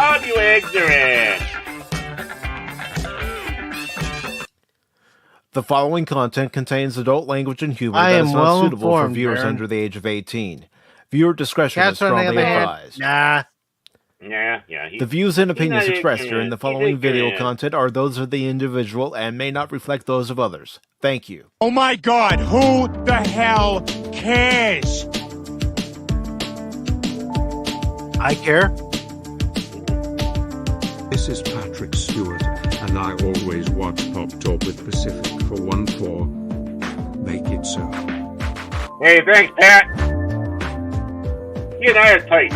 Are you ignorant? The following content contains adult language and humor I that am is not well suitable for informed, viewers Baron. under the age of 18. Viewer discretion is Cats, on the strongly other hand, advised. nah. Yeah. The views and He's opinions not expressed ignorant. during the He's following video ignorant. content are those of the individual and may not reflect those of others. Thank you. Oh my God, who the hell cares? I care. This is Patrick Stewart, and I always watch Pop Talk with Pacific for 1-4. Make it so. Hey, thanks, Pat. You and I are tight.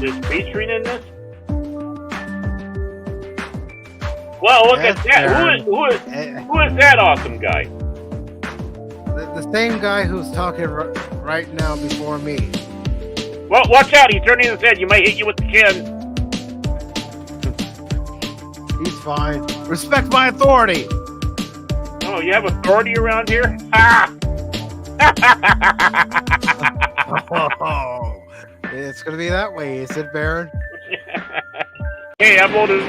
Is featuring in this? Well, look Yes, at that. Baron. Who is that awesome guy? The same guy who's talking right now before me. Well, watch out. He's turning his head. You might hit you with the chin. He's fine. Respect my authority. Oh, you have authority around here? Ah! Oh, it's gonna be that way, is it, Baron? Hey, I'm older.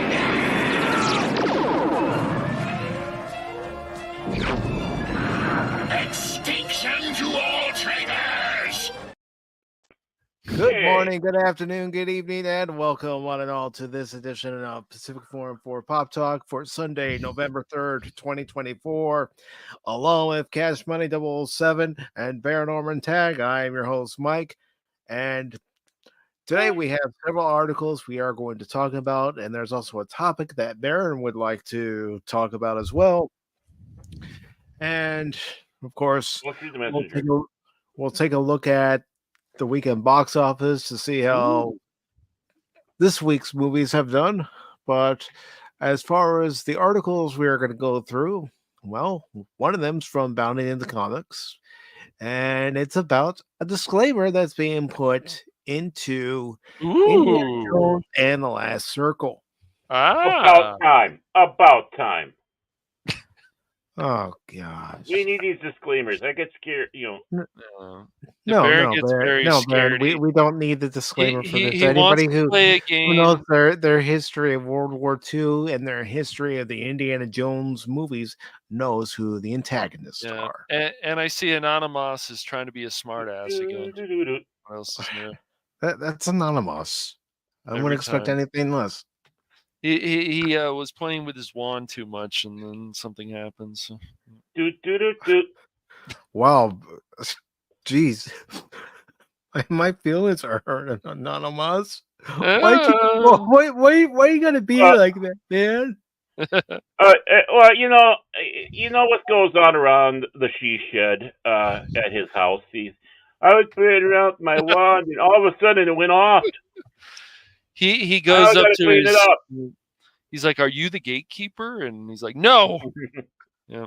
Extinction to all traitors! Good Hey. morning, good afternoon, good evening, and welcome one and all to this edition of Pacific Forum for Pop Talk for Sunday, November 3rd, 2024. Along with Cash Money 007 and Baron Norman Tag, I am your host, Mike. And today we have several articles we are going to talk about, and there's also a topic that Baron would like to talk about as well. And of course, We'll see the we'll messenger. take a look at the weekend box office to see how this week's movies have done. But as far as the articles we are going to go through, well, one of them's from Bounding into Comics, and it's about a disclaimer that's being put into Indiana Jones and the Last Circle. About time. Oh gosh! We need these disclaimers. I get scared, No, Baron gets very Baron, scared. we don't need the disclaimer for this. He wants Anybody to play a game. who knows their history of World War II and their history of the Indiana Jones movies knows who the antagonists Yeah. are. And I see Anonymous is trying to be a smartass again. What else is new? That's anonymous. I Every wouldn't expect time. anything less. He was playing with his wand too much, and then something happens. So. Wow, jeez, my feelings are hurt. Anonymous. Why you gotta be like that, man? Well, you know what goes on around the she shed at his house. I was playing around with my wand, and all of a sudden it went off. He goes up gotta to clean his. it up. He's like, "Are you the gatekeeper?" And he's like, "No." Yeah.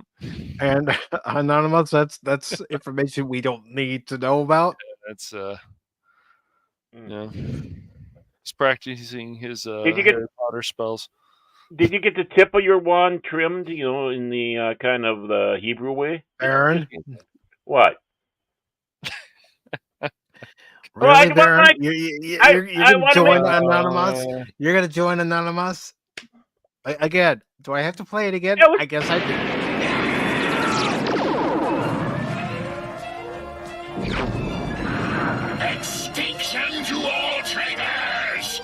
And anonymous, that's information we don't need to know about. That's yeah. He's practicing his Did you get- Harry Potter spells. Did you get the tip of your wand trimmed? In the kind of the Hebrew way. Aaron, What? really, I- Baron? I- You're I gonna wanna join make- anonymous? You're gonna join anonymous again? Do I have to play it again? Yeah, we- I guess I do. Extinction to all traitors!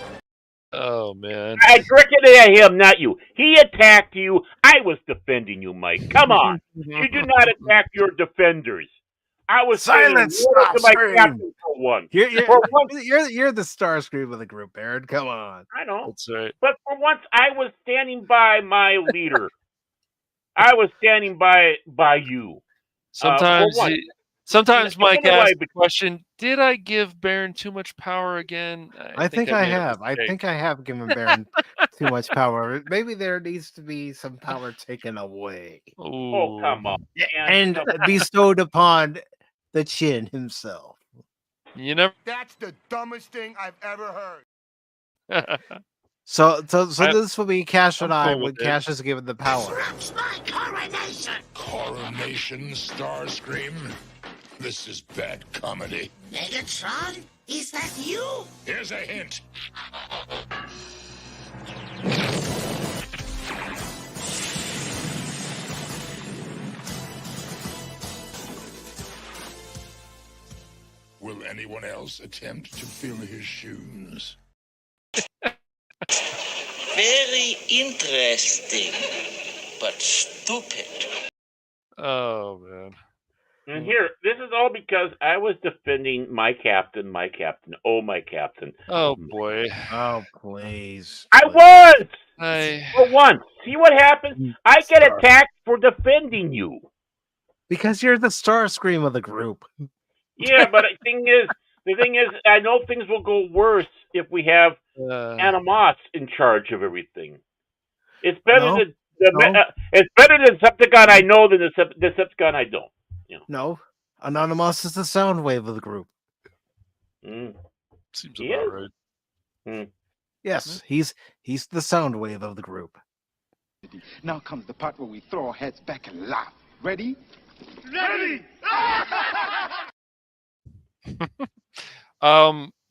Oh man. I directed at him, not you. He attacked you. I was defending you, Mike. Come on. You do not attack your defenders. I was Silence, saying, "Look at my Starscream." captain for one. You're, For once, you're the Starscream of the group, Baron. Come on. I know. That's right. But for once, I was standing by my leader. I was standing by you. Sometimes, for what? sometimes I don't Mike know why, asks the but- question: "Did I give Baron too much power again?" I think I made a have. I mistake. think I have given Baron too much power. Maybe there needs to be some power taken away Oh, Ooh. come on. and bestowed upon the Chin himself. You never. That's the dumbest thing I've ever heard. So I- this will be Cash and I'm I cool when with it. Cash is given the power. Coronation, Starscream. This is bad comedy. Megatron? Is that you? Here's a hint. Will anyone else attempt to fill his shoes? Very interesting, but stupid. Oh man. And here, this is all because I was defending my captain, oh my captain. Oh boy. Oh please! I please. was! I For once. See what happens? I get attacked for defending you. Because you're the Starscream of the group. Yeah, but the thing is, I know things will go worse if we have Animos in charge of everything. It's better No, than no. it's better than Decepticon I know than the Decepticon I don't. No, Anonymous is the sound wave of the group. Mm. seems He about is? right. Yes, he's the sound wave of the group. Now comes the part where we throw our heads back and laugh. Ready?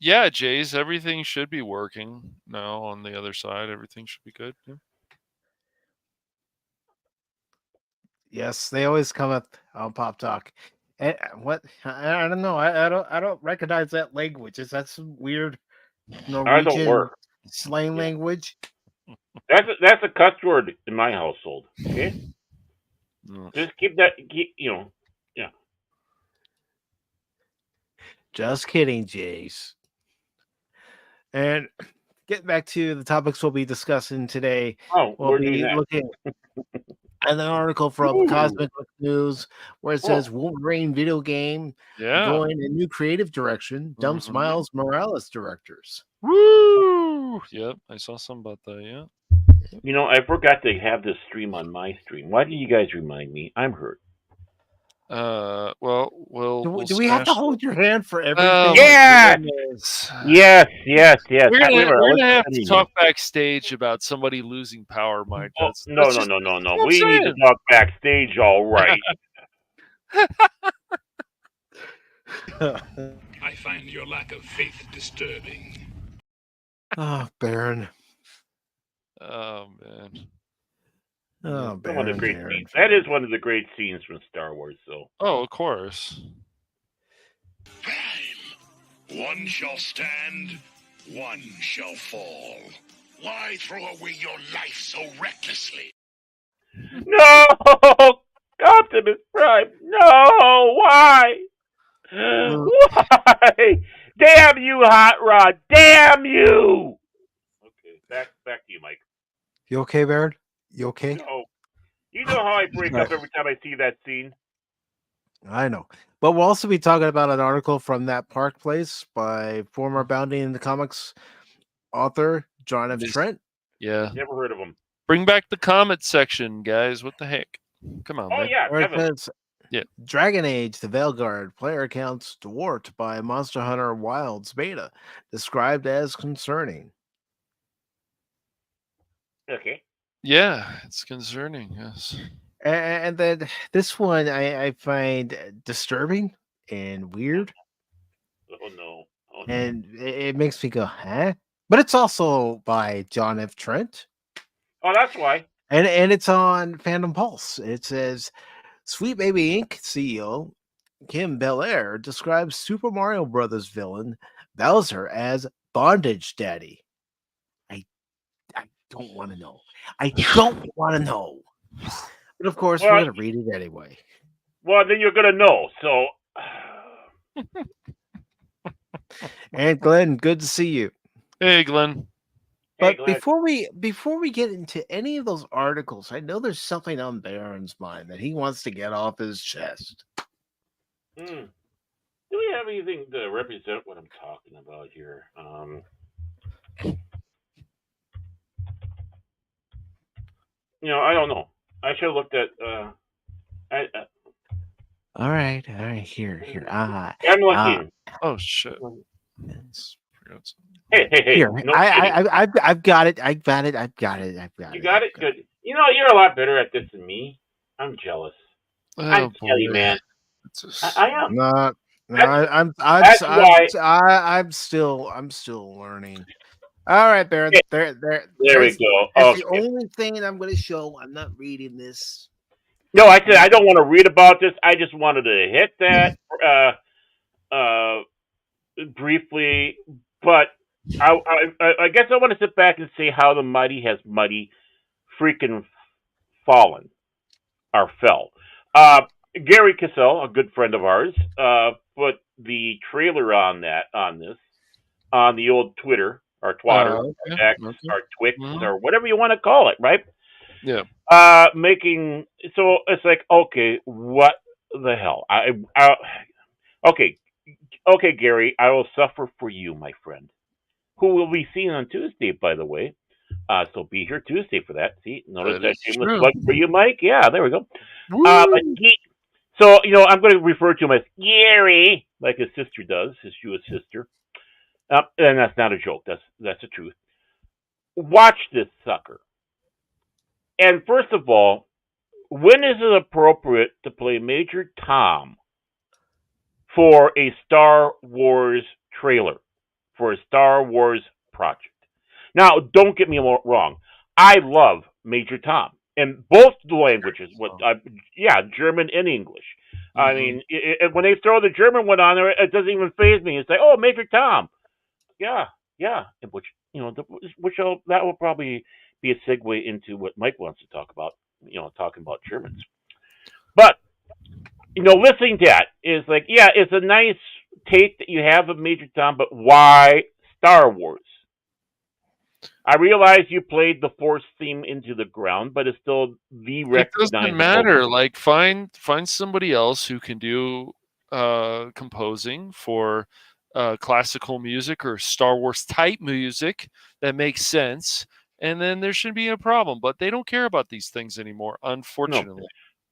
Yeah, Jace, everything should be working now on the other side. Everything should be good. Yeah. Yes, they always come up on Pop Talk. And what I don't know. I don't recognize that language. Is that some weird I Norwegian don't work. slang language? That's a cuss word in my household. Okay, No. just keep that. Yeah. Just kidding, Jace. And get back to the topics we'll be discussing today. Oh, We'll we're be doing that. looking at an article from Ooh. Cosmic News where it says Wolverine video game Yeah. going in a new creative direction. Dumps Mhm. Miles Morales directors. Woo! Yep, I saw something about that. Yeah. You know, I forgot to have this stream on my stream. Why did you guys remind me? I'm hurt. Well, we'll Do we have to smash- hold your hand for everything? Oh, Yeah! goodness. Yes. We're gonna, Remember, I we're was gonna have to telling you. talk backstage about somebody losing power, Mike. Oh, That's no. just what I'm We need to saying. talk backstage, all right. I find your lack of faith disturbing. Oh, Baron. Oh man. Oh, One of Baron. the great Baron. scenes. That is one of the great scenes from Star Wars, though. Oh, of course. Prime. One shall stand, one shall fall. Why throw away your life so recklessly? No, Optimus Prime. No, why? Why? Damn you, Hot Rod! Damn you! Okay, back to you, Mike. You okay, Baron? You okay? No, you know how I break up every time I see that scene. I know. But we'll also be talking about an article from That Park Place by former Bounty in the Comics author John F. This- Trent. Yeah. Never heard of him. Bring back the comment section, guys. What the heck? Come on, Oh man. yeah, Where it Kevin. says, Yeah. Dragon Age, the Veilguard, player accounts dwarfed by Monster Hunter Wilds beta, described as concerning. Okay. Yeah, it's concerning. Yes. And then this one I find disturbing and weird, Oh no. Oh no. and it makes me go, huh? But it's also by John F. Trent, Oh, that's why. and it's on Fandom Pulse. It says, Sweet Baby Inc. CEO Kim Belair describes Super Mario Brothers villain Bowser as Bondage Daddy. I don't want to know. I don't want to know. But of course, Well, we're going to read it anyway. Well, then you're gonna know. So. And Glenn, good to see you. Hey, Glenn. Hey, But Glenn. before we get into any of those articles, I know there's something on Baron's mind that he wants to get off his chest. Do we have anything to represent what I'm talking about here? I don't know. I should have looked at. All right, here. I'm looking. Oh shit. Yes. Forgot something. Hey, Here, no kidding. I've got it. I've got it. You got it? Good. You know, you're a lot better at this than me. I'm jealous. I Oh tell you, boy. man. It's I just- am. No, no, That's, I'm that's why. I'm still learning. All right, Hey, there. there we go. That's the Okay. only thing I'm going to show. I'm not reading this. No, I said I don't want to read about this. I just wanted to hit that briefly, but I guess I want to sit back and say how the mighty has mighty freaking fallen or fell. Gary Cassell, a good friend of ours, put the trailer on this on the old Twitter or Twatter or okay. X Okay. or Twix Mhm. or whatever you want to call it, right? Yeah. Making so it's like, okay, what the hell? Okay, okay, Gary, I will suffer for you, my friend, who will be seen on Tuesday, by the way. So be here Tuesday for that. See, notice That that is shameless true. plug for you, Mike. Yeah, there we go. But Woo! so I'm going to refer to him as Gary, like his sister does, his Jewish sister. And that's not a joke. That's the truth. Watch this sucker. And first of all, when is it appropriate to play Major Tom for a Star Wars trailer, for a Star Wars project? Now, don't get me wrong. I love Major Tom in both the languages. German and English. I mean, when they throw the German one on there, it doesn't even faze me. It's like, oh, Major Tom. Yeah, yeah. Which that will probably be a segue into what Mike wants to talk about. Talking about Germans. But listening to that is like, yeah, it's a nice take that you have of Major Tom, but why Star Wars? I realize you played the Force theme into the ground, but it's still the It recognizable. doesn't matter. Like find somebody else who can do composing for classical music or Star Wars type music that makes sense, and then there shouldn't be a problem. But they don't care about these things anymore, No. unfortunately.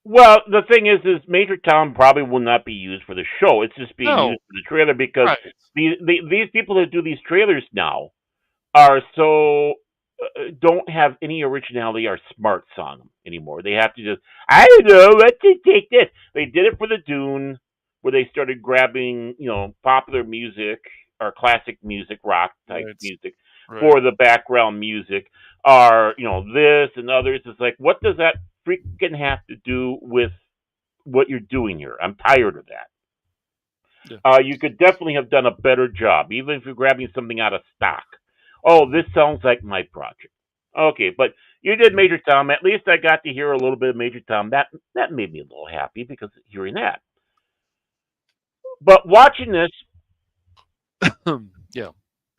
Well, the thing is Major Tom probably will not be used for the show. It's just being No. used for the trailer because Right. these people that do these trailers now are so don't have any originality or smarts on them anymore. They have to just, I don't know, let's just take this. They did it for the Dune, where they started grabbing, popular music or classic music, rock type Right. music Right. for the background music, or this and others. It's like, what does that freaking have to do with what you're doing here? I'm tired of that. Yeah. You could definitely have done a better job, even if you're grabbing something out of stock. Oh, this sounds like my project. Okay, but you did Major Tom. At least I got to hear a little bit of Major Tom. That made me a little happy because hearing that. But watching this, Yeah.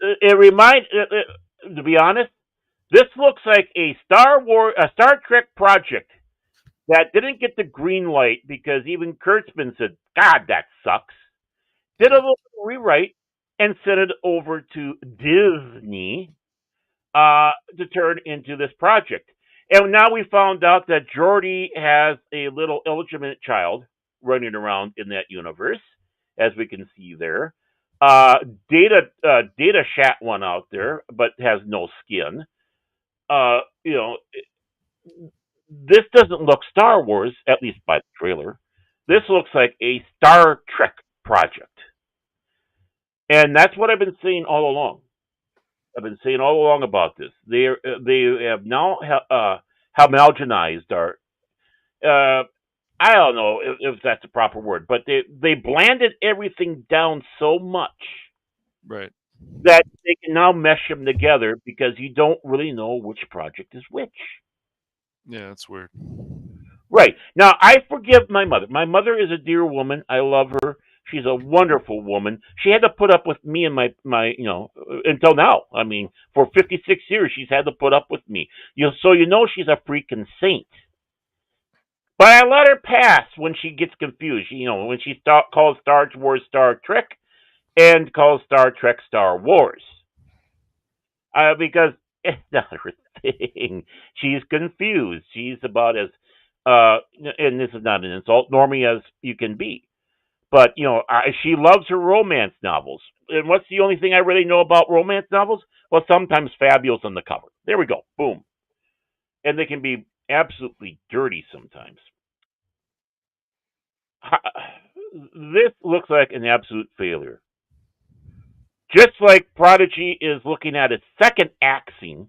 it reminds. To be honest, this looks like a Star Trek project that didn't get the green light because even Kurtzman said, "God, that sucks." Did a little rewrite and sent it over to Disney to turn into this project. And now we found out that Geordi has a little illegitimate child running around in that universe, as we can see there. Data shat one out there, but has no skin. This doesn't look Star Wars, at least by the trailer. This looks like a Star Trek project. And that's what I've been saying all along. I've been saying all along about this. They have now homogenized or I don't know if that's a proper word, but they blanded everything down so much Right. that they can now mesh them together because you don't really know which project is which. Yeah, that's weird. Right. Now, I forgive my mother. My mother is a dear woman. I love her. She's a wonderful woman. She had to put up with me and my until now. I mean, for 56 years, she's had to put up with me. So she's a freaking saint. But I let her pass when she gets confused. When she calls Star Wars Star Trek and calls Star Trek Star Wars. Because it's not her thing. She's confused. She's about as, and this is not an insult, normie as you can be. But she loves her romance novels. And what's the only thing I really know about romance novels? Well, sometimes Fabio's on the cover. There we go. Boom. And they can be absolutely dirty sometimes. This looks like an absolute failure. Just like Prodigy is looking at its second axing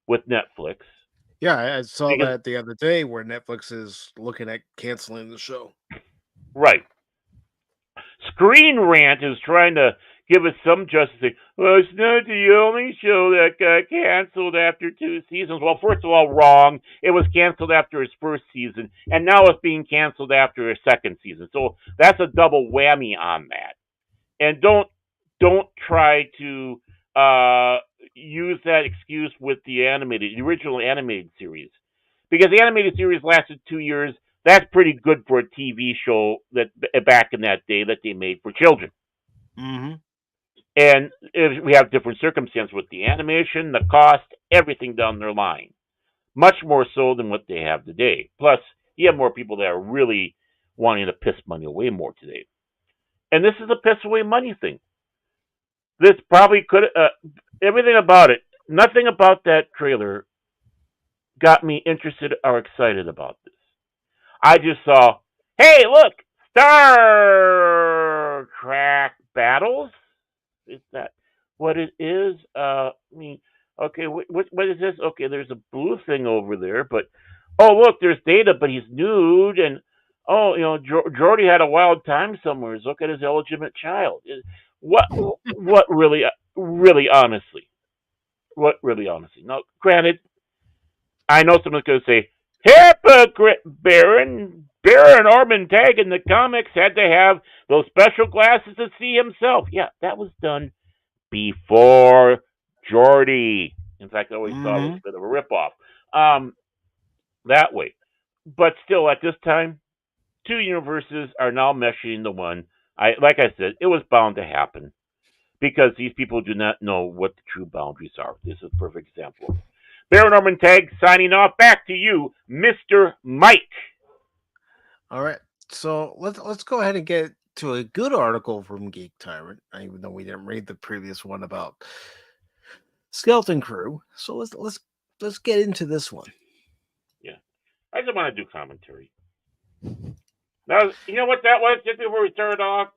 with Netflix. Yeah, I saw that the other day where Netflix is looking at canceling the show. Right. Screen Rant is trying to give us some justice. Well, it's not the only show that got canceled after 2 seasons. Well, first of all, wrong. It was canceled after its first season, and now it's being canceled after a second season. So that's a double whammy on that. And don't try to use that excuse with the original animated series, because the animated series lasted 2 years. That's pretty good for a TV show that back in that day that they made for children. Mm-hmm. And if we have different circumstances with the animation, the cost, everything down their line, much more so than what they have today. Plus, you have more people that are really wanting to piss money away more today. And this is a piss away money thing. This probably could, everything about it, nothing about that trailer got me interested or excited about this. I just saw, hey, look, Star Trek battles. Is that what it is? Okay, what is this? Okay, there's a blue thing over there, but look, there's Data, but he's nude, and Geordi had a wild time somewhere. Look at his illegitimate child. What really honestly? What really honestly? Now, granted, I know someone's going to say, hypocrite, Baron Orman Tag in the comics had to have those special glasses to see himself. Yeah, that was done before Geordi. In fact, I always thought it was a bit of a ripoff. That way. But still, at this time, 2 universes are now meshing into one. Like I said, it was bound to happen because these people do not know what the true boundaries are. This is a perfect example. Baron Orman Tag signing off. Back to you, Mr. Mike. All right. So let's go ahead and get to a good article from Geek Tyrant, even though we didn't read the previous one about Skeleton Crew. So let's get into this one. Yeah. I just want to do commentary. Now, you know what that was? Just before we started off,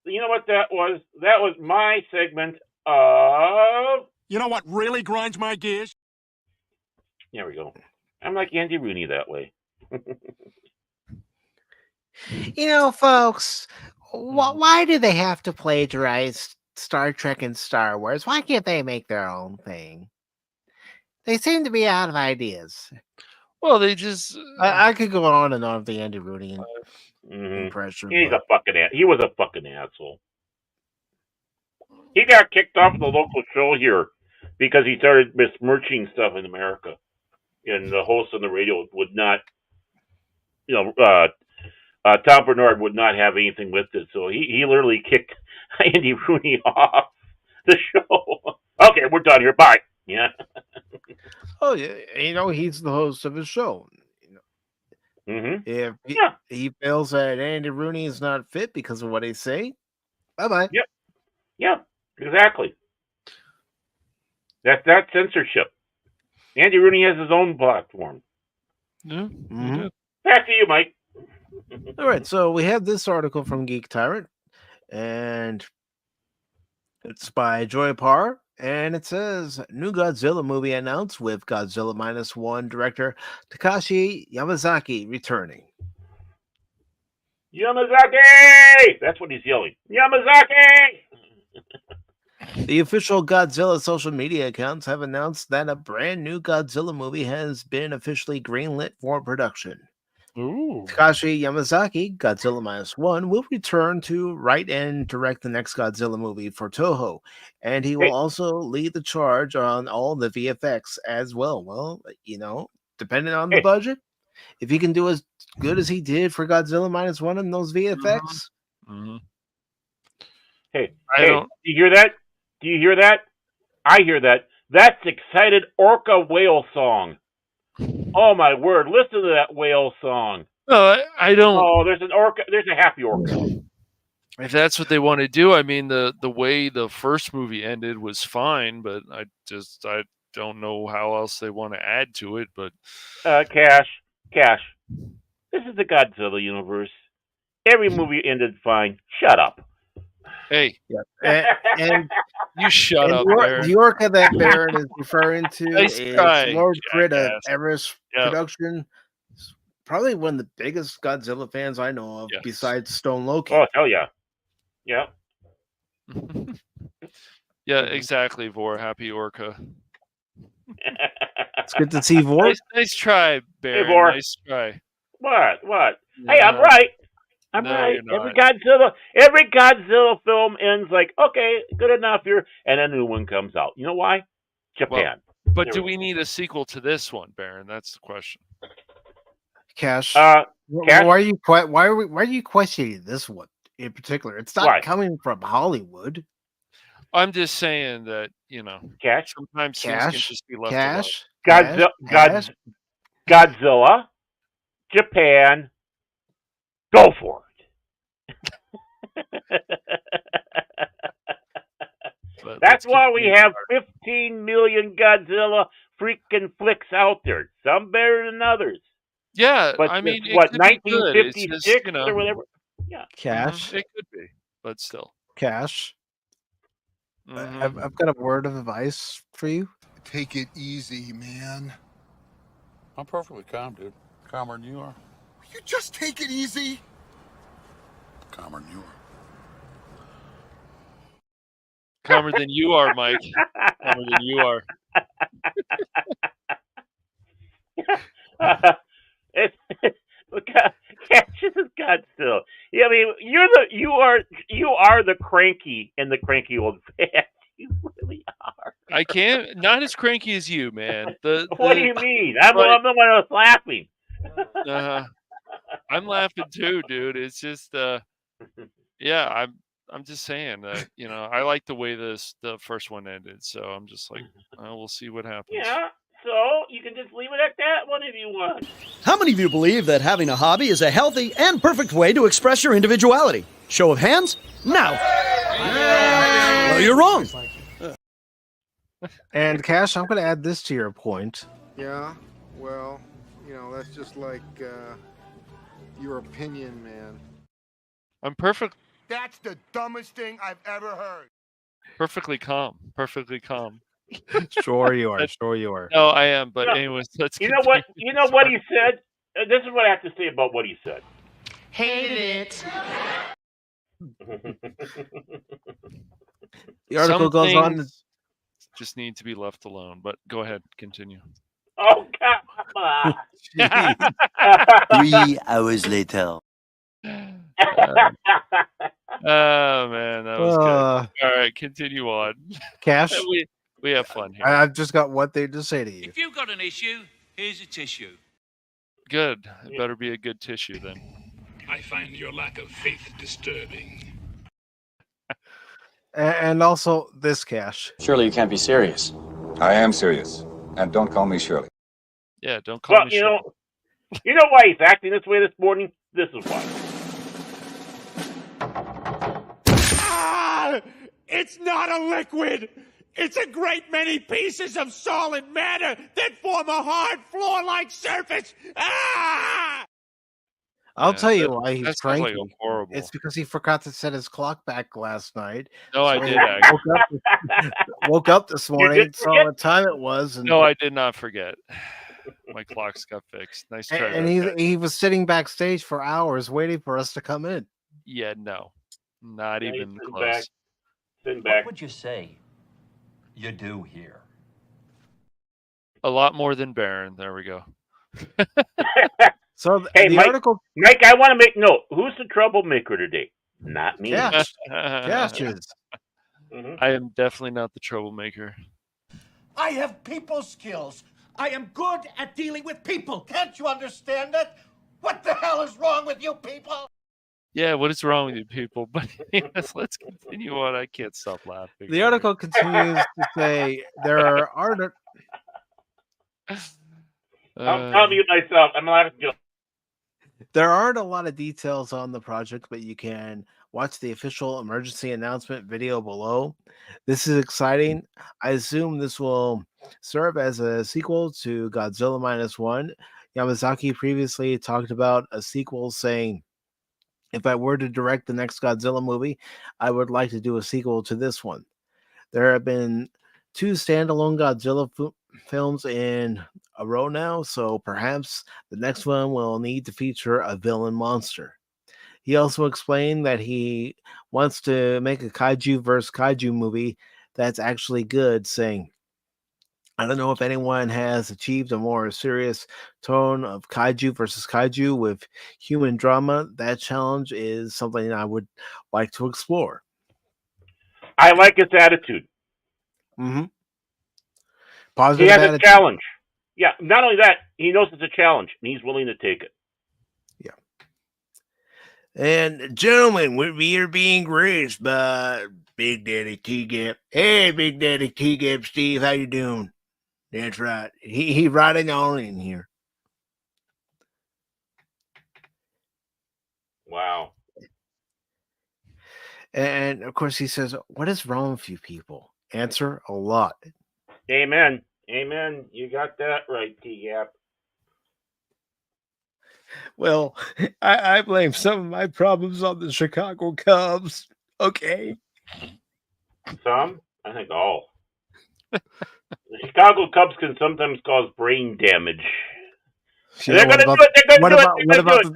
you know what that was? That was my segment of... You know what really grinds my gears? There we go. I'm like Andy Rooney that way. Folks, why do they have to plagiarize Star Trek and Star Wars? Why can't they make their own thing? They seem to be out of ideas. Well, they just... I could go on and on with the Andy Rooney impression. He was a fucking asshole. He got kicked off the local show here because he started besmirching stuff in America. And the host on the radio would not, Tom Bernard would not have anything with it. So he literally kicked Andy Rooney off the show. Okay, we're done here. Bye. Yeah. Oh, yeah. He's the host of his show. If he feels that Andy Rooney is not fit because of what he say, bye-bye. Yep. Yeah, exactly. That's censorship. Andy Rooney has his own platform. Yeah. Mm-hmm. Back to you, Mike. All right, so we have this article from Geek Tyrant, and it's by Joy Parr, and it says, new Godzilla movie announced with Godzilla -1 director Takashi Yamazaki returning. Yamazaki! That's what he's yelling. Yamazaki! The official Godzilla social media accounts have announced that a brand new Godzilla movie has been officially greenlit for production. Ooh. Takashi Yamazaki, Godzilla -1, will return to write and direct the next Godzilla movie for Toho, and he will also lead the charge on all the VFX as well. Well, depending on the budget, if he can do as good as he did for Godzilla -1 in those VFX. Mm-hmm. Hey, do you hear that? Do you hear that? I hear that. That's excited orca whale song. Oh my word! Listen to that whale song. No, I don't. Oh, there's an orca. There's a happy orca. If that's what they want to do, I mean, the way the first movie ended was fine, but I don't know how else they want to add to it. But Cash. This is the Godzilla universe. Every movie ended fine. Shut up. hey, And you shut up, the Baron. orca that Baron is referring to Nice is try, Lord Grid of jackass. Everest Yep. Production. Probably one of the biggest Godzilla fans I know of, Yes. besides Stone Loki. Oh, hell yeah. Yeah. Yeah, exactly, Vor. Happy Orca. It's good to see Vor. Nice try, Baron. Vor. Nice try. What? Hey, I'm No, right. I'm no, right. you're Every Godzilla film ends like, okay, good enough here, and a new one comes out. You know why? Japan. But There do we we need a sequel to this one, Baron? That's the question. Cash. Cash? Why are you questioning this one in particular? It's not Why? coming from Hollywood. I'm just saying that, Cash? sometimes things can Cash. just be left alone. Cash. Cash. Godzilla, Japan, go for it. But That's let's why we continue. have 15 million Godzilla freaking flicks out there. Some better than others. Yeah, But I mean, what, it could be good. It's 1956 just, or whatever? Yeah. Cash. It could be, but still. Cash. Mhm. I've got a word of advice for you. Take it easy, man. I'm perfectly calm, dude. Calmer than you are. You just take it easy. Calmer than you are. Calmer than you are, Mike. Calmer than you are. Catch is Godzilla. Yeah, I mean, you are the cranky in the cranky old fan. You really are. I can't. Not as cranky as you, man. What do you mean? I'm the right. one that's laughing. I'm laughing too, dude. It's just, yeah. I'm just saying that I like the way the first one ended, so I'm just like, we'll see what happens. Yeah. So you can just leave it at that one if you want. How many of you believe that having a hobby is a healthy and perfect way to express your individuality? Show of hands? Now. Well, you're wrong. And Cash, I'm going to add this to your point. Yeah, well, that's just like your opinion, man. I'm perfect. That's the dumbest thing I've ever heard. Perfectly calm. Perfectly calm. Sure you are. Sure you are. No, I am. But anyways, let's. You know what? You know what he said. This is what I have to say about what he said. Hated it. The article goes on. Just need to be left alone. But go ahead, continue. Oh, come on. 3 hours later. Oh man, that was good. All right, continue on. Cash, we have fun here. I've just got one thing to say to you. If you've got an issue, here's a tissue. Good. It better be a good tissue then. I find your lack of faith disturbing. And also this, Cash. Surely you can't be serious. I am serious. And don't call me Shirley. Yeah, don't call me Shirley. You know why he's acting this way this morning? This is why. It's not a liquid. It's a great many pieces of solid matter that form a hard floor-like surface. I'll tell you why he's that sounds cranky. like horrible. It's because he forgot to set his clock back last night. No, I So did he actually. woke up this morning, saw forget? what time it was, and No, I did not forget. My clocks got fixed. Nice try. and he was sitting backstage for hours waiting for us to come in. Yeah, no, not Yeah, even sitting close. back. Sitting back. What would you say you do here? A lot more than Baron. There we go. So Hey, the Mike, article, Mike, I want to make note. Who's the troublemaker today? Not me. Cash, Cash is. Mhm. I am definitely not the troublemaker. I have people skills. I am good at dealing with people. Can't you understand that? What the hell is wrong with you people? Yeah, what is wrong with you people? But yes, let's continue on. I can't stop laughing. The article continues to say there are I'll mute myself. I'm laughing. there aren't a lot of details on the project, but you can Watch the official emergency announcement video below. This is exciting. I assume this will serve as a sequel to Godzilla Minus One. Yamazaki previously talked about a sequel, saying, if I were to direct the next Godzilla movie, I would like to do a sequel to this one. There have been 2 standalone Godzilla films in a row now, so perhaps the next one will need to feature a villain monster. He also explained that he wants to make a kaiju versus kaiju movie that's actually good, saying, I don't know if anyone has achieved a more serious tone of kaiju versus kaiju with human drama. That challenge is something I would like to explore. I like his attitude. Mm-hmm. He Positive has attitude. a challenge. Yeah, not only that, he knows it's a challenge, and he's willing to take it. And gentlemen, we are being graced by Big Daddy T-Gap. Hey, Big Daddy T-Gap, Steve, how you doing? That's right. He riding on in here. Wow. And of course he says, what is wrong with you people? Answer, a lot. Amen. Amen. You got that right, T-Gap. Well, I blame some of my problems on the Chicago Cubs. Okay. Some? I think all. The Chicago Cubs can sometimes cause brain damage. Yeah, They're going to do it. They're going to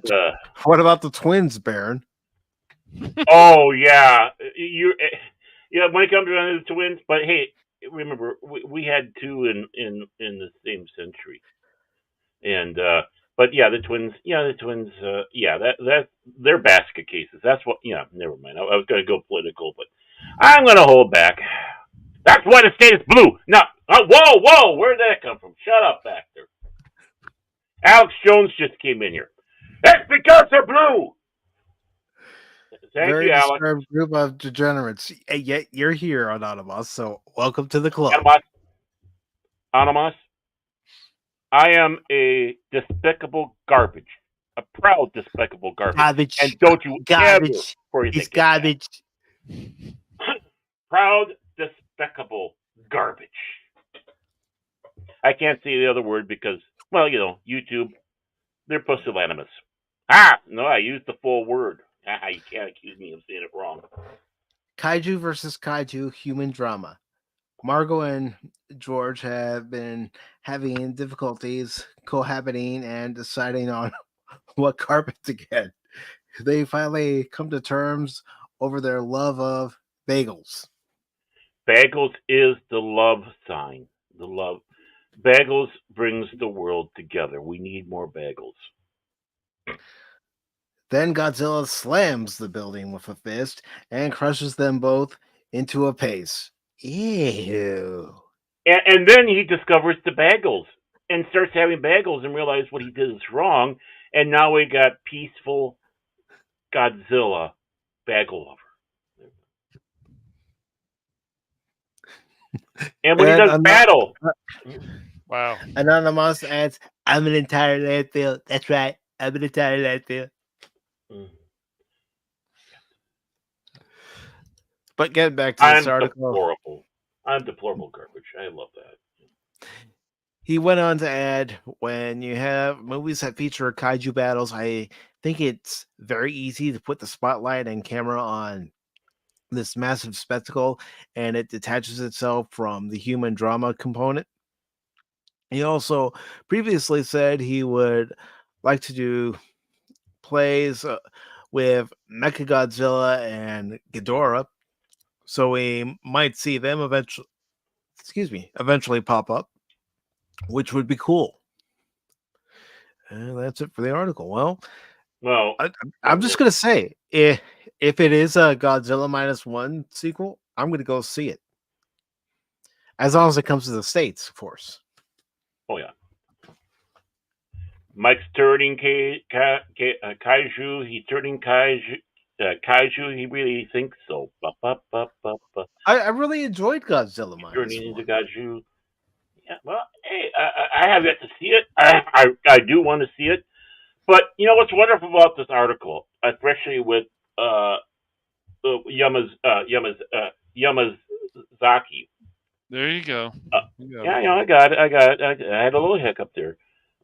do it. What about the Twins, Baron? Oh, yeah. When it comes to the Twins, but hey, remember, we had 2 in the same century. And, but yeah, the Twins, they're basket cases. That's what, never mind. I was going to go political, but I'm going to hold back. That's why the state is blue. No, whoa, where'd that come from? Shut up back there. Alex Jones just came in here. That's because they're blue. Thank Very you, Alex. disturbed group of degenerates. Yet you're here, Anonymous, so welcome to the club. Anonymous, I am a despicable garbage. A proud despicable garbage. And don't you garbage. It's garbage. Proud despicable garbage. I can't say the other word because, YouTube, they're pusillanimous. No, I used the full word. You can't accuse me of saying it wrong. Kaiju versus kaiju human drama. Margot and George have been having difficulties cohabiting and deciding on what carpet to get. They finally come to terms over their love of bagels. Bagels is the love sign. The love. Bagels brings the world together. We need more bagels. Then Godzilla slams the building with a fist and crushes them both into a paste. Ew. And then he discovers the bagels and starts having bagels and realizes what he did is wrong. And now we got peaceful Godzilla bagel lover. And when he does battle. Wow. Anonymous adds, I'm an entire landfill. That's right. I'm an entire landfill. But getting back to this article. I'm deplorable garbage. I love that. He went on to add, when you have movies that feature kaiju battles, I think it's very easy to put the spotlight and camera on this massive spectacle, and it detaches itself from the human drama component. He also previously said he would like to do plays with Mechagodzilla and Ghidorah, so we might see them eventually pop up, which would be cool. And that's it for the article. Well, I'm just gonna say, if it is a Godzilla -1 sequel, I'm gonna go see it, as long as it comes to the States, of course. Oh yeah. Mike's turning kaiju. He's turning kaiju. He really thinks so. I really enjoyed Godzilla -1. Turning into kaiju. Yeah. Well, hey, I have yet to see it. I do want to see it. But you know what's wonderful about this article, especially with Yamazaki. There you go. Yeah, I got it. I had a little hiccup there,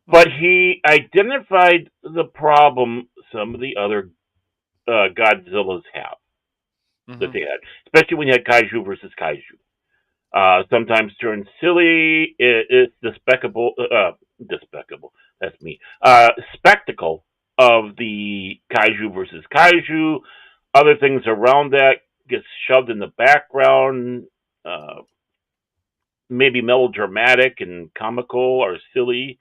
but he identified the problem some of the other Godzillas have that they had, especially when you had kaiju versus kaiju. Sometimes turns silly. It's despicable. That's me. Spectacle of the kaiju versus kaiju. Other things around that gets shoved in the background. Maybe melodramatic and comical or silly.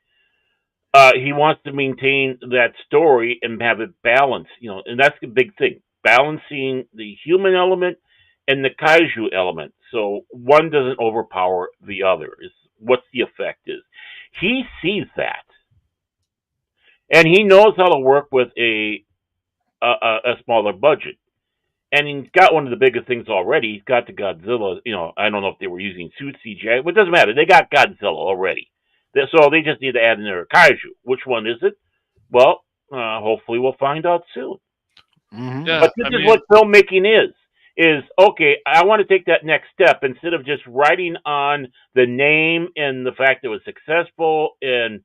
He wants to maintain that story and have it balanced, and that's the big thing. Balancing the human element and the kaiju element. So one doesn't overpower the other, is what the effect is. He sees that. And he knows how to work with a smaller budget. And he's got one of the biggest things already. He's got the Godzilla. I don't know if they were using suit CGI, but it doesn't matter. They got Godzilla already. So they just need to add in their kaiju. Which one is it? Well, hopefully we'll find out soon. Yeah, but this is what filmmaking is, okay, I want to take that next step instead of just writing on the name and the fact that it was successful and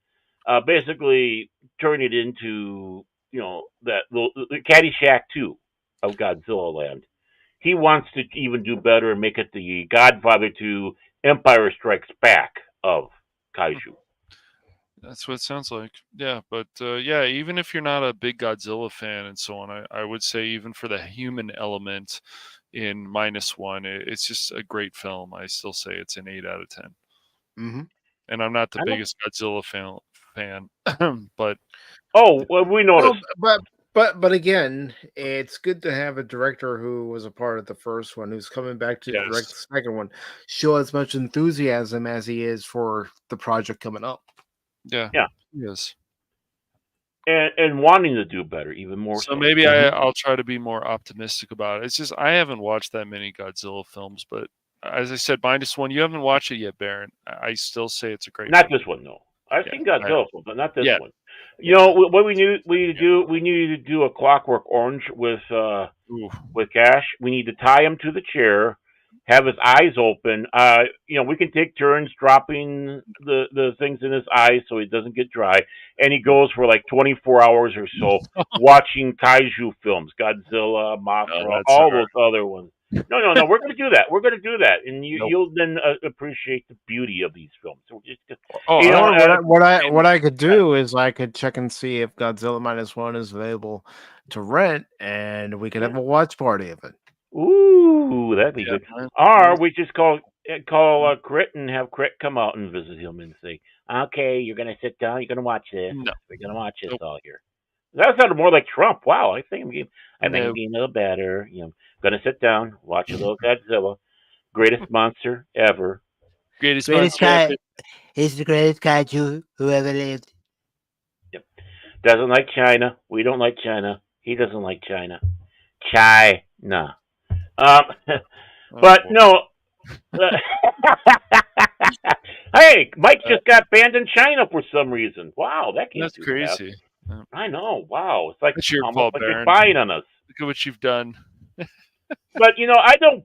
basically turn it into, that the Caddyshack 2 of Godzilla Land. He wants to even do better and make it the Godfather to Empire Strikes Back of kaiju. That's what it sounds like. Yeah, but even if you're not a big Godzilla fan and so on, I would say even for the human element in -1, it's just a great film. I still say it's an 8 out of 10. Mm-hmm. And I'm not the biggest Godzilla fan, but we noticed. But again, it's good to have a director who was a part of the first one, who's coming back to direct the second one, show as much enthusiasm as he is for the project coming up. Yeah. Yes. And wanting to do better, even more. So maybe I'll try to be more optimistic about it. It's just I haven't watched that many Godzilla films, but as I said, -1, you haven't watched it yet, Baron. I still say it's a great. Not film. This one, no. I've seen Godzilla, but not this one. Yeah. What we need to do a Clockwork Orange with Cash. We need to tie him to the chair, have his eyes open. We can take turns dropping the things in his eyes so he doesn't get dry. And he goes for like 24 hours or so watching kaiju films, Godzilla, Mothra, all those other ones. No. We're going to do that. We're going to do that, and you'll then appreciate the beauty of these films. So what I could do is I could check and see if Godzilla -1 is available to rent, and we could have a watch party of it. Ooh, that'd be good. Or we just call Crit and have Crit come out and visit him and say, "Okay, you're going to sit down. You're going to watch this. No. We're going to watch this all here." That sounded more like Trump. Wow, I think I'm getting a little better. Going to sit down, watch a little Godzilla, greatest monster ever. Greatest monster ever. He's the greatest kaiju who ever lived. Yep. Doesn't like China. We don't like China. He doesn't like China. China. But no. Hey, Mike just got banned in China for some reason. Wow, that's crazy. Bad. I know. Wow, it's like it's your fault, like Baron. You're spying on us. Look at what you've done. But I don't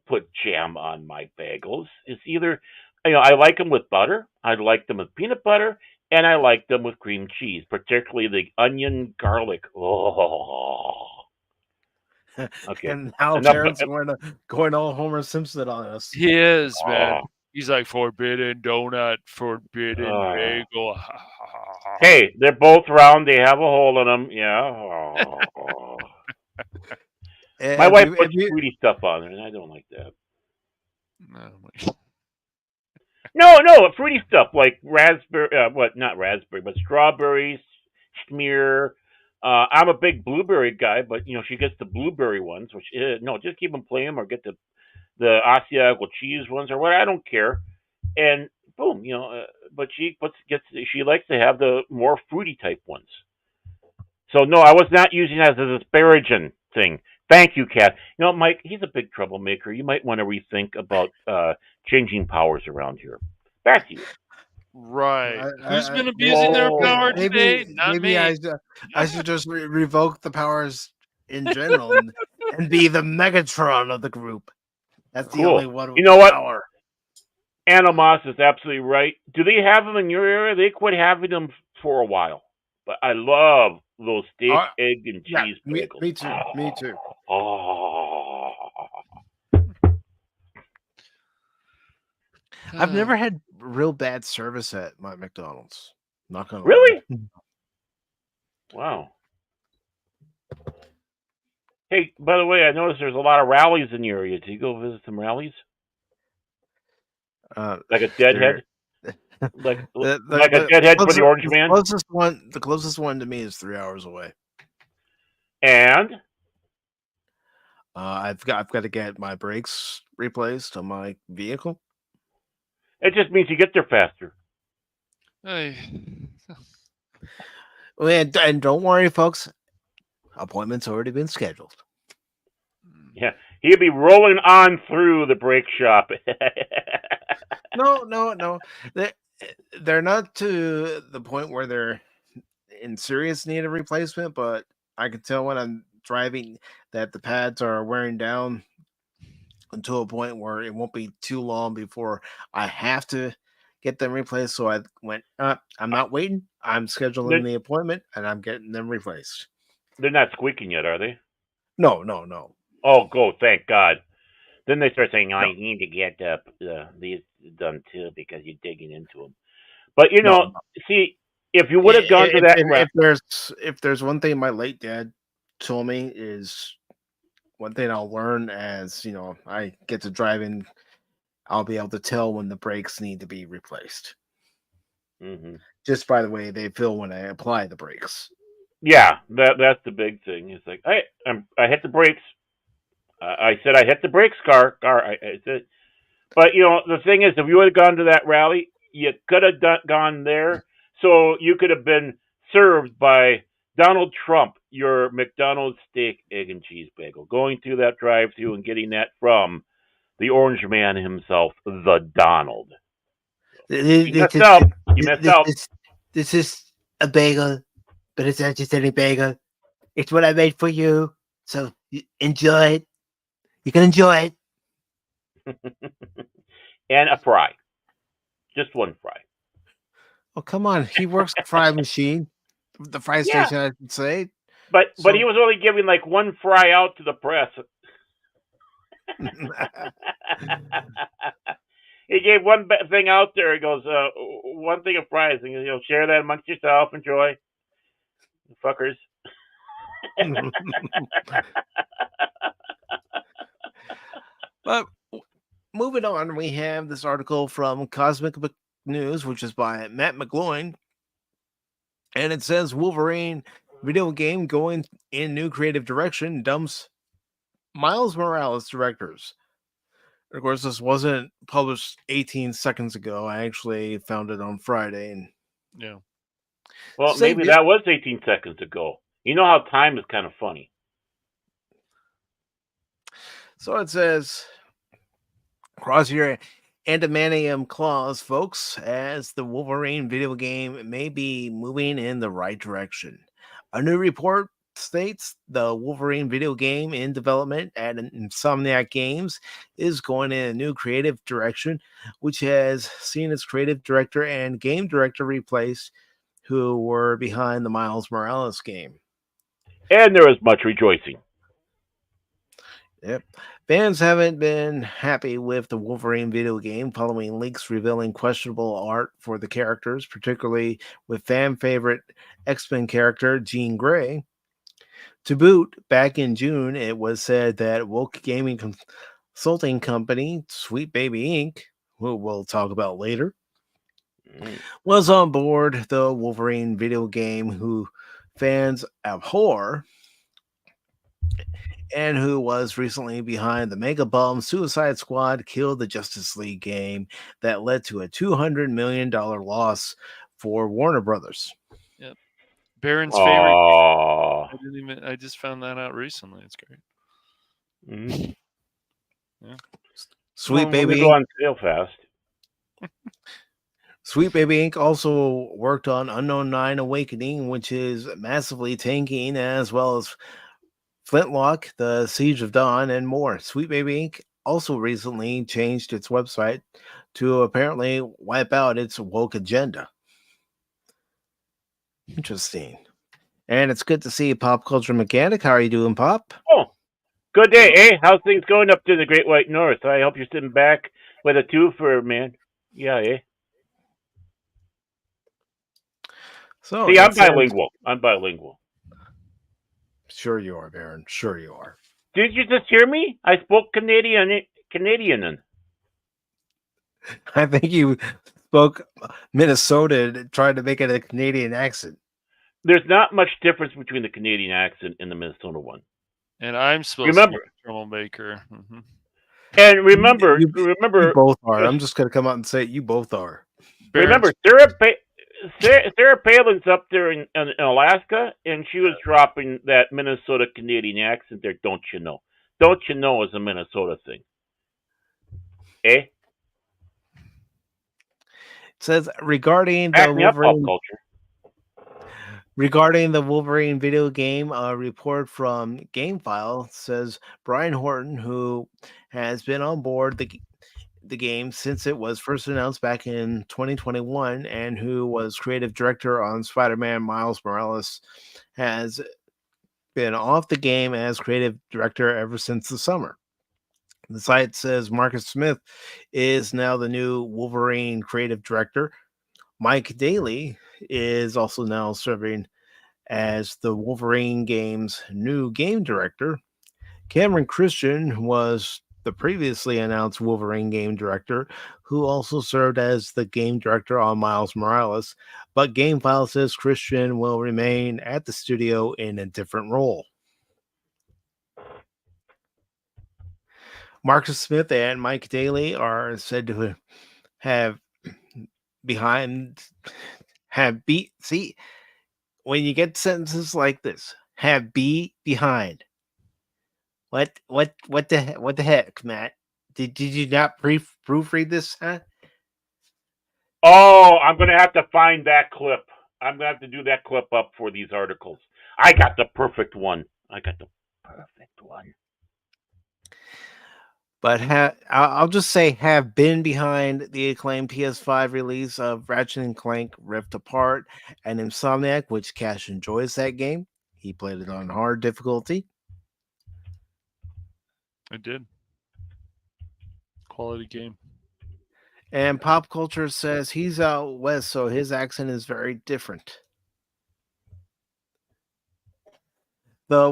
put jam on my bagels. It's either I like them with butter, I like them with peanut butter, and I like them with cream cheese, particularly the onion garlic. Oh. Okay. And now Baron's going all Homer Simpson on us. He is, man. He's like forbidden donut, forbidden bagel. Hey, they're both round. They have a hole in them. Yeah. My wife puts fruity stuff on there, and I don't like that. No, fruity stuff like raspberry. Not raspberry, but strawberries, schmear. I'm a big blueberry guy, but she gets the blueberry ones, which just keep them plain or get the Asiago cheese ones or what. I don't care. And boom, but she likes to have the more fruity type ones. So no, I was not using that as a disparaging thing. Thank you, Kat. Mike, he's a big troublemaker. You might want to rethink about changing powers around here. Back to you. Right. Who's been abusing their power today? Not maybe me. I should just revoke the powers in general and be the Megatron of the group. That's the only one with You know what? power. Animos is absolutely right. Do they have them in your area? They quit having them for a while. But I love those steak, egg, and cheese bagels. Me too. Me too. Oh. I've never had real bad service at my McDonald's. Not gonna Really? lie. Wow. Hey, by the way, I noticed there's a lot of rallies in your area. Did you go visit some rallies? Like a deadhead? like a deadhead for the Orange Man? The closest one to me is 3 hours away. And? I've got to get my brakes replaced on my vehicle. It just means you get there faster. Hey. And don't worry, folks. Appointment's already been scheduled. Yeah, he'll be rolling on through the brake shop. No. They're not to the point where they're in serious need of replacement, but I can tell when I'm driving that the pads are wearing down until a point where it won't be too long before I have to get them replaced. So I went, I'm not waiting. I'm scheduling the appointment and I'm getting them replaced. They're not squeaking yet, are they? No. Oh, go! Thank God. Then they start saying, "I need to get these done too because you're digging into them." But see, if you would have gone to that, if there's one thing my late dad told me is one thing I'll learn as I get to drive in, I'll be able to tell when the brakes need to be replaced. Mm-hmm. Just by the way they feel when I apply the brakes. Yeah, that's the big thing. It's like I hit the brakes. I said I hit the brakes, car. I said, but the thing is, if you would have gone to that rally, you could have gone there, so you could have been served by Donald Trump your McDonald's steak, egg, and cheese bagel, going through that drive-thru and getting that from the Orange Man himself, the Donald. You messed up. This is a bagel, but it's not just any bagel. It's what I made for you, so enjoy it. You can enjoy it. And a fry. Just one fry. Oh, come on. He works the fry machine. The fry station, I should say. But he was only giving like one fry out to the press. He gave one thing out there. He goes, one thing of fries. And share that amongst yourself. Enjoy. Fuckers. But moving on, we have this article from Cosmic News, which is by Matt McGloin. And it says Wolverine video game going in new creative direction dumps Miles Morales directors. Of course, this wasn't published 18 seconds ago. I actually found it on Friday. And yeah. Well, maybe that was 18 seconds ago. You know how time is kind of funny. So it says, cross your adamantium claws, folks, as the Wolverine video game may be moving in the right direction. A new report states the Wolverine video game in development at Insomniac Games is going in a new creative direction, which has seen its creative director and game director replaced, who were behind the Miles Morales game. And there was much rejoicing. Yep. Fans haven't been happy with the Wolverine video game following leaks revealing questionable art for the characters, particularly with fan favorite X-Men character Jean Grey. To boot, back in June, it was said that woke gaming consulting company Sweet Baby Inc., who we'll talk about later, was on board the Wolverine video game, who fans abhor, and who was recently behind the mega bomb Suicide Squad Kill the Justice League game that led to a $200 million loss for Warner Brothers. Yep. Baron's favorite. I just found that out recently. It's great. Mm-hmm. Yeah. Sweet Baby go on sale fast. Sweet Baby Inc. also worked on Unknown 9 Awakening, which is massively tanking, as well as Flintlock, The Siege of Dawn, and more. Sweet Baby Inc. also recently changed its website to apparently wipe out its woke agenda. Interesting. And it's good to see you, Pop Culture Mechanic. How are you doing, Pop? Oh, good day, eh? How's things going up to the Great White North? I hope you're sitting back with a twofer, man. Yeah, eh? So see, I'm bilingual. I'm bilingual. Sure you are, Baron. Sure you are. Did you just hear me? I spoke Canadian. I think you spoke Minnesota and tried to make it a Canadian accent. There's not much difference between the Canadian accent and the Minnesota one. And I'm supposed to be a troublemaker. Mm-hmm. And remember, you both are. I'm just going to come out and say it. You both are. Remember, Sarah Palin's up there in Alaska, and she was dropping that Minnesota Canadian accent there. Don't you know? Don't you know is a Minnesota thing? Eh? It says regarding Back the me up, pop Wolverine. culture. Regarding the Wolverine video game, a report from GameFile says Brian Horton, who has been on board the game since it was first announced back in 2021 and who was creative director on Spider-Man Miles Morales, has been off the game as creative director ever since the summer. The site says Marcus Smith is now the new Wolverine creative director. Mike Daly is also now serving as the Wolverine game's new game director. Cameron Christian was the previously announced Wolverine game director, who also served as the game director on Miles Morales, but GameFile says Christian will remain at the studio in a different role. Marcus Smith and Mike Daly are said to have see, when you get sentences like this, have be behind. What the heck, Matt? Did you not proofread this, huh? Oh, I'm gonna have to find that clip. I'm gonna have to do that clip up for these articles. I got the perfect one. But I'll just say have been behind the acclaimed PS5 release of Ratchet & Clank Rift Apart and Insomniac, which Cash enjoys that game. He played it on hard difficulty. I did. Quality game. And Pop Culture says he's out west, so his accent is very different. The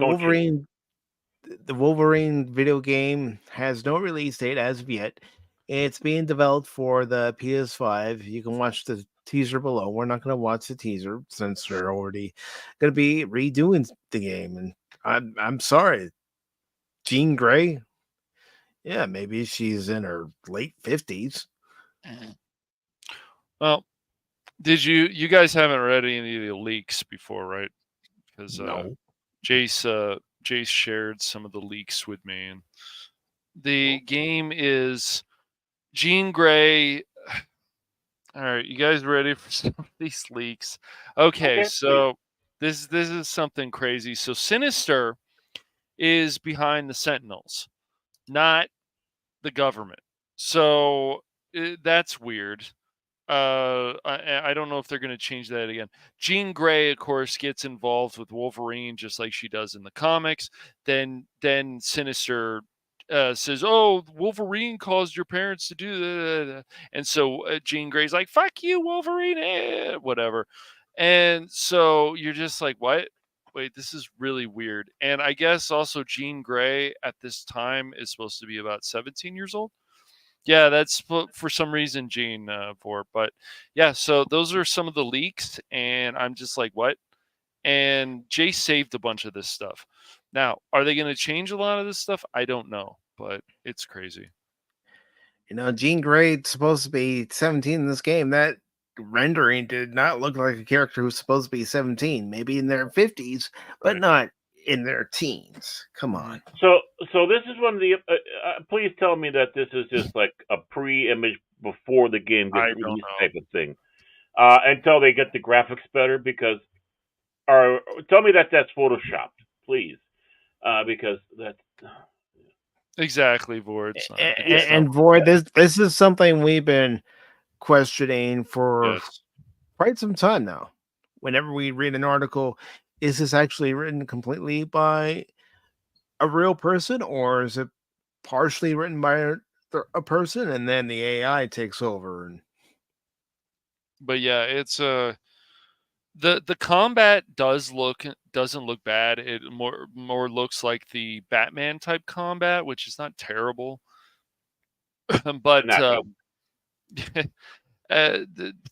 Wolverine video game has no release date as of yet. It's being developed for the PS5. You can watch the teaser below. We're not going to watch the teaser since they're already going to be redoing the game. And I'm sorry, Jean Grey. Yeah, maybe she's in her late 50s. Well, you guys haven't read any of the leaks before, right? Because no. Jace shared some of the leaks with me, and the game is Jean Grey. All right, you guys ready for some of these leaks? Okay, so this is something crazy. So Sinister is behind the Sentinels, not the government. So that's weird. I don't know if they're going to change that again. Jean Grey, of course, gets involved with Wolverine just like she does in the comics. Then Sinister says, "Oh, Wolverine caused your parents to do that," and so Jean Grey's like, "Fuck you, Wolverine," whatever. And so you're just like, "What? Wait, this is really weird." And I guess also Jean Grey at this time is supposed to be about 17 years old. Yeah, that's for some reason Gene for. But yeah, so those are some of the leaks, and I'm just like, what? And Jay saved a bunch of this stuff. Now, are they going to change a lot of this stuff? I don't know, but it's crazy. You know, Jean Grey's supposed to be 17 in this game. That rendering did not look like a character who's supposed to be 17, maybe in their 50s, but not in their teens. Come on. So this is one of the. Please tell me that this is just like a pre-image before the game gets released type of thing, until they get the graphics better. Because, or tell me that that's photoshopped, please. because that's Exactly, Vord. It's not And, it's not and Void, this is something we've been questioning for yes. quite some time now. Whenever we read an article, is this actually written completely by a real person, or is it partially written by a person and then the AI takes over? And But yeah, it's the combat doesn't look bad. It more looks like the Batman type combat, which is not terrible. But not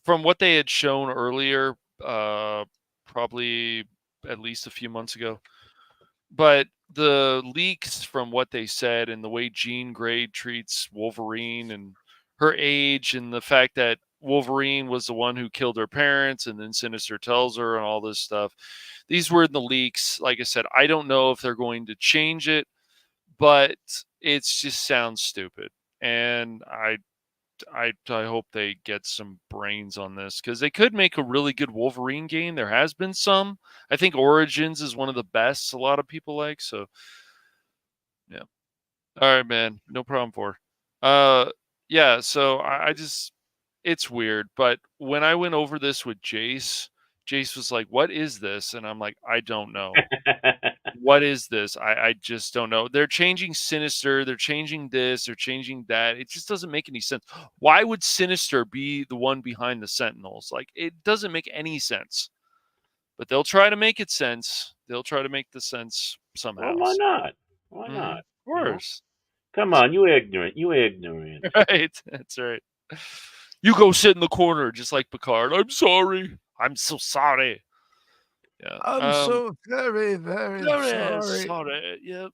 from what they had shown earlier, probably at least a few months ago, but the leaks from what they said and the way Jean Grey treats Wolverine and her age and the fact that Wolverine was the one who killed her parents and then Sinister tells her and all this stuff. These were in the leaks. Like I said, I don't know if they're going to change it, but it just sounds stupid. And I hope they get some brains on this because they could make a really good Wolverine game. There has been some. I think Origins is one of the best a lot of people like. So, yeah. All right, man. No problem for. Yeah. So I just it's weird. But when I went over this with Jace was like, "What is this?" And I'm like, "I don't know." What is this? I just don't know. They're changing Sinister. They're changing this. They're changing that. It just doesn't make any sense. Why would Sinister be the one behind the Sentinels? Like, it doesn't make any sense. But they'll try to make it sense. They'll try to make the sense somehow. Well, why not? Why Mhm. not? Of course. Come on, you ignorant. You ignorant. Right. That's right. You go sit in the corner just like Picard. I'm sorry. I'm so sorry. Yeah. I'm so very, very sorry. Yep.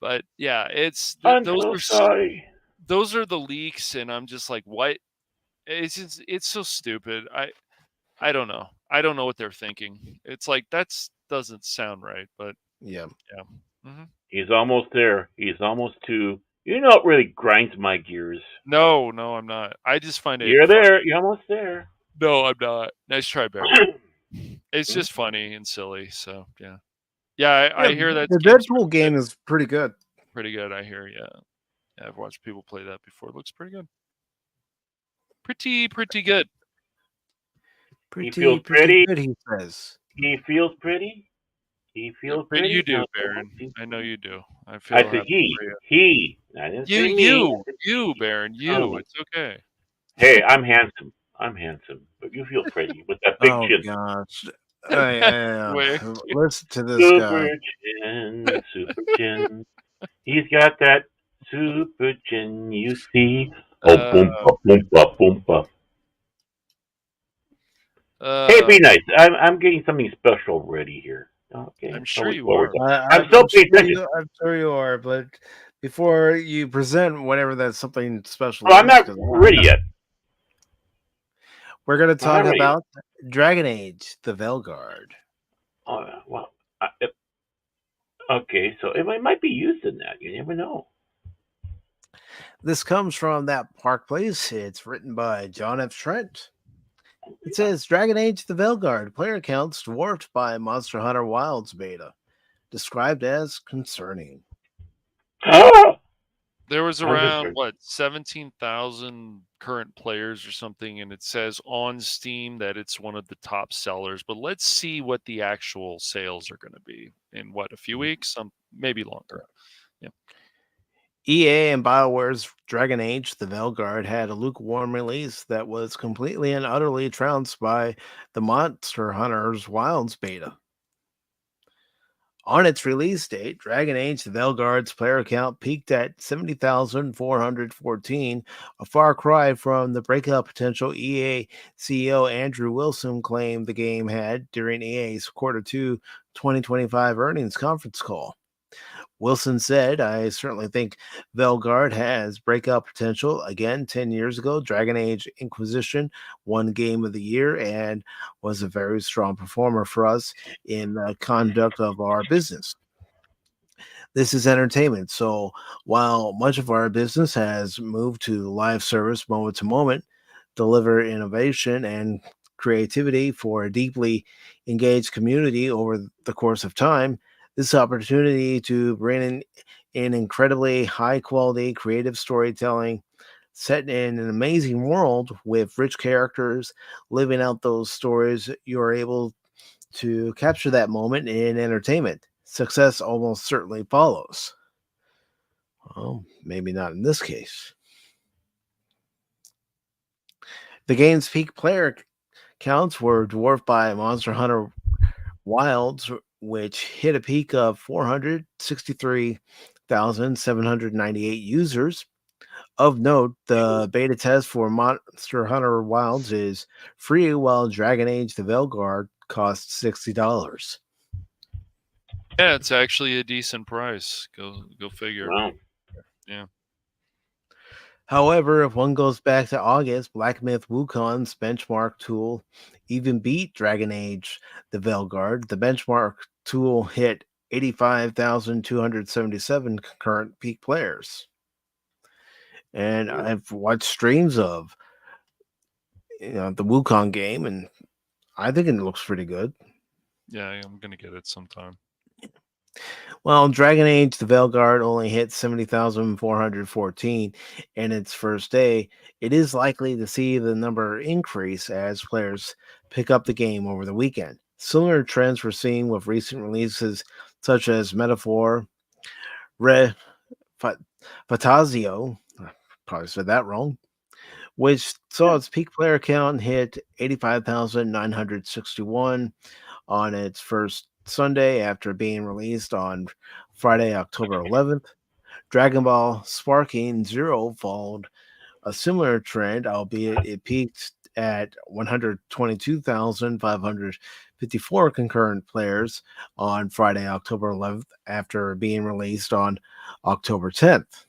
But yeah, it's I'm those so are sorry. those are the leaks, and I'm just like, what? It's so stupid. I don't know. I don't know what they're thinking. It's like doesn't sound right, but yeah. Mm-hmm. He's almost there. He's almost to. You know, it really grinds my gears. No, I'm not. I just find it. You're funny. there. You're almost there. No, I'm not. Nice try, Barry. It's just funny and silly. So yeah. I hear that the Deadpool game is pretty good. Pretty good, I hear. Yeah, I've watched people play that before. It looks pretty good. Pretty good. He feels pretty. Good, he says. He feels pretty. He feels pretty. You do, Baron. I know you do. I said happy he. for you. He. I didn't say me. You, Baron. You. Oh. It's okay. Hey, I'm handsome. But you feel pretty with that big chin. Gosh. Listen to this super guy. Super chin. He's got that super chin, you see. Oh, boompa, boompa. Hey, be nice. I'm getting something special ready here. Okay. I'm sure you are. I'm still paying attention. I'm sure you are, but before you present whatever that's something special. Well, I'm not ready yet. We're going to talk about Dragon Age, the Velguard. Oh, well, okay, so it might be used in that. You never know. This comes from that Park Place. It's written by John F. Trent. It says Dragon Age, the Velguard player counts dwarfed by Monster Hunter Wilds beta, described as concerning. There was around 17,000 current players or something, and it says on Steam that it's one of the top sellers. But let's see what the actual sales are going to be in a few weeks, maybe longer. Yeah. EA and BioWare's Dragon Age, the Velguard had a lukewarm release that was completely and utterly trounced by the Monster Hunter's Wilds beta. On its release date, Dragon Age the Velguard's player count peaked at 70,414, a far cry from the breakout potential EA CEO Andrew Wilson claimed the game had during EA's Q2 2025 earnings conference call. Wilson said, I certainly think Velguard has breakout potential. Again, 10 years ago, Dragon Age Inquisition won Game of the Year and was a very strong performer for us in the conduct of our business. This is entertainment. So while much of our business has moved to live service moment to moment, deliver innovation and creativity for a deeply engaged community over the course of time, This opportunity to bring in incredibly high quality creative storytelling set in an amazing world with rich characters living out those stories, you're able to capture that moment in entertainment. Success almost certainly follows. Well, maybe not in this case. The game's peak player counts were dwarfed by Monster Hunter Wilds, which hit a peak of 463,798 users. Of note, the beta test for Monster Hunter Wilds is free, while Dragon Age The Veilguard costs $60. Yeah, it's actually a decent price. Go figure. Wow. Yeah. However, if one goes back to August, Black Myth Wukong's benchmark tool even beat Dragon Age The Veilguard. The benchmark tool hit 85,277 concurrent peak players. And I've watched streams of the Wukong game, and I think it looks pretty good. Yeah, I'm gonna get it sometime. Well, Dragon Age The Veilguard only hit 70,414 in its first day. It is likely to see the number increase as players pick up the game over the weekend. Similar trends were seen with recent releases such as Metaphor, Fantazio, probably said that wrong, which saw its peak player count hit 85,961 on its first Sunday after being released on Friday, October 11th. Dragon Ball Sparking Zero followed a similar trend, albeit it peaked at 122,554 concurrent players on Friday, October 11th, after being released on October 10th.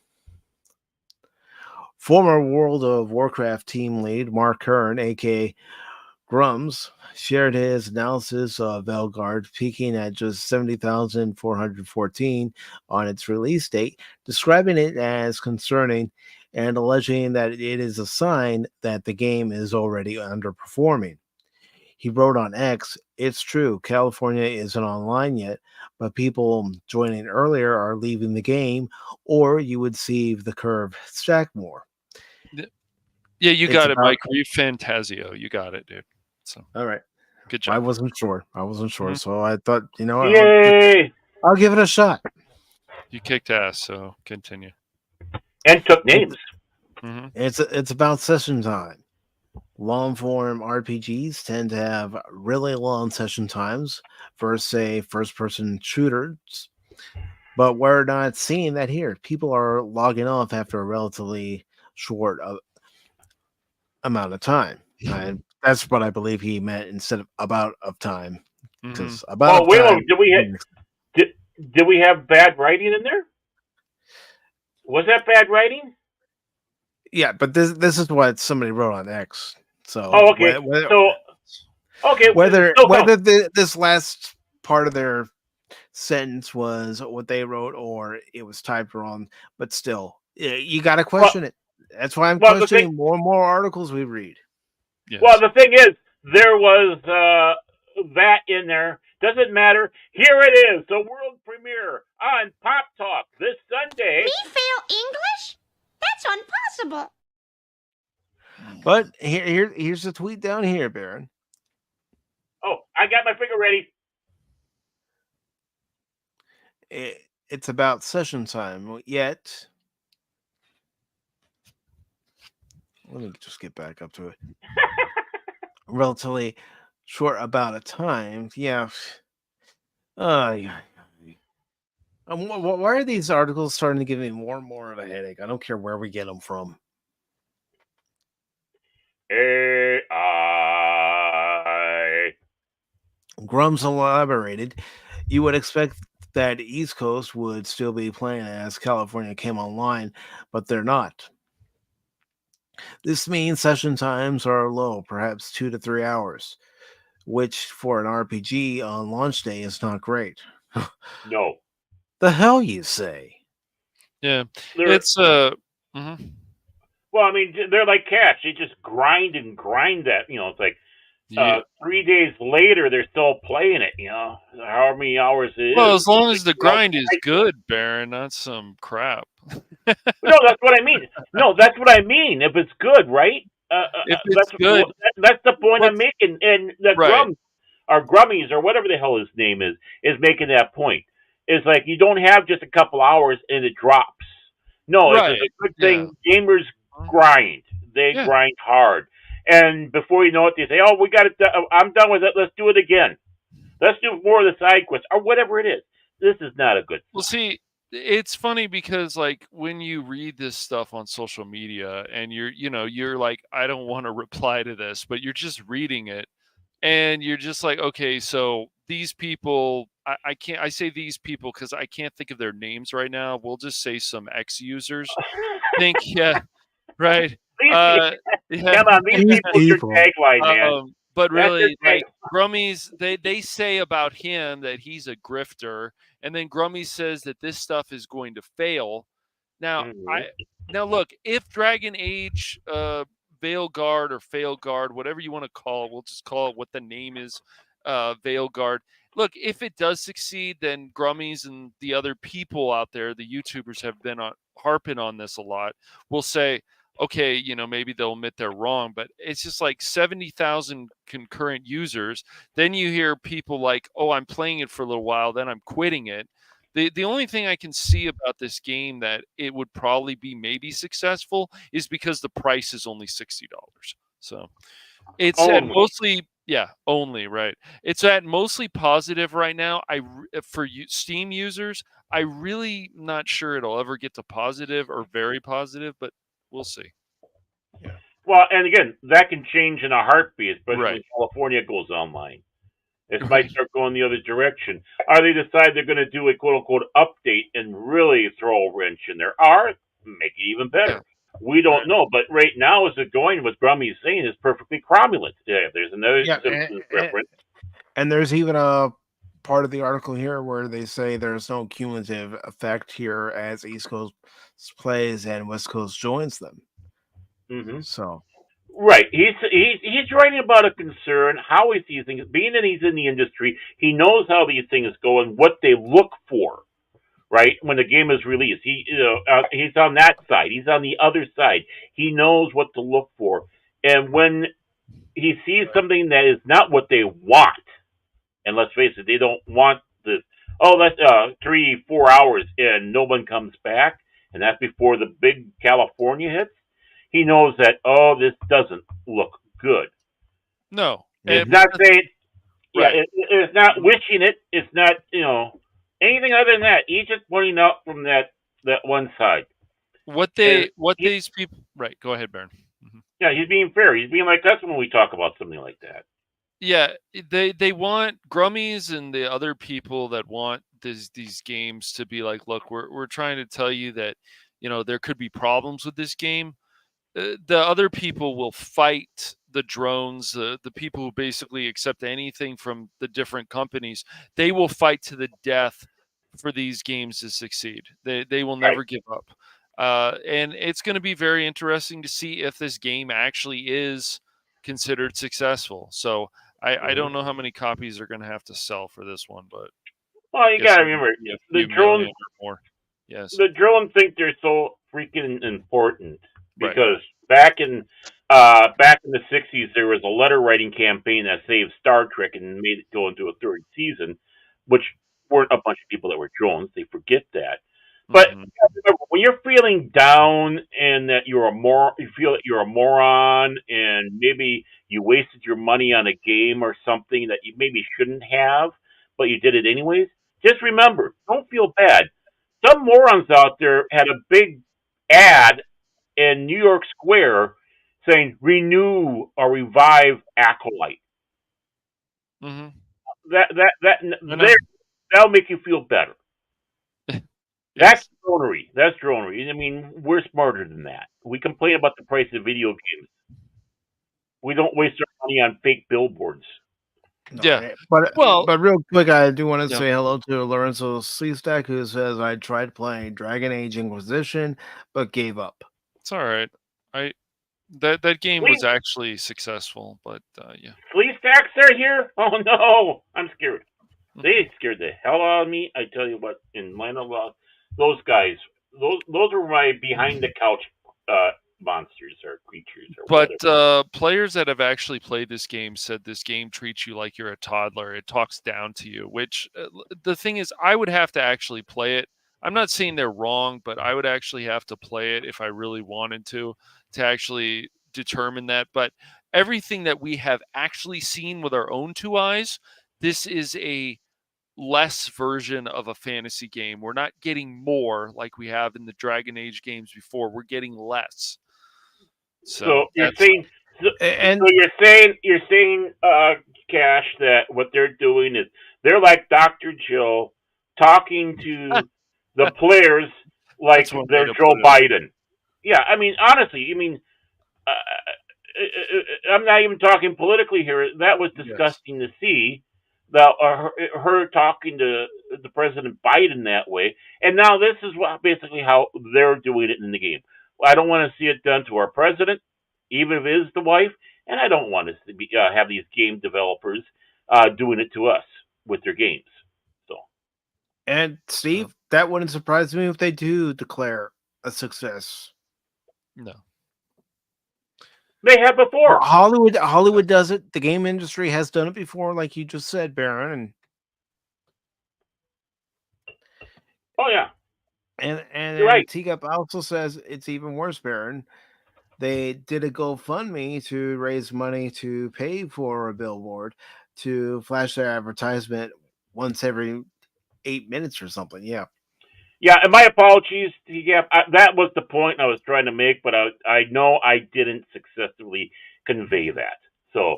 Former World of Warcraft team lead Mark Kern, aka Grums, shared his analysis of Veilguard peaking at just 70,414 on its release date, describing it as concerning and alleging that it is a sign that the game is already underperforming. He wrote on X, "It's true, California isn't online yet, but people joining earlier are leaving the game, or you would see the curve stack more." Yeah, you got it, Mike. Read Fantasio. You got it, dude. So, all right. Good job. I wasn't sure. Mhm. So I thought, Yay! I'll give it a shot. You kicked ass, so continue. And took names. Mm-hmm. It's about session time. Long form RPGs tend to have really long session times versus, say, first person shooters. But we're not seeing that here. People are logging off after a relatively short amount of time. And that's what I believe he meant instead of about of time. Because about wait, time, did we have bad writing in there? Was that bad writing? Yeah, but this is what somebody wrote on X. So okay. Whether this last part of their sentence was what they wrote or it was typed wrong, but still, you got to question it. That's why I'm questioning more and more articles we read. Yes. Well, the thing is, there was that in there. Doesn't matter. Here it is, the world premiere on Pop Talk this Sunday. Me fail English? That's impossible. But here's the tweet down here, Baron. Oh, I got my finger ready. It's about session time. Yet, let me just get back up to it. Relatively short about a time. Yeah. Why are these articles starting to give me more and more of a headache? I don't care where we get them from. AI. Grums elaborated. You would expect that East Coast would still be playing as California came online, but they're not. This means session times are low, perhaps 2 to 3 hours, which for an RPG on launch day is not great. No. The hell you say? Yeah, it's mm-hmm. Well, I mean, they're like cats. They just grind and grind that. It's like Yeah. 3 days later, they're still playing it. However many hours it is. Well, as long as the grind is good, Baron, not some crap. No, that's what I mean. No, that's what I mean. If it's good, right? If it's good, that's the point I'm making. And the right. Grummies, or whatever the hell his name is making that point. It's like you don't have just a couple hours and it drops. No, Right. it's a good thing. Gamers grind. They grind hard. And before you know it, they say, "Oh, we got it. I'm done with it. Let's do it again. Let's do more of the side quests or whatever it is." This is not a good. Well, see, it's funny because like when you read this stuff on social media and you're like, I don't want to reply to this, but you're just reading it and you're just like, okay, so these people, I say these people because I can't think of their names right now. We'll just say some X users. Right. Come on, these people's your tagline, man. But really, like Grummies, they say about him that he's a grifter, and then Grummies says that this stuff is going to fail. Now, now look, if Dragon Age, Veilguard or Failguard, whatever you want to call it, we'll just call it what the name is, Veilguard. Look, if it does succeed, then Grummies and the other people out there, the YouTubers have been harping on this a lot. We'll say, okay, maybe they'll admit they're wrong, but it's just like 70,000 concurrent users. Then you hear people like, oh, I'm playing it for a little while, then I'm quitting it. The only thing I can see about this game that it would probably be maybe successful is because the price is only $60. So it's at mostly, only, right. It's at mostly positive right now. For Steam users, I really not sure it'll ever get to positive or very positive, but we'll see. Yeah. Well, and again, that can change in a heartbeat, especially when California goes online. It might start going the other direction. Or they decide they're going to do a quote-unquote update and really throw a wrench in there. Or make it even better. Yeah. We don't know. But right now, as it's going, what Grummy's saying is perfectly cromulent. Yeah, there's another Simpsons reference. And there's even a part of the article here where they say there's no cumulative effect here as East Coast plays and West Coast joins them. Mm-hmm. So, right, he's writing about a concern, how he sees things. Being that he's in the industry, he knows how these things go and what they look for. Right, when the game is released, he's on that side. He's on the other side. He knows what to look for, and when he sees something that is not what they want, and let's face it, they don't want this. Oh, that's 3-4 hours and no one comes back, and that's before the big California hits. He knows that this doesn't look good. No, it's not saying. Right. Yeah, it's not wishing it. It's not anything other than that. He's just pointing out from that one side. These people. Right. Go ahead, Baron. Mm-hmm. Yeah, he's being fair. He's being like us when we talk about something like that. Yeah, they want Grummies and the other people that want these games to be like, look, we're trying to tell you that there could be problems with this game. The other people will fight the drones, the people who basically accept anything from the different companies. They will fight to the death for these games to succeed. They will never give up. And it's going to be very interesting to see if this game actually is considered successful. So I don't know how many copies are going to have to sell for this one, but you got to remember the drones. More. Yes, the drones think they're so freaking important because back in the 60s there was a letter writing campaign that saved Star Trek and made it go into a third season, which weren't a bunch of people that were drones. They forget that. But remember, when you're feeling down and that you feel that you're a moron and maybe you wasted your money on a game or something that you maybe shouldn't have, but you did it anyways, just remember, don't feel bad. Some morons out there had a big ad in New York Square saying renew or revive Acolyte. Mm-hmm. That'll make you feel better. That's dronery. That's dronery. I mean, we're smarter than that. We complain about the price of video games. We don't waste our money on fake billboards. Yeah, but real quick, I do want to say hello to Lorenzo Seastack, who says, I tried playing Dragon Age Inquisition, but gave up. It's all right. That game was actually successful, but yeah. Flea stacks are here? Oh no, I'm scared. They scared the hell out of me. I tell you what, in Minor Law, those guys, those are my behind the couch monsters or creatures or But whatever. players that have actually played this game said this game treats you like you're a toddler. It talks down to you, which the thing is, I would have to actually play it. I'm not saying they're wrong, but I would actually have to play it if I really wanted to actually determine that. But everything that we have actually seen with our own two eyes, this is a less version of a fantasy game. We're not getting more like we have in the Dragon Age games before. We're getting less. So you're saying, you're saying, Cash, that what they're doing is they're like Dr. Joe talking to the players like they're Joe Biden. Yeah, I mean, honestly, I'm not even talking politically here. That was disgusting to see. Her talking to the President Biden that way, and now this is basically how they're doing it in the game. I don't want to see it done to our president, even if it is the wife, and I don't want to have these game developers doing it to us with their games. So, and Steve, that wouldn't surprise me if they do declare a success. No. They have before. Hollywood does it. The game industry has done it before, like you just said, Baron. And oh yeah, and you're right. Teacup also says it's even worse, Baron. They did a GoFundMe to raise money to pay for a billboard to flash their advertisement once every 8 minutes or something. Yeah. Yeah, and my apologies. Yeah, that was the point I was trying to make, but I know I didn't successfully convey that. So,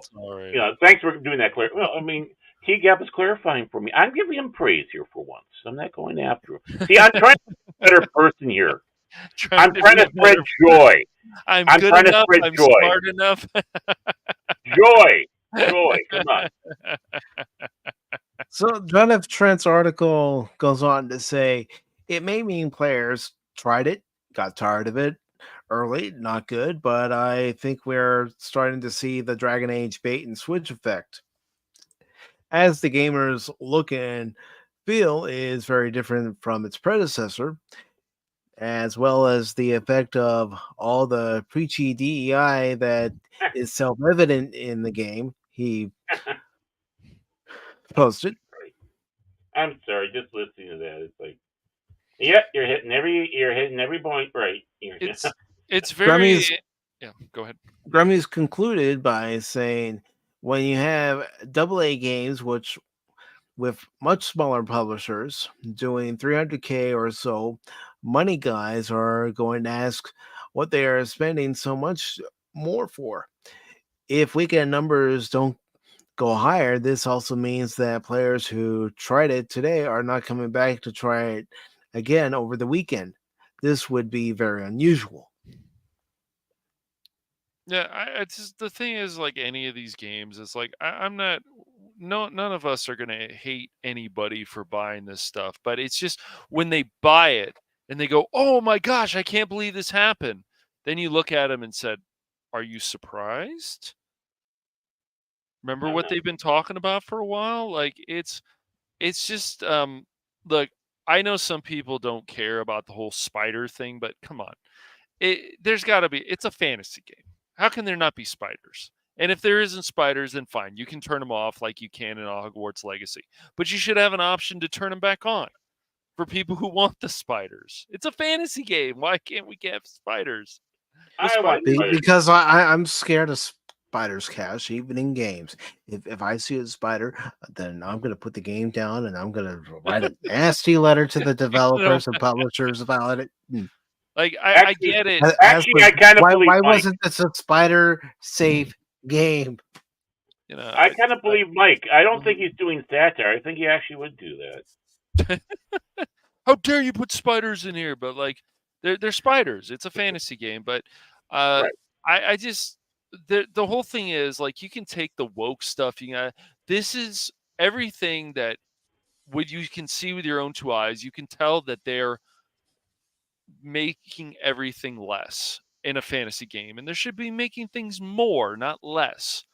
thanks for doing that, Claire. Well, I mean, T-Gap is clarifying for me. I'm giving him praise here for once. I'm not going after him. See, I'm trying to be a better person here. I'm trying to spread joy. I'm trying good enough. to spread I'm joy. smart enough. Joy. Come on. So, John F. Trent's article goes on to say, it may mean players tried it, got tired of it early, not good, but I think we're starting to see the Dragon Age bait and switch effect. As the gamers look and feel is very different from its predecessor, as well as the effect of all the preachy DEI that is self-evident in the game, he posted. I'm sorry, just listening to that, it's like, yeah, you're hitting every point right. It's very. Yeah, go ahead. Grammys concluded by saying, when you have AA games, which with much smaller publishers doing 300K or so, money guys are going to ask what they are spending so much more for. If weekend numbers don't go higher, this also means that players who tried it today are not coming back to try it again over the weekend. This would be very unusual. Yeah, it's just, the thing is, like any of these games, it's like I'm not. No, none of us are gonna hate anybody for buying this stuff, but it's just when they buy it and they go, "Oh my gosh, I can't believe this happened." Then you look at them and said, "Are you surprised? Remember what they've been talking about for a while?" Like it's just look. I know some people don't care about the whole spider thing, but come on. There's got to be. It's a fantasy game. How can there not be spiders? And if there isn't spiders, then fine. You can turn them off like you can in Hogwarts Legacy. But you should have an option to turn them back on for people who want the spiders. It's a fantasy game. Why can't we have spiders? Because I'm scared of spiders, Cash, even in games. If I see a spider, then I'm going to put the game down and I'm going to write a nasty letter to the developers and publishers about it. Like, I get it. Actually, I kind of believe why Mike. wasn't this a spider-safe game? You know, I kind of believe Mike. I don't think he's doing satire. I think he actually would do that. How dare you put spiders in here? But like, they're spiders. It's a fantasy game. But I just the whole thing is like, you can take the woke stuff. This is everything that you can see with your own two eyes. You can tell that they're making everything less. in a fantasy game, and there should be making things more, not less.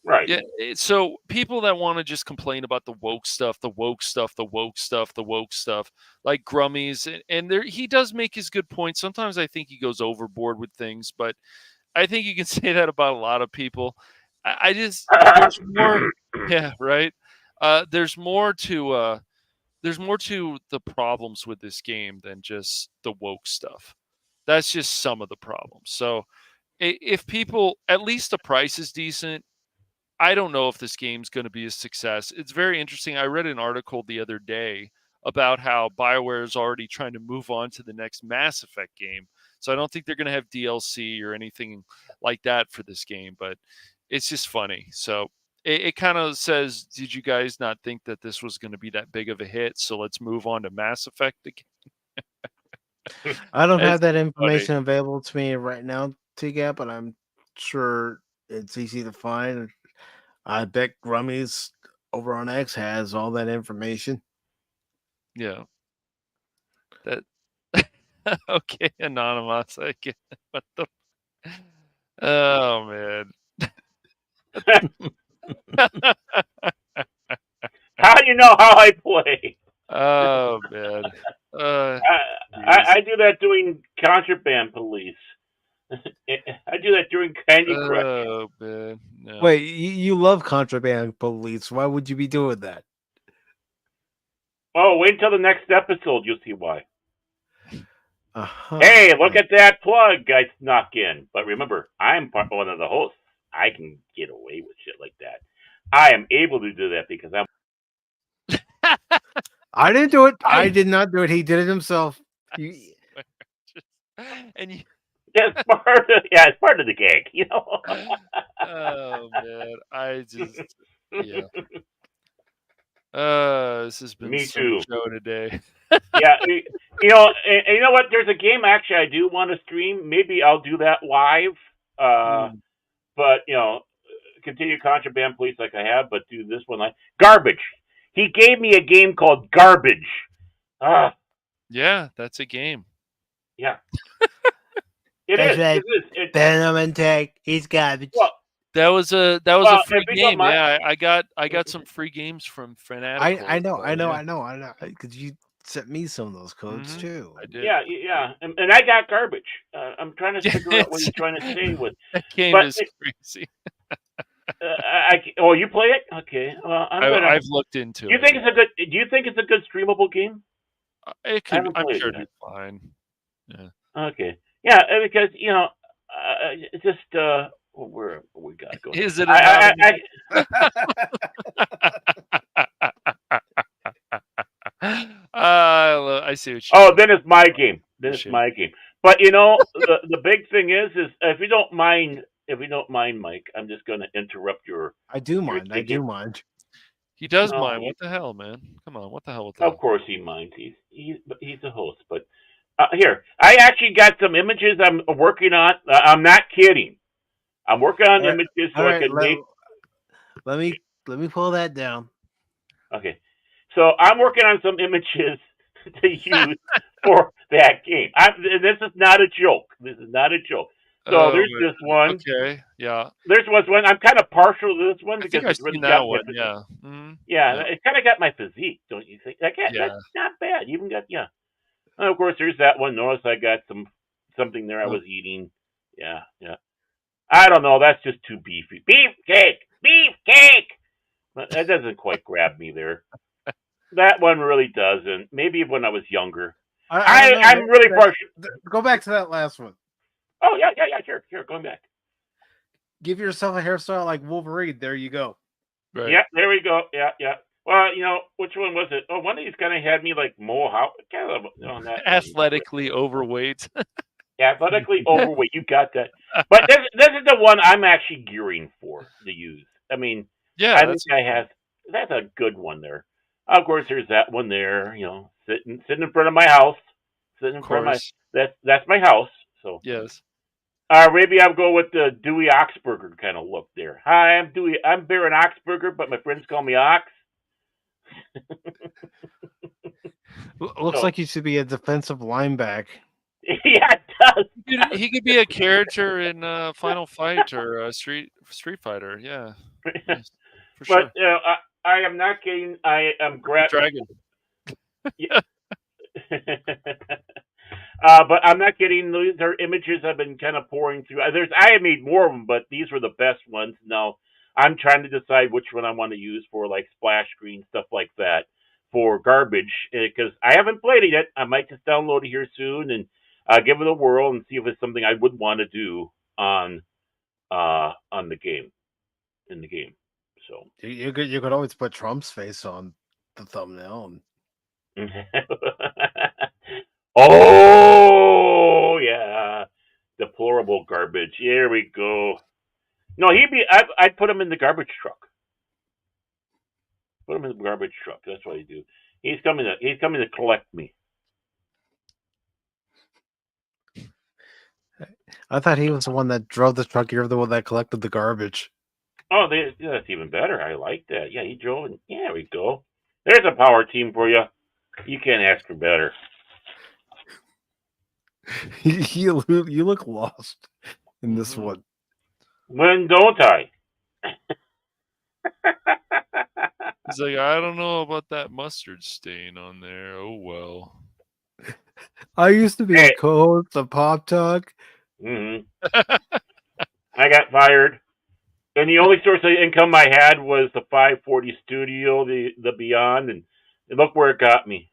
Right. Yeah. So people that want to just complain about the woke stuff, the woke stuff, the woke stuff, the woke stuff, like Grummies, and there he does make his good points. Sometimes I think he goes overboard with things, but I think you can say that about a lot of people. I just there's more. Yeah. Right. There's more to the problems with this game than just the woke stuff. That's just some of the problems. So if people, at least the price is decent. I don't know if this game's going to be a success. It's very interesting. I read an article the other day about how BioWare is already trying to move on to the next Mass Effect game. So I don't think they're going to have DLC or anything like that for this game, but it's just funny. So it kind of says, did you guys not think that this was going to be that big of a hit? So let's move on to Mass Effect again. I don't have that It's information funny. available to me right now, T-Gap, but I'm sure it's easy to find. I bet Grummy's over on X has all that information. Yeah. That okay, Anonymous. I get what the oh man. How do you know how I play? Oh man. I do that doing Contraband Police. I do that during Candy Crush. Oh man. No. Wait, you love Contraband Police. Why would you be doing that? Oh, wait until the next episode. You'll see why. Uh-huh. Hey, look at that plug I snuck in. But remember, I'm one of the hosts. I can get away with shit like that. I am able to do that because I'm. I didn't do it. I did not do it. He did it himself. And you It's part of, it's part of the gag, you know. oh man. I just yeah. This has been Me some too. show today. Yeah, you know, and you know what? There's a game actually I do want to stream. Maybe I'll do that live. But you know, continue Contraband Police like I have, but do this one like Garbage. He gave me a game called Garbage. Yeah, that's a game. Yeah. It That's is. right. It is. Venom and Tech. He's garbage. Well, That was a Well, free if you don't game. mind- Yeah, I got some free games from Fanatical. I know, so, I know, yeah. I know. Because you sent me some of those codes Mhm. too. I did. Yeah, and I got Garbage. I'm trying to figure out what he's trying to say with. That game But is crazy. You play it? Okay. Well, I've looked into Do you it. think it's a good? Do you think it's a good streamable game? It I could. haven't I'm played sure it it'd yet. be fine. Yeah. Okay. Yeah, because you know, it's just where we got to go. Is it? I see what you. Oh, then it's my game. Then it's Shit. my game. But you know, the big thing is if you don't mind, Mike, I'm just going to interrupt your. I do mind. I do mind. He does No, mind. he- What the hell, man? Come on. What the hell with that? Of course he minds. He's a host. But here, I actually got some images I'm working on. I'm not kidding. I'm working on All right, images so all I right, can make. let me pull that down. Okay. So I'm working on some images to use for that game. This is not a joke. This is not a joke. So Oh, there's man. this one. Okay. Yeah. There's one. I'm kind of partial to this one I because think I've it's really seen got that my one. physique. Yeah. Mhm. Yeah, Yeah. it kind of got my physique, don't you think? Yeah. That's not bad. You even got And of course, there's that one. Notice I got something there I was eating. Yeah. I don't know. That's just too beefy. Beefcake. But that doesn't quite grab me there. That one really doesn't. Maybe when I was younger. I'm really partial. Go back to that last one. Oh yeah. Sure. Going back. Give yourself a hairstyle like Wolverine. There you go. Right. Yeah, there we go. Yeah. Well, you know, which one was it? Oh, one of these kind of had me like Mohawk. Kind of on that. Athletically overweight. Athletically overweight. You got that. But this is the one I'm actually gearing for to use. I mean, Yeah. I think I have. That's a good one there. Of course, there's that one there. You know, sitting in front of my house. Sitting in front of course. that's my house. So Yes. maybe I'll go with the Dewey Oxburger kind of look there. Hi, I'm Dewey. I'm Baron Oxburger, but my friends call me Ox. Looks So- like you should be a defensive linebacker. Yeah, it does. He could be a character in Final Fight or Street Fighter. Yeah, yes, for sure. But I am not kidding. I am Dragon. Yeah. But I'm not kidding. These are images I've been kind of pouring through. I have made more of them, but these were the best ones. Now I'm trying to decide which one I want to use for like splash screen stuff like that for garbage because I haven't played it yet. I might just download it here soon and give it a whirl and see if it's something I would want to do on the game in the game. So you could always put Trump's face on the thumbnail. Oh yeah, deplorable garbage. Here we go. No, I'd put him in the garbage truck. Put him in the garbage truck. That's what I do. He's coming to collect me. I thought he was the one that drove the truck. You're the one that collected the garbage. Oh, that's even better. I like that. Yeah, he drove. Yeah, there we go. There's a power team for you. You can't ask for better. You look lost in this one. When don't I? He's like, I don't know about that mustard stain on there. Oh well. I used to be a co-host of Pop Talk. Mm-hmm. I got fired, and the only source of income I had was the 540 studio, the Beyond, and look where it got me.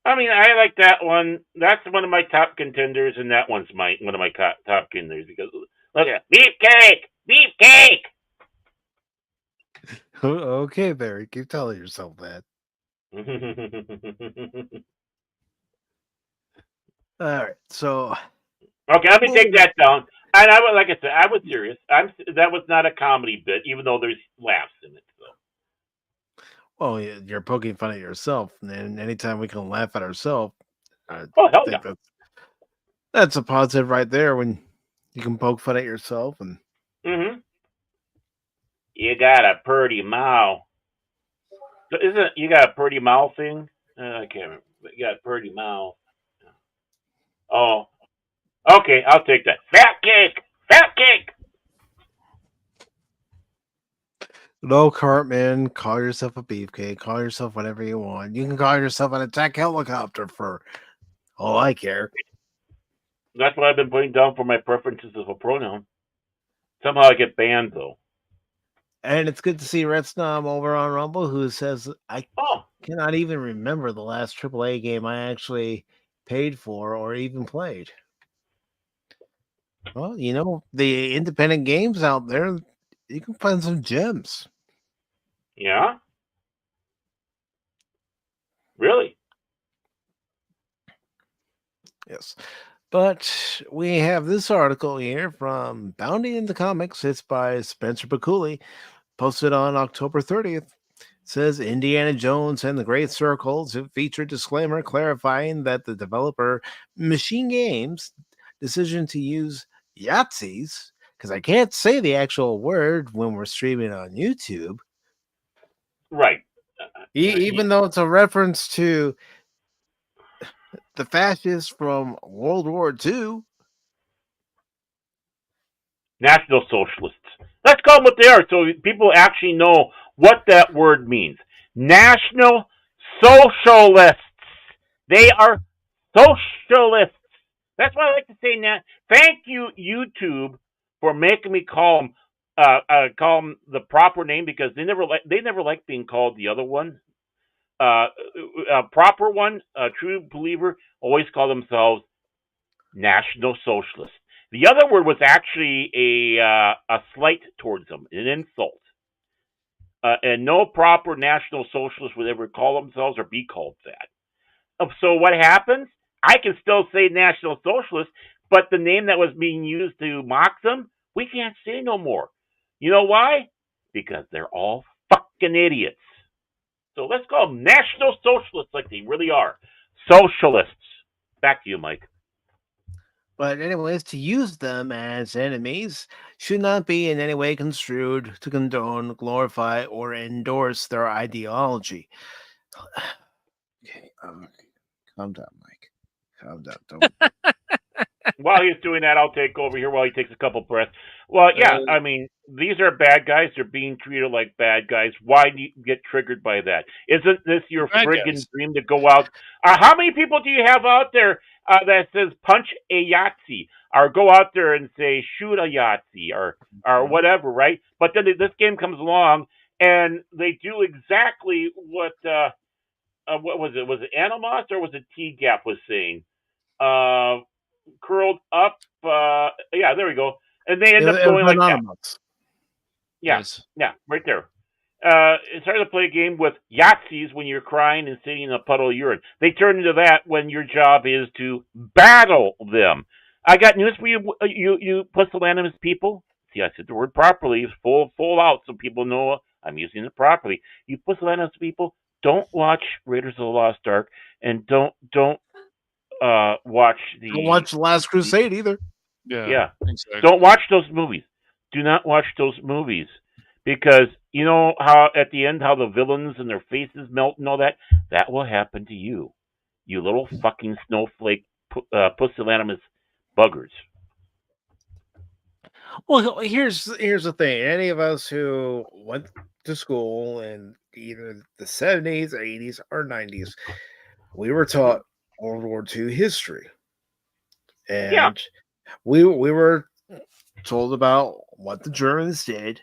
I mean, I like that one. That's one of my top contenders, and that one's one of my top contenders because look at beefcake. Okay, Barry, keep telling yourself that. All right, so okay, let me take that down. And like I said, I was serious. That was not a comedy bit, even though there's laughs in it. So. Well, you're poking fun at yourself, and anytime we can laugh at ourselves, I think that's a positive right there. When you can poke fun at yourself, and you got a pretty mouth. Isn't you got a pretty mouth thing? I can't remember. But you got a pretty mouth. Oh, okay. I'll take that. Fat cake. No, Cartman, call yourself a beefcake. Call yourself whatever you want. You can call yourself an attack helicopter for all I care. That's what I've been putting down for my preferences of a pronoun. Somehow I get banned though. And it's good to see Red Snom over on Rumble, who says I cannot even remember the last AAA game I actually paid for or even played. Well, the independent games out there, you can find some gems. Yeah? Really? Yes. But we have this article here from Bounty in the Comics. It's by Spencer Bakuli, posted on October 30th. It says Indiana Jones and the Great Circles. It featured disclaimer clarifying that the developer Machine Games' decision to use Yahtzees, because I can't say the actual word when we're streaming on YouTube. Right. Even though it's a reference to the fascists from World War II. National Socialists. Let's call them what they are so people actually know what that word means. National Socialists. They are socialists. That's why I like to say that. Thank you, YouTube, for making me call them the proper name because they never like being called the other one. A proper one, a true believer, always call themselves National Socialists. The other word was actually a slight towards them, an insult. And no proper National Socialist would ever call themselves or be called that. So what happens? I can still say National Socialist, but the name that was being used to mock them, we can't say no more. You know why? Because they're all fucking idiots. So let's call them National Socialists like they really are. Socialists. Back to you, Mike. But anyways, to use them as enemies should not be in any way construed to condone, glorify, or endorse their ideology. Okay, calm down, Mike. Calm down. Don't. While he's doing that, I'll take over here while he takes a couple breaths. Well, yeah, I mean, these are bad guys. They're being treated like bad guys. Why do you get triggered by that? Isn't this your Bad friggin' guys. dream to go out? How many people do you have out there that says punch a Yahtzee or go out there and say shoot a Yahtzee or whatever, right? But then this game comes along and they do exactly what was it? Was it Animos or was it T-Gap was saying? Curled up. Yeah, there we go. And they end up going like that. Yeah, Yes. yeah, right there. It's hard to play a game with Yahtzees when you're crying and sitting in a puddle of urine. They turn into that when your job is to battle them. I got news for you, you pusillanimous people. See, I said the word properly, full out, so people know I'm using it properly. You pusillanimous people, don't watch Raiders of the Lost Ark, and don't watch the. Don't watch The Last Crusade either. Yeah. Exactly. Don't watch those movies. Do not watch those movies. Because you know how at the end how the villains and their faces melt and all that? That will happen to you. You little fucking snowflake pusillanimous buggers. Well, here's the thing. Any of us who went to school in either the 70s, 80s, or 90s, we were taught World War II history. And we were told about what the Germans did.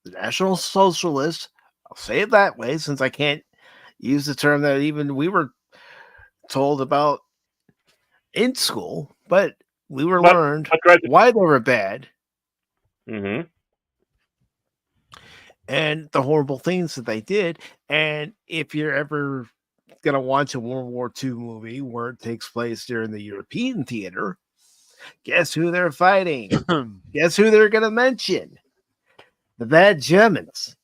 The National Socialists, I'll say it that way since I can't use the term that even we were told about in school, but we were learned why they were bad. Mm-hmm. And the horrible things that they did. And if you're ever going to watch a World War II movie where it takes place during the European theater, guess who they're fighting? Guess who they're going to mention? The bad Germans.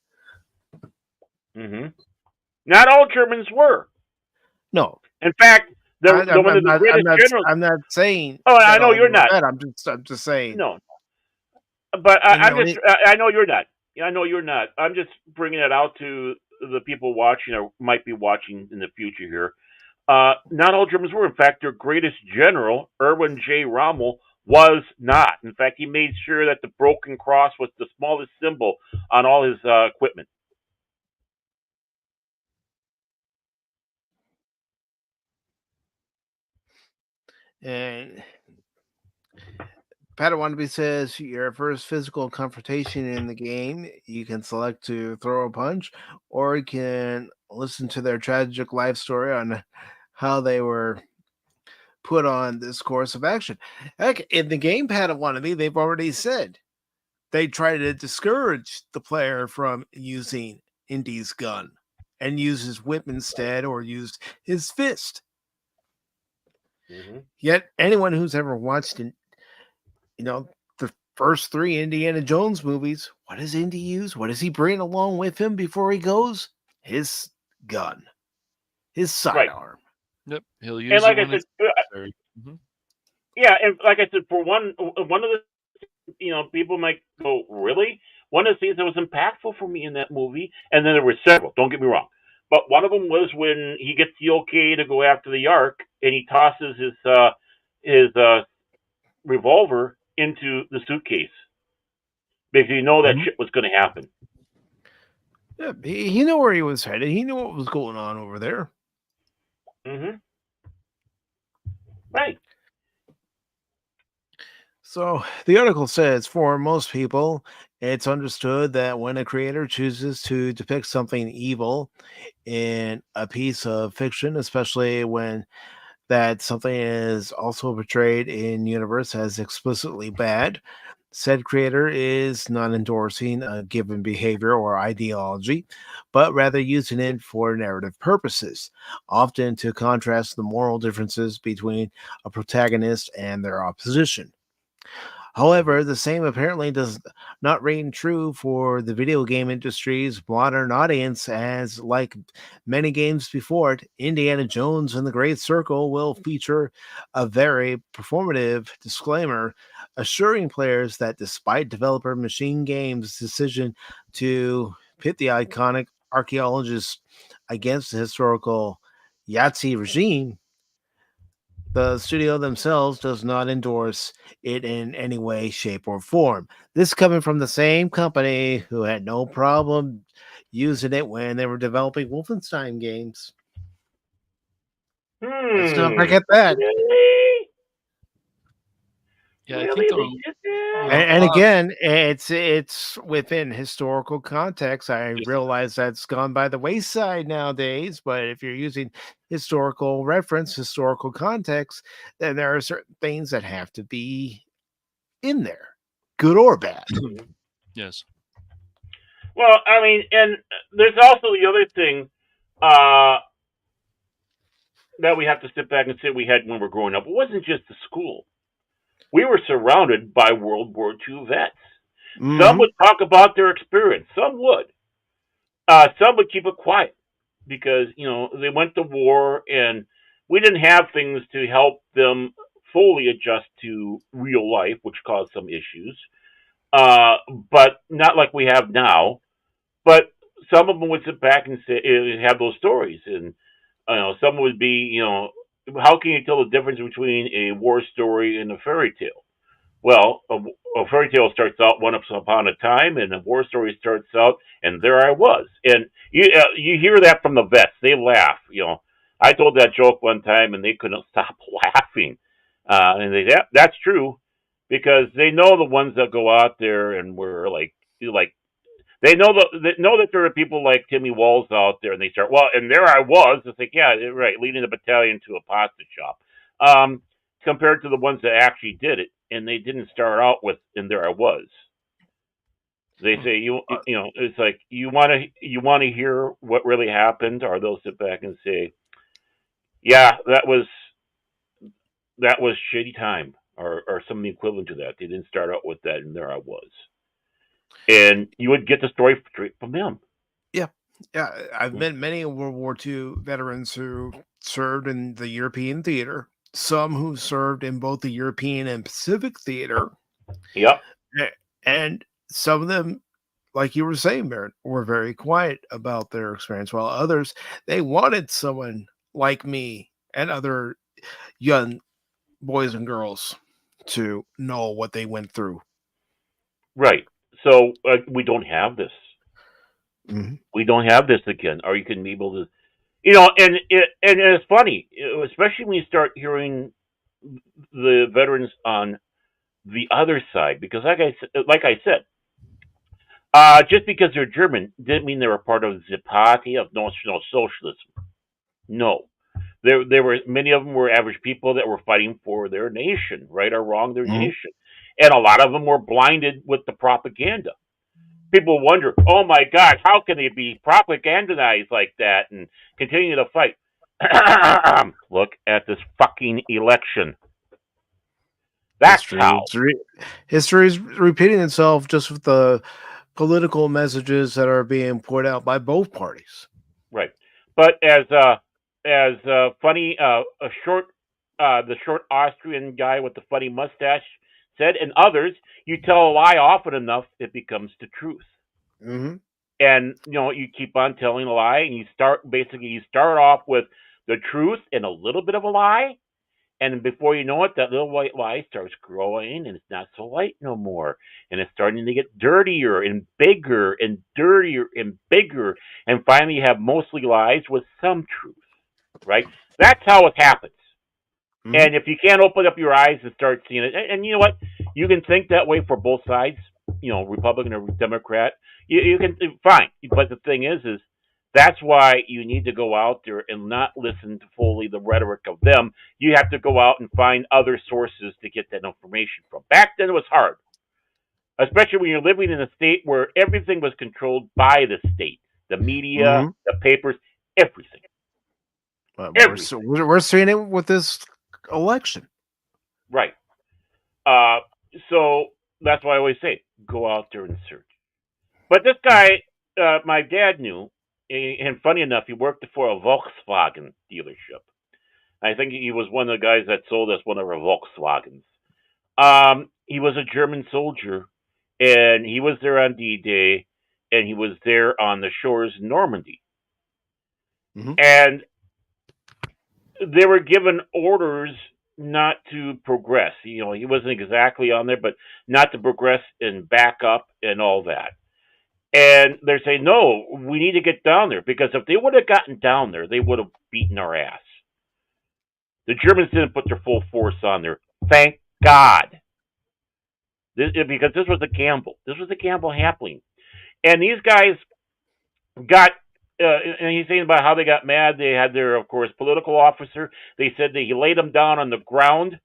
Mm-hmm. Not all Germans were. No. In fact, one of the greatest generals. I'm not saying. Oh, I know you're not. Bad. I'm just saying. No. But I know you're not. I know you're not. I'm just bringing it out to the people watching or might be watching in the future here. Not all Germans were. In fact, their greatest general, Erwin J. Rommel, was not. In fact, he made sure that the broken cross was the smallest symbol on all his equipment. And Padawan says your first physical confrontation in the game, you can select to throw a punch, or you can listen to their tragic life story on how they were put on this course of action. Heck, in the gamepad of Wannabe, they've already said they try to discourage the player from using Indy's gun and use his whip instead or use his fist. Mm-hmm. Yet anyone who's ever watched it, the first 3 Indiana Jones movies, what does Indy use? What does he bring along with him before he goes? His gun. His sidearm. Yep, he'll use and like it I when said, it's necessary. Yeah, and like I said, for one of the, people might go, really? One of the things that was impactful for me in that movie, and then there were several, don't get me wrong, but one of them was when he gets the okay to go after the Ark, and he tosses his revolver into the suitcase because he know that shit was going to happen. Yeah, he knew where he was headed. He knew what was going on over there. Mm-hmm. Right. So the article says, for most people, it's understood that when a creator chooses to depict something evil in a piece of fiction, especially when that something is also portrayed in universe as explicitly bad, said creator is not endorsing a given behavior or ideology, but rather using it for narrative purposes, often to contrast the moral differences between a protagonist and their opposition. However, the same apparently does not ring true for the video game industry's modern audience, as, like many games before it, Indiana Jones and the Great Circle will feature a very performative disclaimer assuring players that despite developer Machine Games' decision to pit the iconic archaeologist against the historical Yahtzee regime, the studio themselves does not endorse it in any way, shape, or form. This coming from the same company who had no problem using it when they were developing Wolfenstein games. Let's not forget that. Really? Yeah, I Really? think They did that? And again, it's within historical context. I realize that's gone by the wayside nowadays, but if you're using historical reference, historical context, then there are certain things that have to be in there, good or bad. Yes. Well, I mean, and there's also the other thing that we have to sit back and say we had when we were growing up. It wasn't just the school. We were surrounded by World War II vets. Some would talk about their experience. Some would. Some would keep it quiet because, they went to war and we didn't have things to help them fully adjust to real life, which caused some issues. But not like we have now. But some of them would sit back and say, have those stories. And, some would be, how can you tell the difference between a war story and a fairy tale? Well, a fairy tale starts out once upon a time, and a war story starts out, and there I was. And you hear that from the vets. They laugh. I told that joke one time, and they couldn't stop laughing. And that's true, because they know the ones that go out there and were like they know that there are people like Timmy Walls out there, and they start, well, and there I was. It's like, yeah, right, leading a battalion to a pasta shop. Compared to the ones that actually did it, and they didn't start out with, and there I was. They say, it's like, you want to hear what really happened, or they'll sit back and say, yeah, that was shitty time, or something equivalent to that. They didn't start out with that, and there I was. And you would get the story straight from them. Yeah. I've met many World War II veterans who served in the European theater, some who served in both the European and Pacific theater. Yep. And some of them, like you were saying, Barrett, were very quiet about their experience, while others, they wanted someone like me and other young boys and girls to know what they went through. Right. So we don't have this. Mm-hmm. We don't have this again. Or you can be able to, and it's funny, especially when you start hearing the veterans on the other side, because like I said, just because they're German didn't mean they were part of the Party of National Socialism. No, there were many of them were average people that were fighting for their nation, right or wrong, their nation. And a lot of them were blinded with the propaganda. People wonder, oh my gosh, how can they be propagandized like that and continue to fight? Look at this fucking election. That's how. History is repeating itself, just with the political messages that are being put out by both parties. Right. But as funny, the short Austrian guy with the funny mustache said, and others, you tell a lie often enough, it becomes the truth. Mm-hmm. And you keep on telling a lie, and you start off with the truth and a little bit of a lie, and before you know it, that little white lie starts growing, and it's not so light no more, and it's starting to get dirtier and bigger and dirtier and bigger, and finally you have mostly lies with some truth. Right? That's how it happens. Mm-hmm. And if you can't open up your eyes and start seeing it, and you know what? You can think that way for both sides, Republican or Democrat. You can, fine. But the thing is that's why you need to go out there and not listen to fully the rhetoric of them. You have to go out and find other sources to get that information from. Back then it was hard, especially when you're living in a state where everything was controlled by the state, the media, the papers, everything. We're seeing it with this election. Right. So that's why I always say, go out there and search. But this guy, my dad knew, and funny enough, he worked for a Volkswagen dealership. I think he was one of the guys that sold us one of our Volkswagens. He was a German soldier, and he was there on D-Day, and he was there on the shores in Normandy. And they were given orders not to progress. You know, he wasn't exactly on there, but not to progress and back up and all that. And they're saying, no, we need to get down there, because if they would have gotten down there, they would have beaten our ass. The Germans didn't put their full force on there. Thank God. Because this was a gamble. This was a gamble happening. And these guys got, and he's saying about how they got mad. They had their, of course, political officer. They said that he laid him down on the ground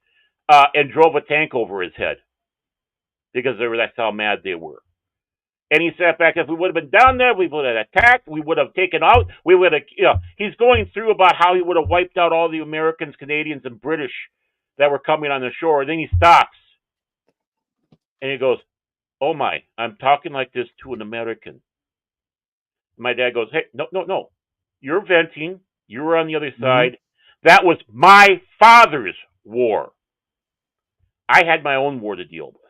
and drove a tank over his head, because that's how mad they were. And he sat back. If we would have been down there, we would have attacked. We would have taken out. We would have, he's going through about how he would have wiped out all the Americans, Canadians, and British that were coming on the shore. And then he stops. And he goes, oh my, I'm talking like this to an American. My dad goes, hey, no. You're venting. You were on the other side. That was my father's war. I had my own war to deal with.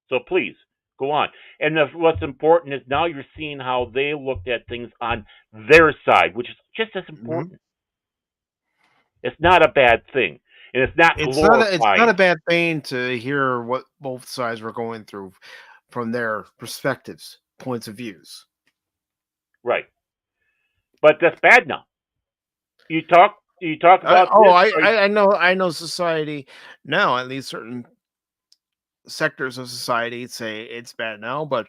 So please, go on. And what's important is now you're seeing how they looked at things on their side, which is just as important. It's not a bad thing. And it's not glorifying. It's not a bad thing to hear what both sides were going through from their perspectives, points of views. Right. But that's bad now. You talk about I know society now, at least certain sectors of society say it's bad now, but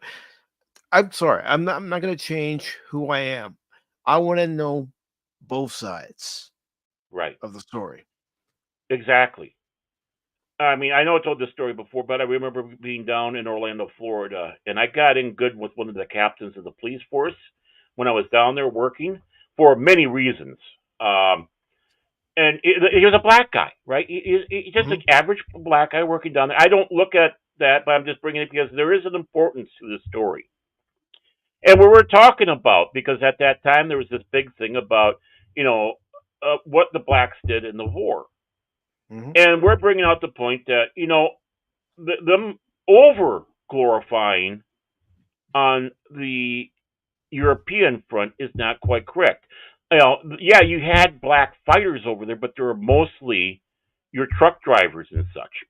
I'm sorry, I'm not going to change who I am. I want to know both sides of the story. Exactly. I mean, I know I told this story before, but I remember being down in Orlando, Florida, and I got in good with one of the captains of the police force when I was down there working for many reasons. And he was a black guy, right? He's just an average black guy working down there. I don't look at that, but I'm just bringing it because there is an importance to the story. And we were talking about, because at that time there was this big thing about, what the blacks did in the war. And we're bringing out the point that, them over glorifying on the European front is not quite correct. Yeah, you had black fighters over there, but they were mostly your truck drivers and such.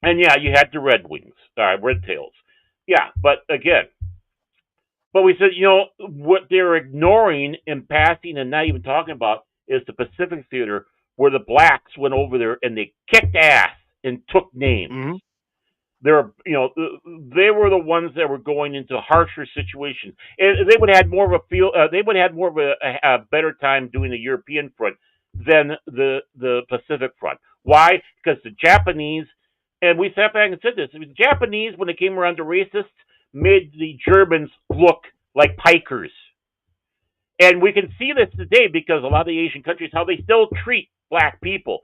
And yeah, you had the Red Tails. Yeah, but we said, what they're ignoring and passing and not even talking about is the Pacific Theater, where the blacks went over there and they kicked ass and took names. They were the ones that were going into harsher situations, and they would have had more of a better time doing the European front than the Pacific front. Why? Because the Japanese, and we sat back and said this, the Japanese, when they came around to racists, made the Germans look like pikers. And we can see this today because a lot of the Asian countries, how they still treat black people.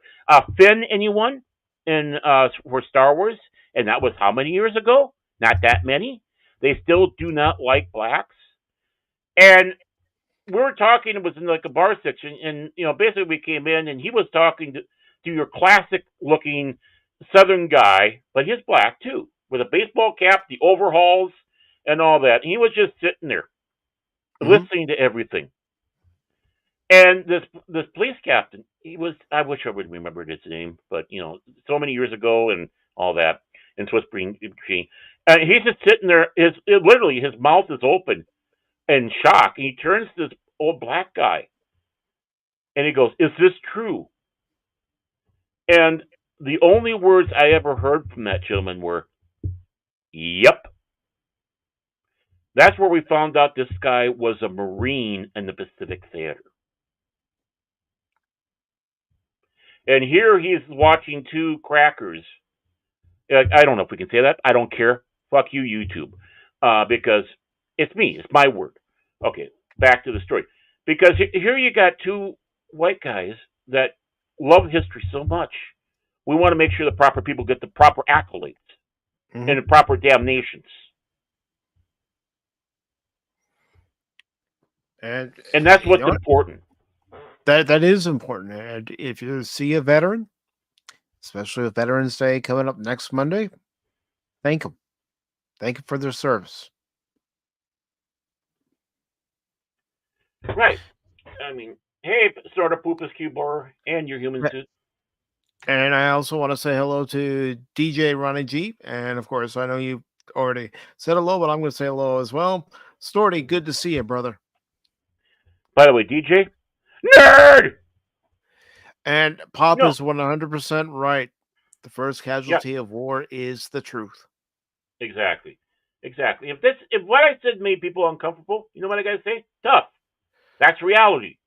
Finn, anyone for Star Wars? And that was how many years ago? Not that many. They still do not like blacks. And we were talking, it was in like a bar section, and basically we came in and he was talking to your classic looking Southern guy, but he's black too, with a baseball cap, the overalls, and all that. And he was just sitting there, listening to everything. And this police captain, I wish I would remember his name, but so many years ago and all that, in Swiss Green Machine. And he's just sitting there, literally his mouth is open in shock, and he turns to this old black guy and he goes, "Is this true?" And the only words I ever heard from that gentleman were, "Yep." That's where we found out this guy was a Marine in the Pacific Theater. And here he's watching two crackers. I don't know if we can say that. I don't care. Fuck you, YouTube. Because it's me. It's my word. Okay, back to the story. Because here you got two white guys that love history so much. We want to make sure the proper people get the proper accolades and the proper damnations. And that's what's important. That is important. And if you see a veteran, especially with Veterans Day coming up next Monday, thank them. Thank them for their service. Right. I mean, hey, sort of Poopus Cuber and your human suit. And I also want to say hello to DJ Ronnie G. And of course, I know you already said hello, but I'm going to say hello as well. Storty, good to see you, brother. By the way, DJ, nerd! And Pop is 100% right. The first casualty of war is the truth. Exactly. If what I said made people uncomfortable, you know what I got to say? Tough. That's reality.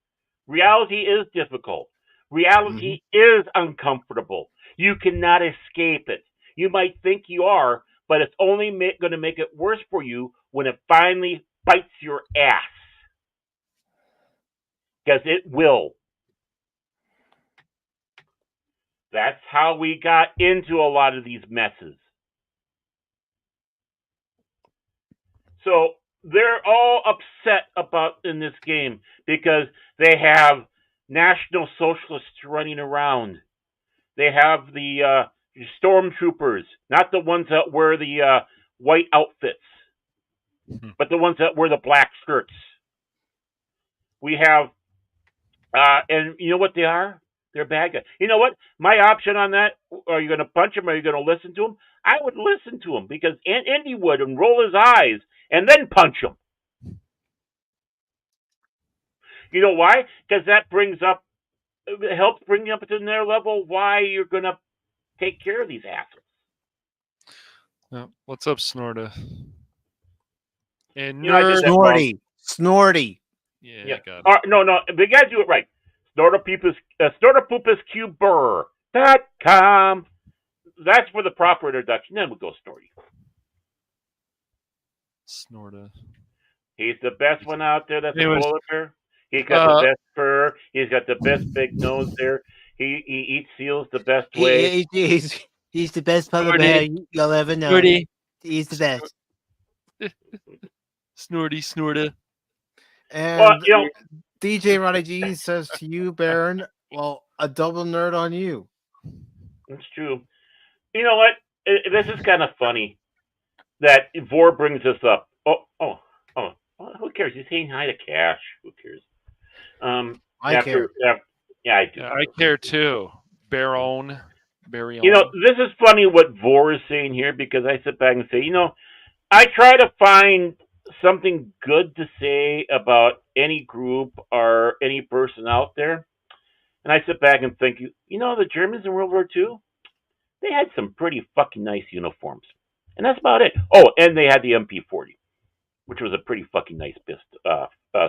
Reality is difficult. Reality is uncomfortable. You cannot escape it. You might think you are, but it's only going to make it worse for you when it finally bites your ass. Because it will. That's how we got into a lot of these messes. So they're all upset about in this game because they have National Socialists running around. They have the stormtroopers, not the ones that wear the white outfits, but the ones that wear the black skirts. We have, and you know what they are? They're bad guys. You know what? My option on that, are you going to punch him or are you going to listen to him? I would listen to him because Indy would and roll his eyes and then punch him. You know why? Because that helps bring up to their level why you're going to take care of these assholes. What's up, Snorta? And Snorty. Yeah. Got it. No, they got to do it right. SnorterPoopusCuber.com. That's for the proper introduction. Then we'll go Snorty. Snorta. He's the best one out there. That's a polar bear. He's got the best fur. He's got the best big nose there. He eats seals the best way. He's the best polar bear you'll ever know. Snorty. He's the best. Snorta. And DJ Ronnie G says to you, Baron, well, a double nerd on you. That's true. You know what? This is kind of funny that Vor brings this up. Oh. Who cares? He's saying hi to Cash. Who cares? I care. Yeah, I do. I care too. Baron. You know, this is funny what Vor is saying here because I sit back and say, I try to find something good to say about any group or any person out there. And I sit back and think, the Germans in World War II, they had some pretty fucking nice uniforms. And that's about it. Oh, and they had the MP40, which was a pretty fucking nice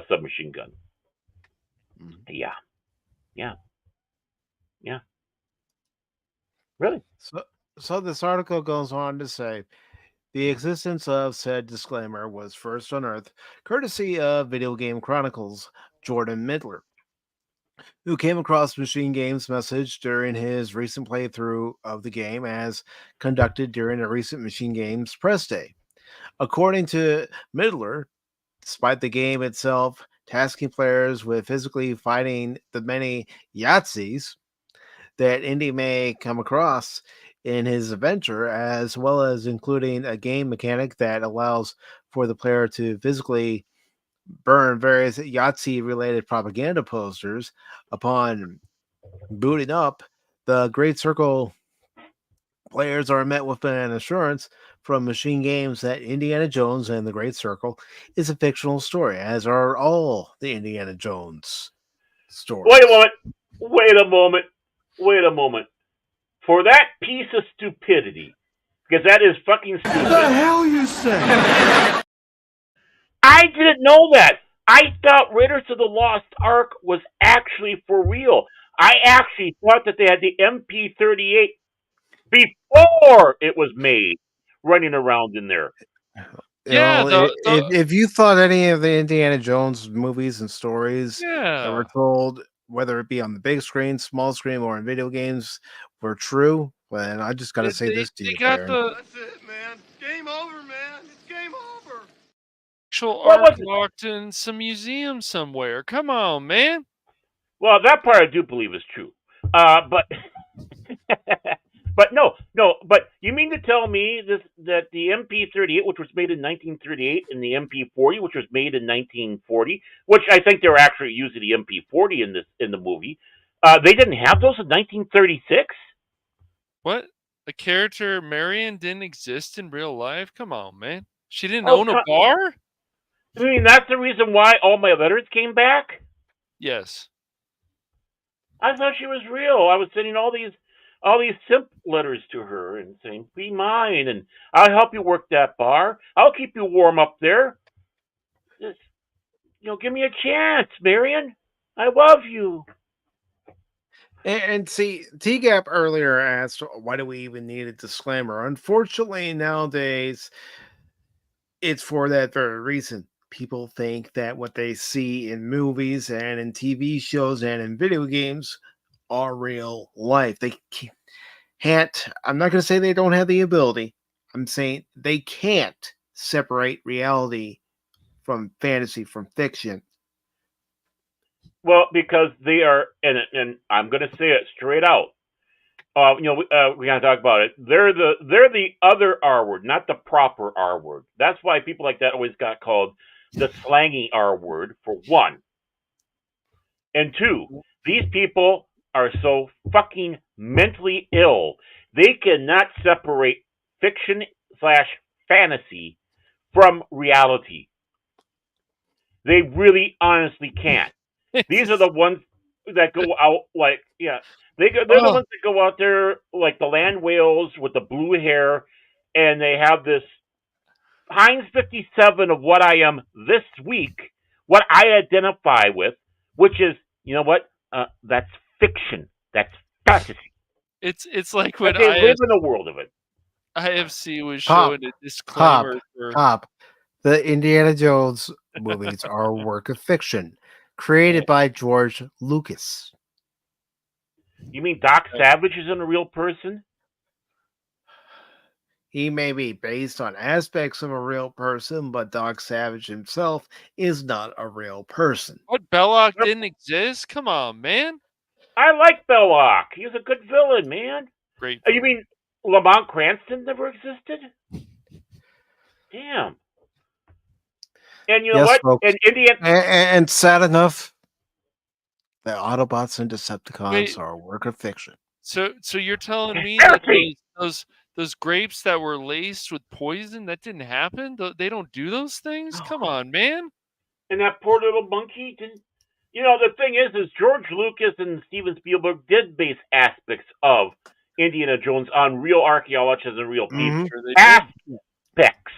submachine gun. Yeah. Really? So this article goes on to say, the existence of said disclaimer was first unearthed courtesy of Video Game Chronicles' Jordan Midler, who came across Machine Game's message during his recent playthrough of the game as conducted during a recent Machine Games press day. According to Midler, despite the game itself tasking players with physically fighting the many Yahtzees that Indy may come across in his adventure, as well as including a game mechanic that allows for the player to physically burn various Yahtzee-related propaganda posters upon booting up, the Great Circle players are met with an assurance from Machine Games that Indiana Jones and the Great Circle is a fictional story, as are all the Indiana Jones stories. Wait a moment. For that piece of stupidity, because that is fucking stupid. What the hell you say? I didn't know that. I thought Raiders of the Lost Ark was actually for real. I actually thought that they had the MP38 before it was made running around in there. If you thought any of the Indiana Jones movies and stories that were told whether it be on the big screen, small screen, or in video games, were true. And I just got to say this to you, Baron. That's it, man. Game over, man. It's game over. Actual What art was it? locked in some museum somewhere. Come on, man. Well, that part I do believe is true. But but no. But you mean to tell me that the MP38, which was made in 1938, and the MP40, which was made in 1940, which I think they were actually using the MP40 in the movie, they didn't have those in 1936? What? The character Marion didn't exist in real life? Come on, man. She didn't own a bar? I mean, that's the reason why all my letters came back? Yes. I thought she was real. I was sending all these simp letters to her and saying, "Be mine, and I'll help you work that bar. I'll keep you warm up there. Just, give me a chance, Marion. I love you." And see, T-Gap earlier asked, why do we even need a disclaimer? Unfortunately, nowadays, it's for that very reason. People think that what they see in movies and in TV shows and in video games are real life. They can't, I'm not going to say they don't have the ability. I'm saying they can't separate reality from fantasy, from fiction. Well, because they are, and I'm going to say it straight out. We're going to talk about it. They're the other R word, not the proper R word. That's why people like that always got called the slangy R word, for one. And two, these people are so fucking mentally ill. They cannot separate fiction/fantasy from reality. They really honestly can't. These are the ones that go out like, yeah. They're the ones that go out there like the land whales with the blue hair, and they have this Heinz 57 of what I am this week, what I identify with, which is, you know what? That's fiction. That's fantasy. It's like when they live in a world of it. IFC was showing a disclaimer for the Indiana Jones movies are a work of fiction created by George Lucas. You mean Doc Savage isn't a real person? He may be based on aspects of a real person, but Doc Savage himself is not a real person. What, Belloc didn't exist? Come on, man. I like Belloc. He's a good villain, man. Great. You mean Lamont Cranston never existed? Damn. And you know what? Folks. And Indiana, and sad enough, the Autobots and Decepticons are a work of fiction. So you're telling me that those grapes that were laced with poison, that didn't happen? They don't do those things? Come on, man. And that poor little monkey didn't. The thing is George Lucas and Steven Spielberg did base aspects of Indiana Jones on real archaeologists and real people. Sure Aspects.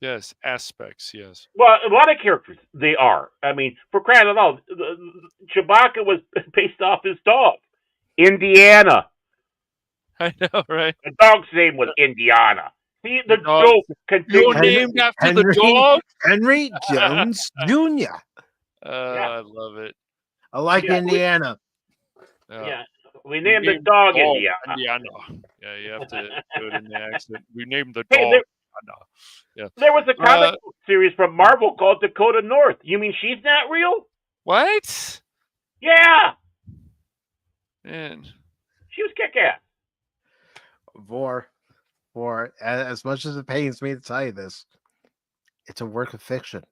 Yes, aspects, yes. Well, a lot of characters, they are. I mean, for crying out loud, Chewbacca was based off his dog, Indiana. I know, right? The dog's name was Indiana. See, the joke continues. You're named after the dog? Henry Jones Jr. I love it. I like Indiana. We named the dog Indiana. Yeah, you have to do it in the accent. We named the dog Indiana. Yeah. There was a comic book series from Marvel called Dakota North. You mean she's not real? What? Yeah. Man. She was kick-ass. Vor, as much as it pains me to tell you this, it's a work of fiction.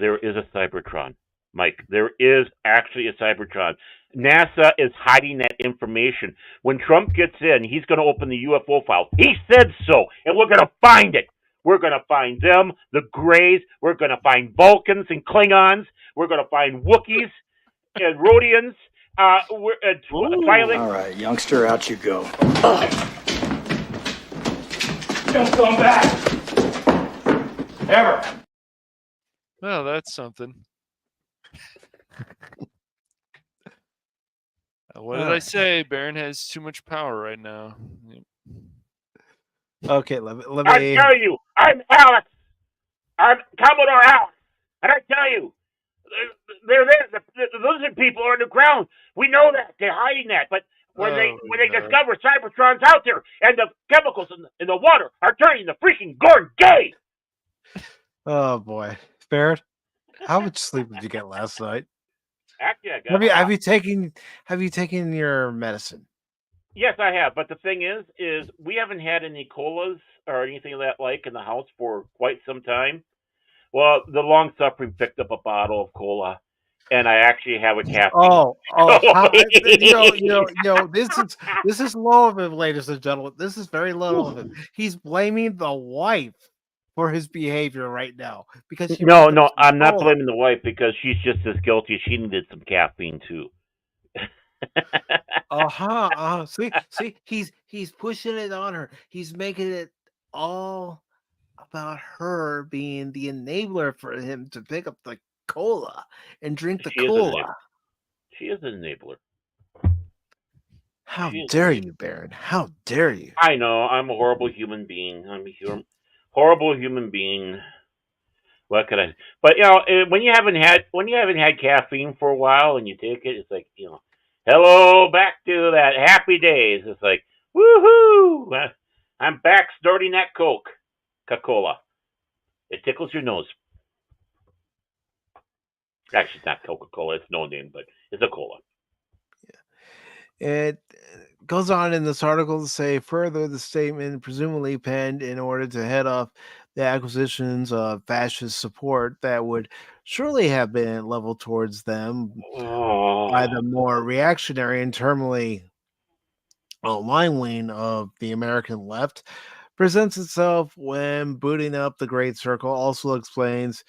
There is a Cybertron, Mike. There is actually a Cybertron. NASA is hiding that information. When Trump gets in, he's going to open the UFO file. He said so, and we're going to find it. We're going to find them, the Greys. We're going to find Vulcans and Klingons. We're going to find Wookiees and Rhodians. All right, youngster, out you go. Don't come back. Ever. Well, that's something. What did I say? Baron has too much power right now. Okay, let me. I tell you, I'm Alex. I'm Commodore Alex. And I tell you, They're there. The lizard people are underground. We know that. They're hiding that. But when they discover Cybertron's out there and the chemicals in the water are turning the freaking Gordon gay. Oh boy, Barrett, how much sleep did you get last night? Actually, I got Have you taken your medicine? Yes, I have. But the thing is we haven't had any colas or anything of that like in the house for quite some time. Well, the long suffering picked up a bottle of cola, and I actually have a caffeine. Oh, this is low of him, ladies and gentlemen. This is very low of him. He's blaming the wife for his behavior right now because no, I'm not blaming the wife because she's just as guilty. She needed some caffeine too. See, he's pushing it on her. He's making it all about her being the enabler for him to pick up the cola and drink the cola. She is an enabler. How dare you, Baron? How dare you? I know. I'm a horrible human being. I'm a horrible human being. What could I? But when you haven't had caffeine for a while and you take it, it's like hello, back to that happy days. It's like woohoo! I'm back snorting that Coca-Cola. It tickles your nose. Actually, it's not Coca-Cola. It's no name, but it's a cola. It goes on in this article to say further, the statement presumably penned in order to head off the acquisitions of fascist support that would surely have been leveled towards them by the more reactionary and terminally line wing of the American left, presents itself when booting up the Great Circle. Also explains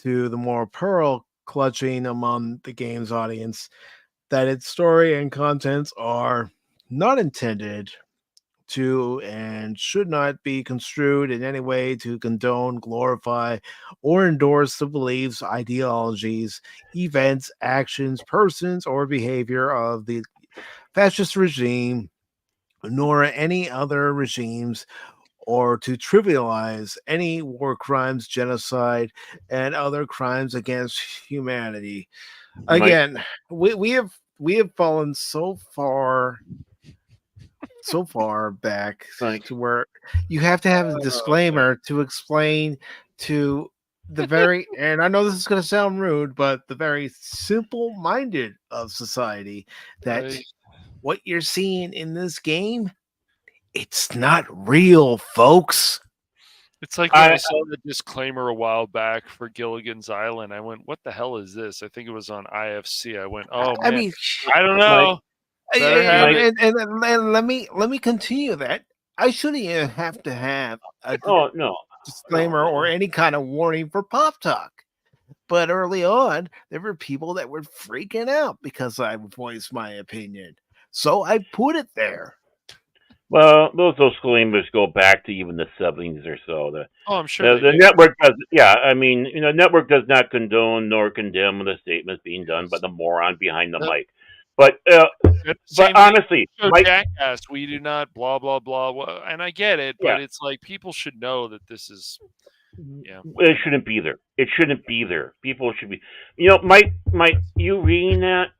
to the more pearl clutching among the game's audience that its story and contents are not intended to and should not be construed in any way to condone, glorify, or endorse the beliefs, ideologies, events, actions, persons, or behavior of the fascist regime, nor any other regimes, or to trivialize any war crimes, genocide, and other crimes against humanity. Again, we have fallen so far back to where you have to have a disclaimer to explain to the very, and I know this is going to sound rude, but the very simple-minded of society that what you're seeing in this game, it's not real, folks. It's like when I saw the disclaimer a while back for Gilligan's Island. I went, "What the hell is this?" I think it was on IFC. I went, "Oh man, I mean, I don't know." And let me continue that. I shouldn't even have to have a disclaimer or any kind of warning for Pop Talk. But early on, there were people that were freaking out because I voiced my opinion. So I put it there. Well, those disclaimers go back to even the 70s or so. I'm sure the network does. Yeah, I mean, network does not condone nor condemn the statements being done by the moron behind the mic. But honestly, Jackass, we do not blah blah blah. And I get it, but it's like people should know that this is. Yeah, it shouldn't be there. It shouldn't be there. People should be. Mike, you reading that?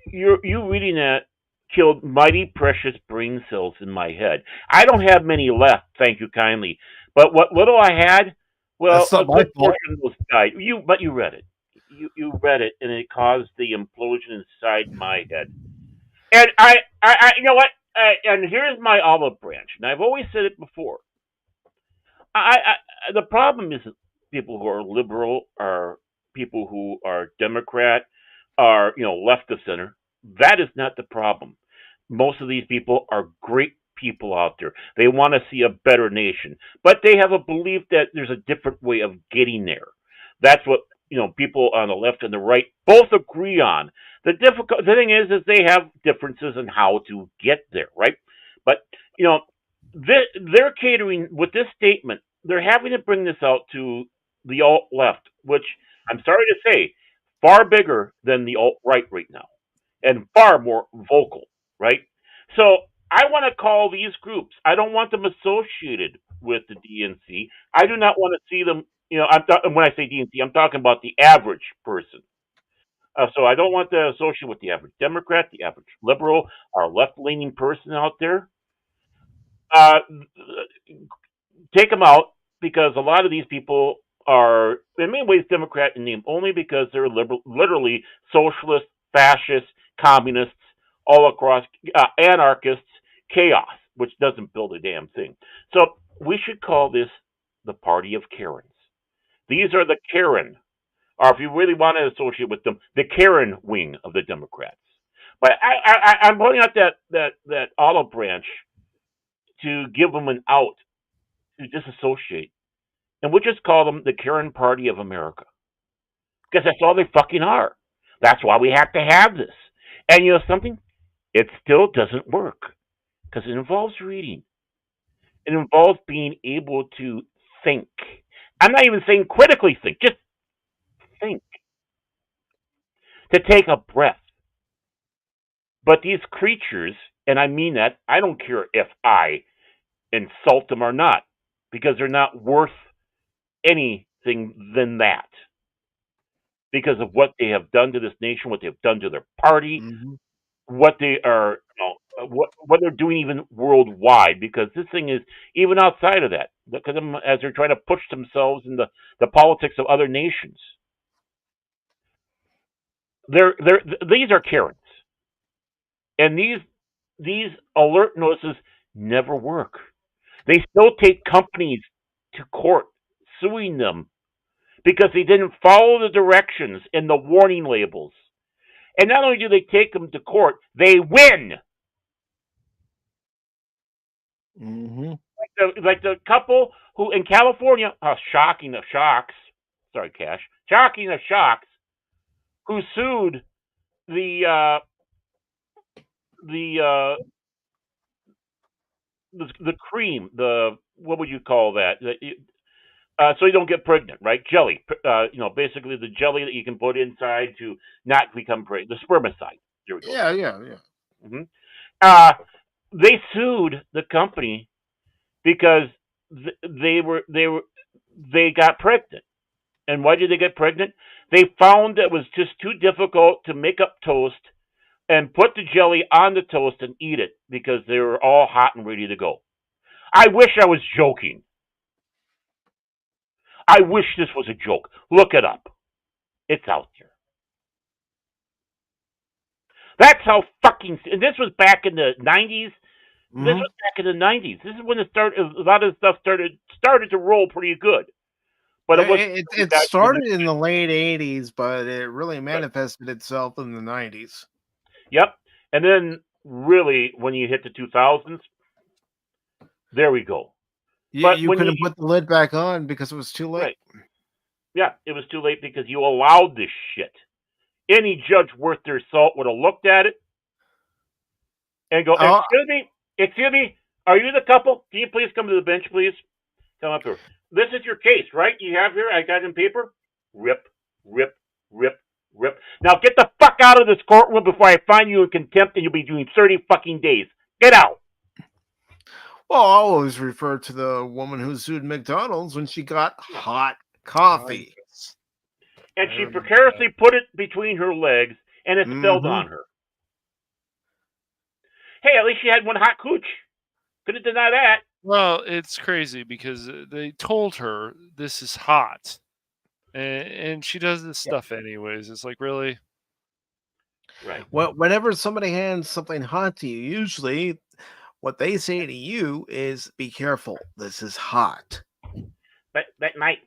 You reading that killed mighty precious brain cells in my head. I don't have many left, thank you kindly. But what little I had, well, a good portion of those died. But you read it. You read it, and it caused the implosion inside my head. And I you know what? And here's my olive branch. And I've always said it before. The problem isn't people who are liberal or people who are Democrat or left of center. That is not the problem. Most of these people are great people out there. They want to see a better nation, but they have a belief that there's a different way of getting there. That's what people on the left and the right both agree on. The thing is they have differences in how to get there, right? But they're catering with this statement. They're having to bring this out to the alt left, which I'm sorry to say, far bigger than the alt right now, and far more vocal, right? So I want to call these groups. I don't want them associated with the DNC. I do not want to see them You know, when I say DNC, I'm talking about the average person. So I don't want to associate with the average Democrat, the average liberal, our left-leaning person out there. Uh, take them out because a lot of these people are, in many ways, Democrat in name only because they're literally socialists, fascists, communists, all across, anarchists, chaos, which doesn't build a damn thing. So we should call this the party of Karens. These are the Karen, or if you really want to associate with them, the Karen wing of the Democrats. But I'm pointing out that olive branch to give them an out to disassociate, and we'll just call them the Karen Party of America because that's all they fucking are. That's why we have to have this. And you know something? It still doesn't work because it involves reading. It involves being able to think. I'm not even saying critically think, just think. To take a breath. But these creatures, and I mean that, I don't care if I insult them or not, because they're not worth anything than that. Because of what they have done to this nation, what they've done to their party, what they are, what they're doing even worldwide. Because this thing is even outside of that, because as they're trying to push themselves in the politics of other nations. These are Karens, and these alert notices never work. They still take companies to court, suing them because they didn't follow the directions and the warning labels. And not only do they take them to court, they win. Like the couple who in California, shocking of shocks, sorry, Cash, shocking of shocks, who sued the cream, what would you call that? So you don't get pregnant, right? Jelly, basically the jelly that you can put inside to not become pregnant, the spermicide. There we go. Yeah. They sued the company because they got pregnant. And why did they get pregnant? They found that it was just too difficult to make up toast and put the jelly on the toast and eat it because they were all hot and ready to go. I wish I was joking. I wish this was a joke. Look it up. It's out there. That's how fucking... And this was back in the 90s. This was back in the 90s. This is when a lot of stuff started to roll pretty good. But it started in the late 80s, but it really manifested itself in the 90s. Yep. And then really, when you hit the 2000s, there we go. But you couldn't put the lid back on because it was too late. Right. Yeah, it was too late because you allowed this shit. Any judge worth their salt would have looked at it and go, excuse me, are you the couple? Can you please come to the bench, please? Come up here. This is your case, right? You have here, I got it in paper. Rip, rip, rip, rip. Now get the fuck out of this courtroom before I find you in contempt and you'll be doing 30 fucking days. Get out. Well, I always refer to the woman who sued McDonald's when she got hot coffee. And she precariously put it between her legs and it spilled on her. Hey, at least she had one hot cooch. Couldn't deny that. Well, it's crazy because they told her this is hot. And she does this stuff anyways. It's like, really? Right. Well, whenever somebody hands something hot to you, usually what they say to you is, be careful, this is hot. But Mike,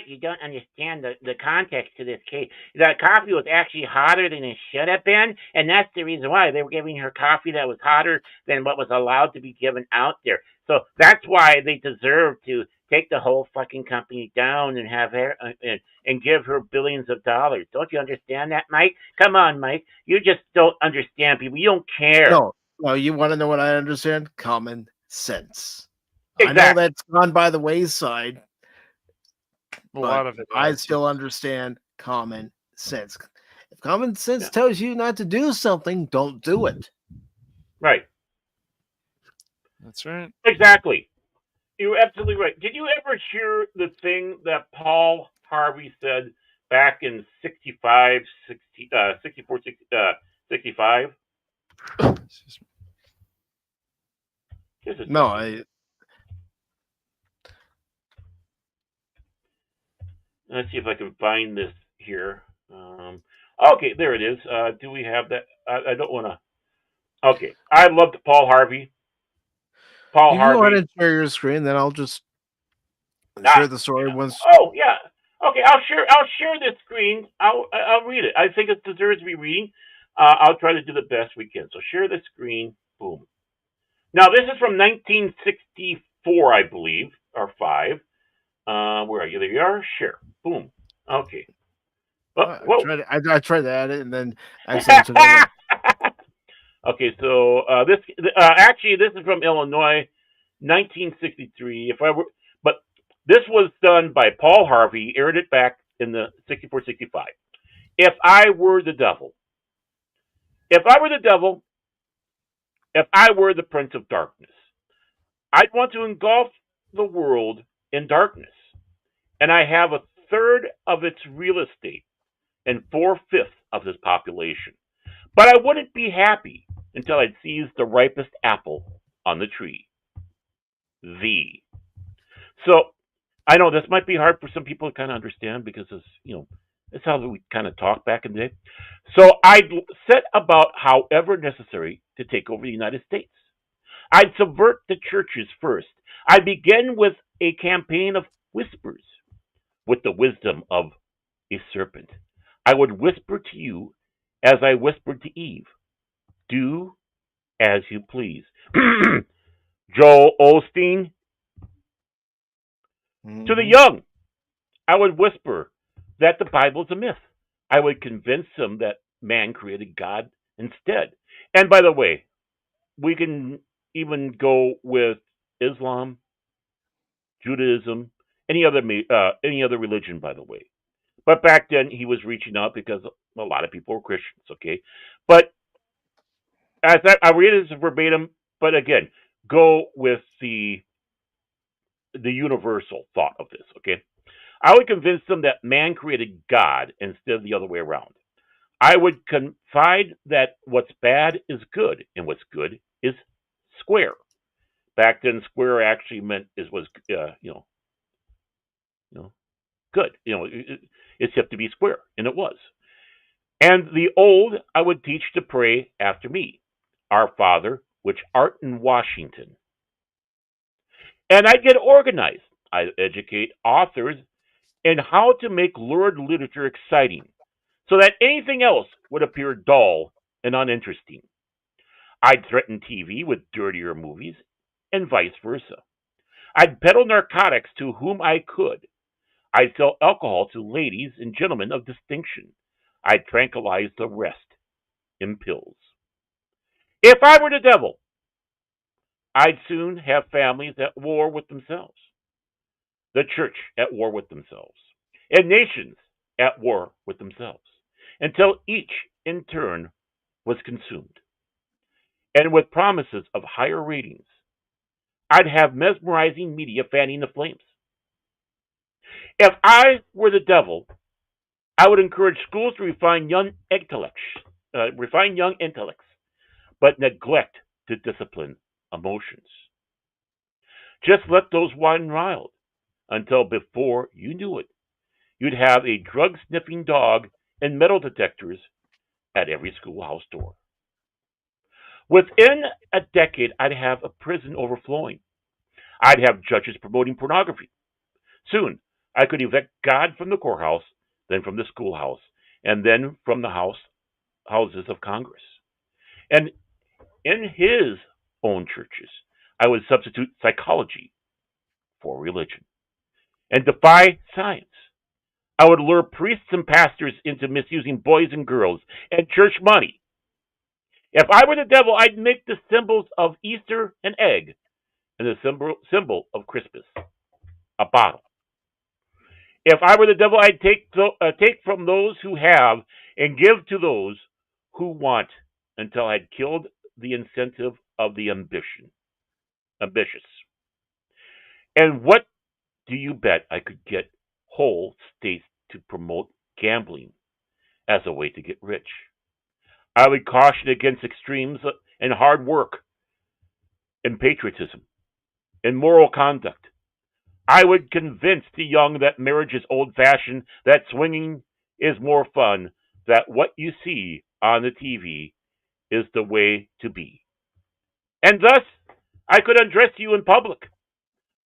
you don't understand the context to this case. The coffee was actually hotter than it should have been, and that's the reason why they were giving her coffee that was hotter than what was allowed to be given out there. So that's why they deserve to take the whole fucking company down and have her and give her billions of dollars. Don't you understand that, Mike? Come on, Mike. You just don't understand people. You don't care. No, you want to know what I understand? Common sense. Exactly. I know that's gone by the wayside. A lot of it. I still understand common sense. If common sense tells you not to do something, don't do it. Right. That's right. Exactly. You're absolutely right. Did you ever hear the thing that Paul Harvey said back in 65, 64, 65? No, I. Let's see if I can find this here. Okay, there it is. Do we have that? I don't want to. Okay, I loved Paul Harvey. Paul You can go ahead Harvey. and share your screen, then I'll just Ah, share the story once. Oh yeah. Okay, I'll share this screen. I'll read it. I think it deserves to be reading. I'll try to do the best we can. So share the screen. Boom. Now this is from 1964, I believe, or 5. Where are you? There you are. Share. Boom. Okay. I tried to add it and then accidentally took it. Okay, so this actually this is from Illinois, 1963. But this was done by Paul Harvey. Aired it back in the 64, 65. If I were the devil, if I were the devil, if I were the prince of darkness, I'd want to engulf the world in darkness, and I have 1/3 of its real estate and 4/5 of its population. But I wouldn't be happy until I'd seized the ripest apple on the tree. So I know this might be hard for some people to kind of understand because it's how we kind of talk back in the day. So I'd set about, however necessary, to take over the United States. I'd subvert the churches first. I'd begin with a campaign of whispers, with the wisdom of a serpent. I would whisper to you as I whispered to Eve. Do as you please. Joel Osteen. To the young, I would whisper that the Bible's a myth. I would convince them that man created God instead. And by the way, we can even go with Islam, Judaism, any other religion, by the way. But back then, he was reaching out because a lot of people were Christians, okay? But as I read this verbatim, but again, go with the universal thought of this, okay? I would convince them that man created God instead of the other way around. I would confide that what's bad is good and what's good is square. Back then, square actually was good. It's have to be square, and it was. And the old I would teach to pray after me, Our Father, which art in Washington. And I'd get organized. I'd educate authors in how to make lurid literature exciting, so that anything else would appear dull and uninteresting. I'd threaten TV with dirtier movies, and vice versa. I'd peddle narcotics to whom I could. I'd sell alcohol to ladies and gentlemen of distinction. I'd tranquilize the rest in pills. If I were the devil, I'd soon have families at war with themselves, the church at war with themselves, and nations at war with themselves, until each in turn was consumed. And with promises of higher ratings, I'd have mesmerizing media fanning the flames. If I were the devil, I would encourage schools to refine young intellects, but neglect to discipline emotions. Just let those widen wild until before you knew it, you'd have a drug-sniffing dog and metal detectors at every schoolhouse door. Within a decade, I'd have a prison overflowing. I'd have judges promoting pornography. Soon, I could evict God from the courthouse, then from the schoolhouse, and then from the houses of Congress. And in his own churches, I would substitute psychology for religion and defy science. I would lure priests and pastors into misusing boys and girls and church money. If I were the devil, I'd make the symbols of Easter an egg and the symbol of Christmas a bottle. If I were the devil, I'd take from those who have and give to those who want until I'd killed the incentive of the ambitious. And what do you bet I could get whole states to promote gambling as a way to get rich? I would caution against extremes and hard work and patriotism and moral conduct. I would convince the young that marriage is old fashioned, that swinging is more fun, that what you see on the TV is the way to be. And thus, I could undress you in public.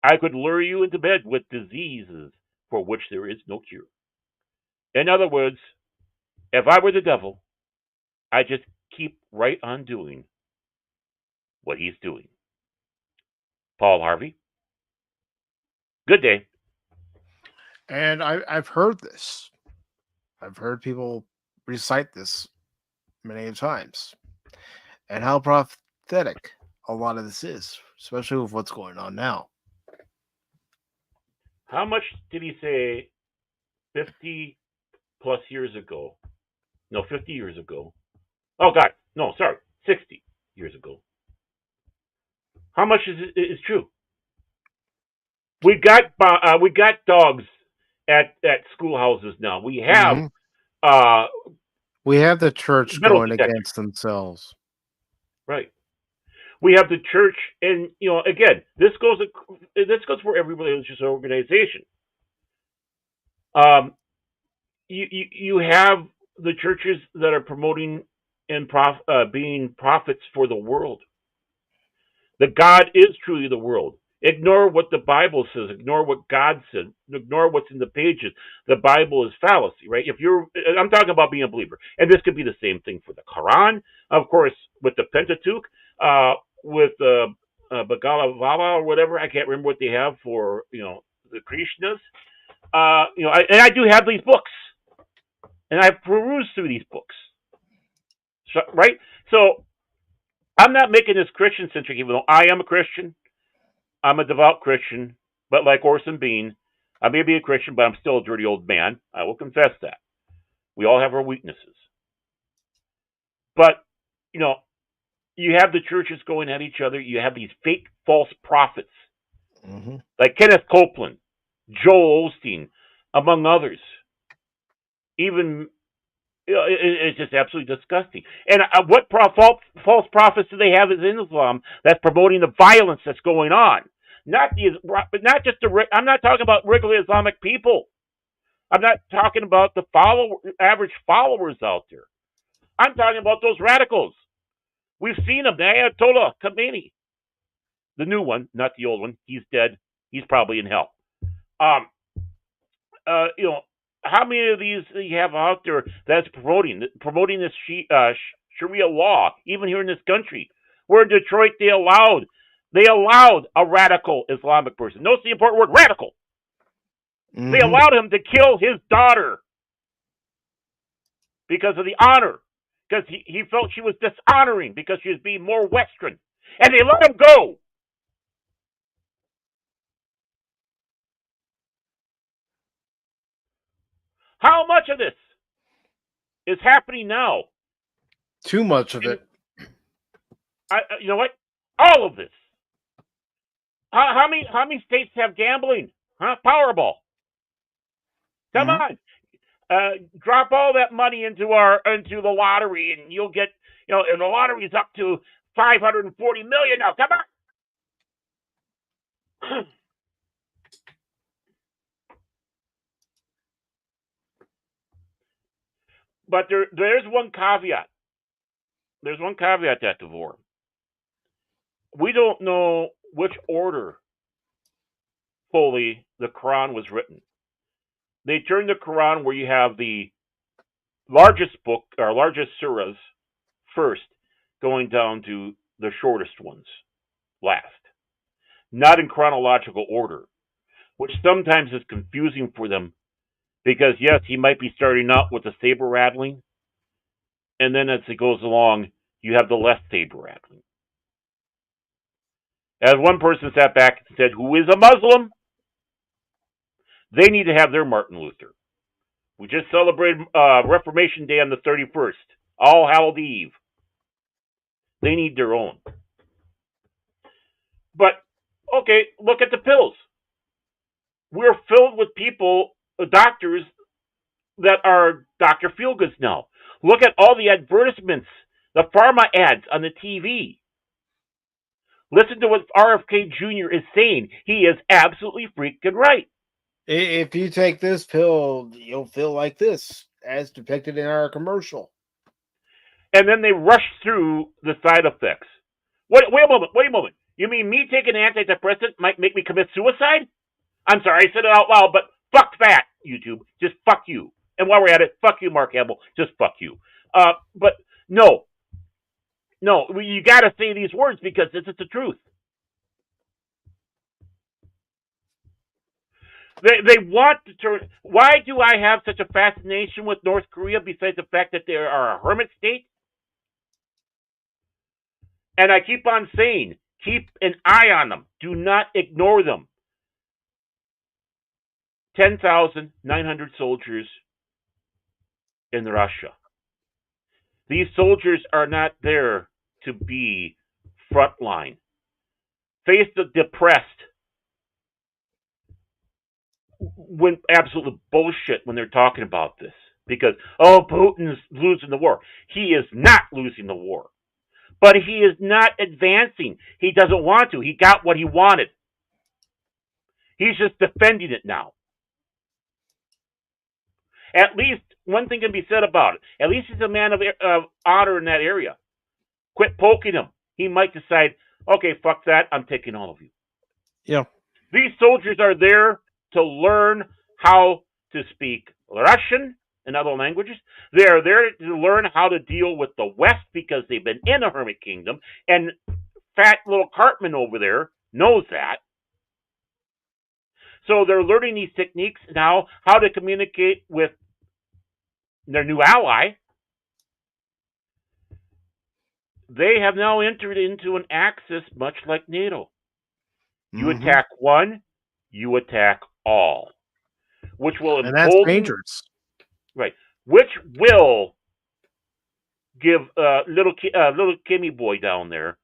I could lure you into bed with diseases for which there is no cure. In other words, if I were the devil, I'd just keep right on doing what he's doing. Paul Harvey. Good day. And I've heard this. I've heard people recite this many times. And how prophetic a lot of this is, especially with what's going on now. How much did he say 50 plus years ago? No, 50 years ago. Oh, God. No, sorry. 60 years ago. How much is true? We got dogs at schoolhouses now. We have we have the church going against themselves. Right. We have the church, and again, this goes for every religious organization. You have the churches that are promoting and being prophets for the world. That God is truly the world. Ignore what the Bible says. Ignore what God said. Ignore what's in the pages. The Bible is fallacy, right? I'm talking about being a believer, and this could be the same thing for the Quran, of course, with the Pentateuch, with the Bhagavad Gita or whatever. I can't remember what they have for the Krishnas. I do have these books, and I've perused through these books, right? So I'm not making this Christian centric, even though I am a Christian. I'm a devout Christian, but like Orson Bean, I may be a Christian, but I'm still a dirty old man. I will confess that. We all have our weaknesses. But, you have the churches going at each other. You have these fake, false prophets, like Kenneth Copeland, Joel Osteen, among others. Even, it's just absolutely disgusting. And what false prophets do they have in Islam that's promoting the violence that's going on? I'm not talking about regular Islamic people. I'm not talking about the average followers out there. I'm talking about those radicals. We've seen them. The Ayatollah Khomeini, the new one, not the old one. He's dead. He's probably in hell. How many of these do you have out there that's promoting this Sharia law, even here in this country? Where in Detroit they allowed a radical Islamic person. Notice the important word, radical. They allowed him to kill his daughter because of the honor, because he felt she was dishonoring because she was being more Western. And they let him go. How much of this is happening now? Too much of it. You know what? All of this. How many states have gambling? Huh? Powerball. Come on. Drop all that money into the lottery, and you'll get and the lottery is up to $540 million now. Come on. But there's one caveat. There's one caveat to that, Devore. We don't know which order fully the Quran was written. They turned the Quran where you have the largest book or largest surahs first, going down to the shortest ones last. Not in chronological order, which sometimes is confusing for them. Because, yes, he might be starting out with the saber rattling, and then as it goes along, you have the less saber rattling. As one person sat back and said, who is a Muslim? They need to have their Martin Luther. We just celebrated Reformation Day on the 31st, All Hallows Eve. They need their own. But, okay, look at the pills. we're filled with people, doctors, that are Dr. Feelgoods now. Look at all the advertisements, the pharma ads on the TV. Listen to what RFK Jr. is saying. He is absolutely freaking right. If you take this pill, you'll feel like this, as depicted in our commercial. And then they rush through the side effects. Wait a moment. You mean me taking an antidepressant might make me commit suicide? I'm sorry, I said it out loud, but fuck that, YouTube. Just fuck you. And while we're at it, fuck you, Mark Hamill. Just fuck you. But no, you got to say these words because it's the truth. They want to turn. Why do I have such a fascination with North Korea besides the fact that they are a hermit state? And I keep on saying, keep an eye on them. Do not ignore them. 10,900 soldiers in Russia. These soldiers are not there to be frontline. Face the depressed. When absolute bullshit when they're talking about this. Because, Putin's losing the war. He is not losing the war. But he is not advancing. He doesn't want to. He got what he wanted. He's just defending it now. At least one thing can be said about it. At least he's a man of honor in that area. Quit poking him. He might decide, okay, fuck that. I'm taking all of you. Yeah. These soldiers are there to learn how to speak Russian and other languages. They are there to learn how to deal with the West because they've been in a hermit kingdom. And fat little Cartman over there knows that. So they're learning these techniques now, how to communicate with their new ally. They have now entered into an axis much like NATO. You attack one, you attack all. Which will and that's dangerous. Right. Which will give little Kimmy boy down there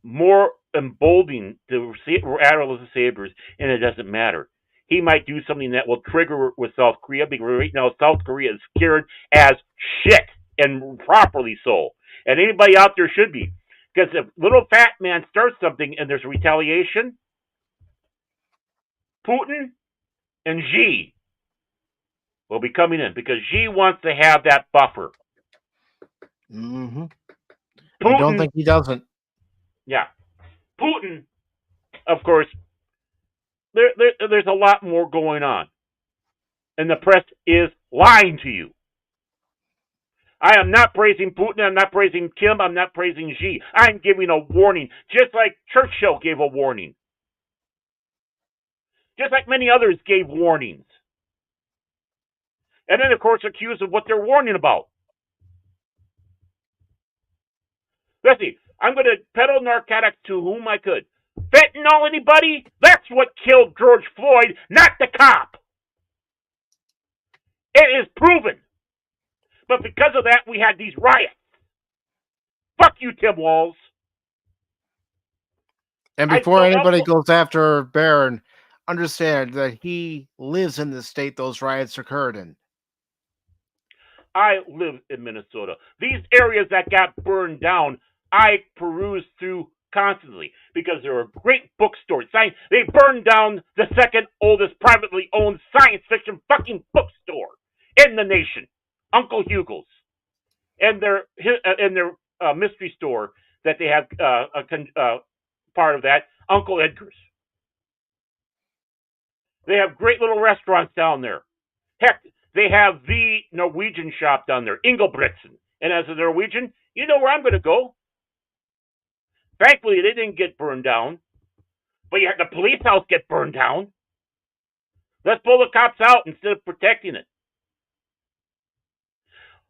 more emboldening to rattle the sabers, and it doesn't matter. He might do something that will trigger with South Korea, because right now South Korea is scared as shit, and properly so. And anybody out there should be. Because if little fat man starts something and there's retaliation, Putin and Xi will be coming in, because Xi wants to have that buffer. Putin, Putin, I don't think he doesn't. Yeah. Putin, of course, there's a lot more going on. And the press is lying to you. I am not praising Putin. I'm not praising Kim. I'm not praising Xi. I'm giving a warning, just like Churchill gave a warning. Just like many others gave warnings. And then, of course, accused of what they're warning about. Let's see. I'm going to peddle narcotics to whom I could. Fentanyl, anybody? That's what killed George Floyd, not the cop. It is proven. But because of that, we had these riots. Fuck you, Tim Walz. And before anybody goes after Barron, understand that he lives in the state those riots occurred in. I live in Minnesota. These areas that got burned down, I peruse through constantly because there are great bookstores. They burned down the second oldest privately owned science fiction fucking bookstore in the nation, Uncle Hugo's, and their mystery store that they have part of that, Uncle Edgar's. They have great little restaurants down there. Heck, they have the Norwegian shop down there, Ingelbritsen. And as a Norwegian, you know where I'm going to go. Thankfully, they didn't get burned down. But you had the police house get burned down. Let's pull the cops out instead of protecting it.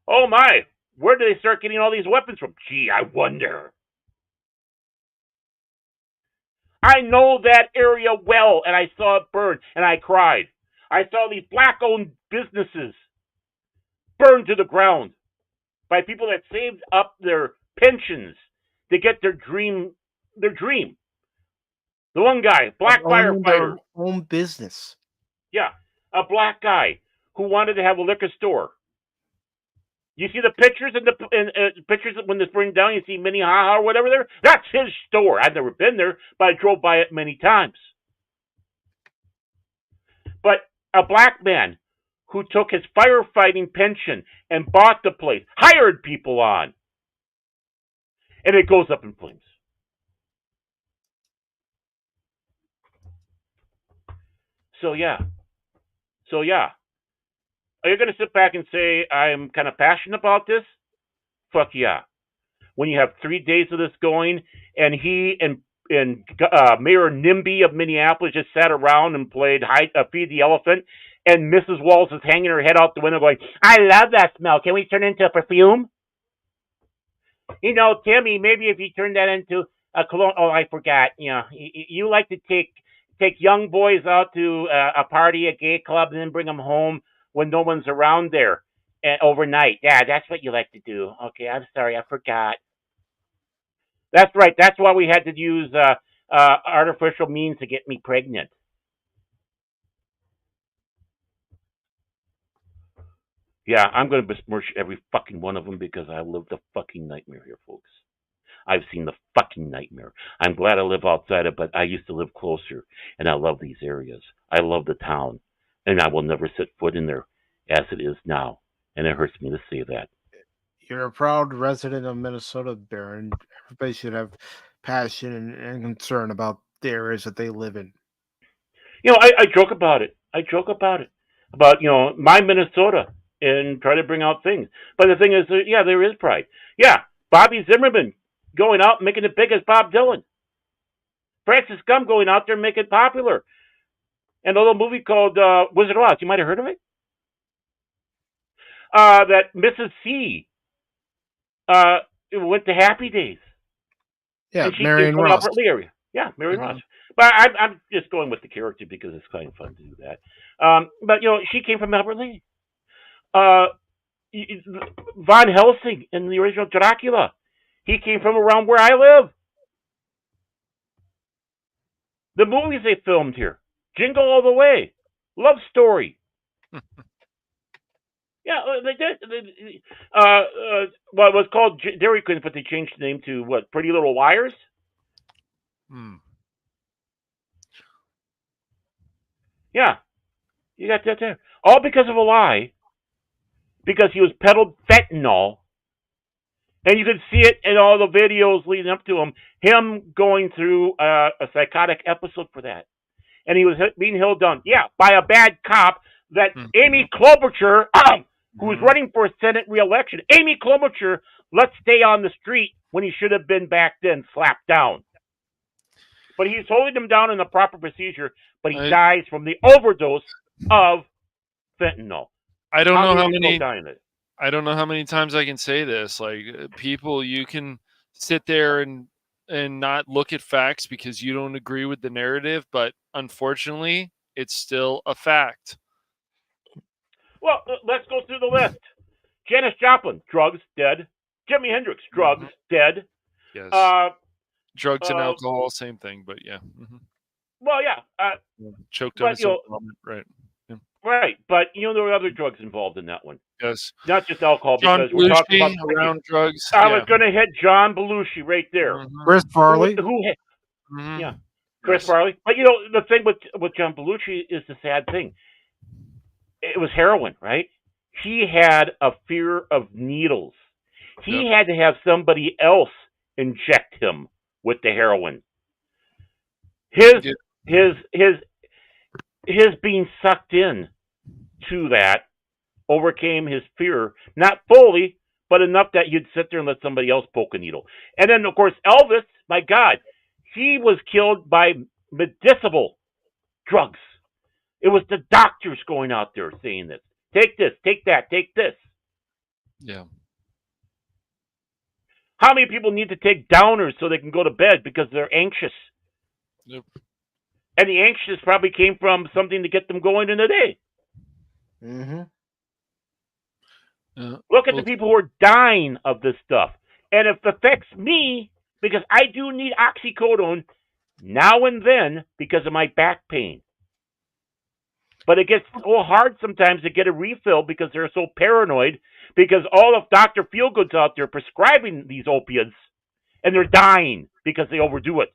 Oh my, where did they start getting all these weapons from? Gee, I wonder. I know that area well, and I saw it burn, and I cried. I saw these black-owned businesses burned to the ground by people that saved up their pensions to get their dream. The one guy, black firefighter. Own business. Yeah, a black guy who wanted to have a liquor store. You see the pictures and the pictures when this burned down. You see Minnehaha or whatever there. That's his store. I've never been there, but I drove by it many times. But a black man who took his firefighting pension and bought the place, hired people on, and it goes up in flames. So yeah. Are you going to sit back and say, I'm kind of passionate about this? Fuck yeah. When you have 3 days of this going, and he and Mayor NIMBY of Minneapolis just sat around and played Feed the Elephant, and Mrs. Walls is hanging her head out the window going, I love that smell. Can we turn it into a perfume? You know, Timmy, maybe if you turn that into a cologne. Oh, I forgot. You know, you like to take young boys out to a party, a gay club, and then bring them home when no one's around there overnight. Yeah, that's what you like to do. Okay, I'm sorry, I forgot. That's right. That's why we had to use artificial means to get me pregnant. Yeah, I'm going to besmirch every fucking one of them because I lived a fucking nightmare here, folks. I've seen the fucking nightmare. I'm glad I live outside it, but I used to live closer, and I love these areas. I love the town, and I will never set foot in there as it is now, and it hurts me to say that. You're a proud resident of Minnesota, Baron. Everybody should have passion and concern about the areas that they live in. You know, I joke about it. About, you know, my Minnesota and try to bring out things. But the thing is, yeah, there is pride. Yeah, Bobby Zimmerman going out and making it big as Bob Dylan. Francis Scum going out there and making it popular. And a little movie called Wizard of Oz. You might have heard of it. That Mrs. C went to Happy Days. Yeah, Marion Ross. Area. Yeah, Marion Ross. But I'm just going with the character because it's kind of fun to do that. But, you know, she came from Albert Lee. Von Helsing in the original Dracula. He came from around where I live. The movies they filmed here. Jingle All the Way. Love Story. Yeah, they did. Well, it was called Dairy Queen, but they changed the name to what? Pretty Little Liars? Yeah. You got that there. All because of a lie. Because he was peddled fentanyl. And you could see it in all the videos leading up to him going through a psychotic episode for that. And he was being held down, yeah, by a bad cop that Amy Klobuchar, who was running for a Senate re-election, Amy Klobuchar let stay on the street when he should have been back then slapped down. But he's holding him down in the proper procedure, but he dies from the overdose of fentanyl. I don't know how many times I can say this. Like, people, you can sit there and not look at facts because you don't agree with the narrative, but unfortunately, it's still a fact. Well, let's go through the list. Janis Joplin, drugs, dead. Jimi Hendrix, drugs, dead. Yes. Drugs and alcohol, same thing, but yeah. Well, yeah. Choked on his own vomit, right. Yeah. Right, but you know there were other drugs involved in that one. Yes. Not just alcohol, John because we're talking about around drugs. I was going to hit John Belushi right there. Chris Farley. Yeah, Chris Farley. But you know the thing with John Belushi is the sad thing. It was heroin, right? He had a fear of needles. He had to have somebody else inject him with the heroin. His being sucked in to that overcame his fear, not fully, but enough that you'd sit there and let somebody else poke a needle. And then, of course, Elvis, my God, he was killed by medicinal drugs. It was the doctors going out there saying this. Take this, take that, take this. Yeah. How many people need to take downers so they can go to bed because they're anxious? Yep. And the anxious probably came from something to get them going in the day. Look at the people who are dying of this stuff. And it affects me because I do need oxycodone now and then because of my back pain. But it gets so hard sometimes to get a refill because they're so paranoid because all of Dr. Feelgood's out there prescribing these opiates and they're dying because they overdo it.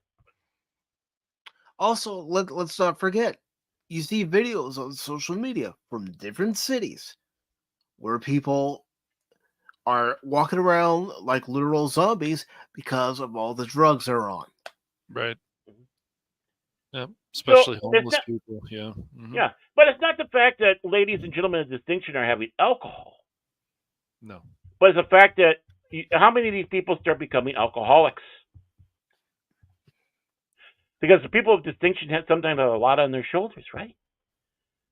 Also, let's not forget, you see videos on social media from different cities where people are walking around like literal zombies because of all the drugs they're on. Right. Yeah, especially So, homeless people. Yeah. Mhm. Yeah, but it's not the fact that ladies and gentlemen of distinction are having alcohol. No. But it's the fact that how many of these people start becoming alcoholics? Because the people of distinction sometimes have a lot on their shoulders, right?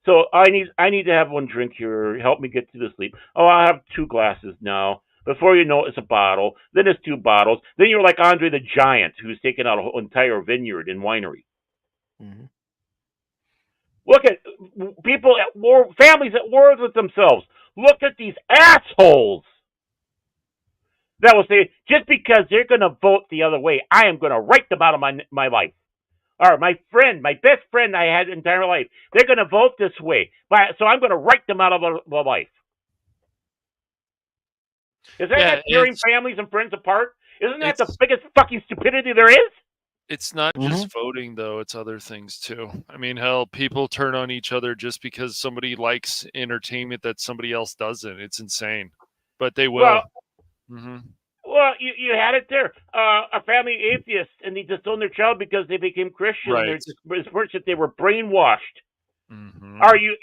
So I need to have one drink here. Help me get to the sleep. Oh, I'll have 2 glasses now. Before you know it, it's a bottle. Then it's 2 bottles. Then you're like Andre the Giant, who's taken out an entire vineyard and winery. Mhm. Look at people at war, families at war with themselves. Look at these assholes that will say, just because they're going to vote the other way, I am going to write them out of my life. Or my best friend I had entire life, they're going to vote this way, so I'm going to write them out of the life. Is that not tearing families and friends apart? Isn't that the biggest fucking stupidity there is? It's not just voting, though. It's other things, too. I mean, hell, people turn on each other just because somebody likes entertainment that somebody else doesn't. It's insane. But they will. Well, Mm-hmm. Well, you had it there. A family atheist, and they disowned their child because they became Christian. Right. It's worse that they were brainwashed. Mm-hmm. Or you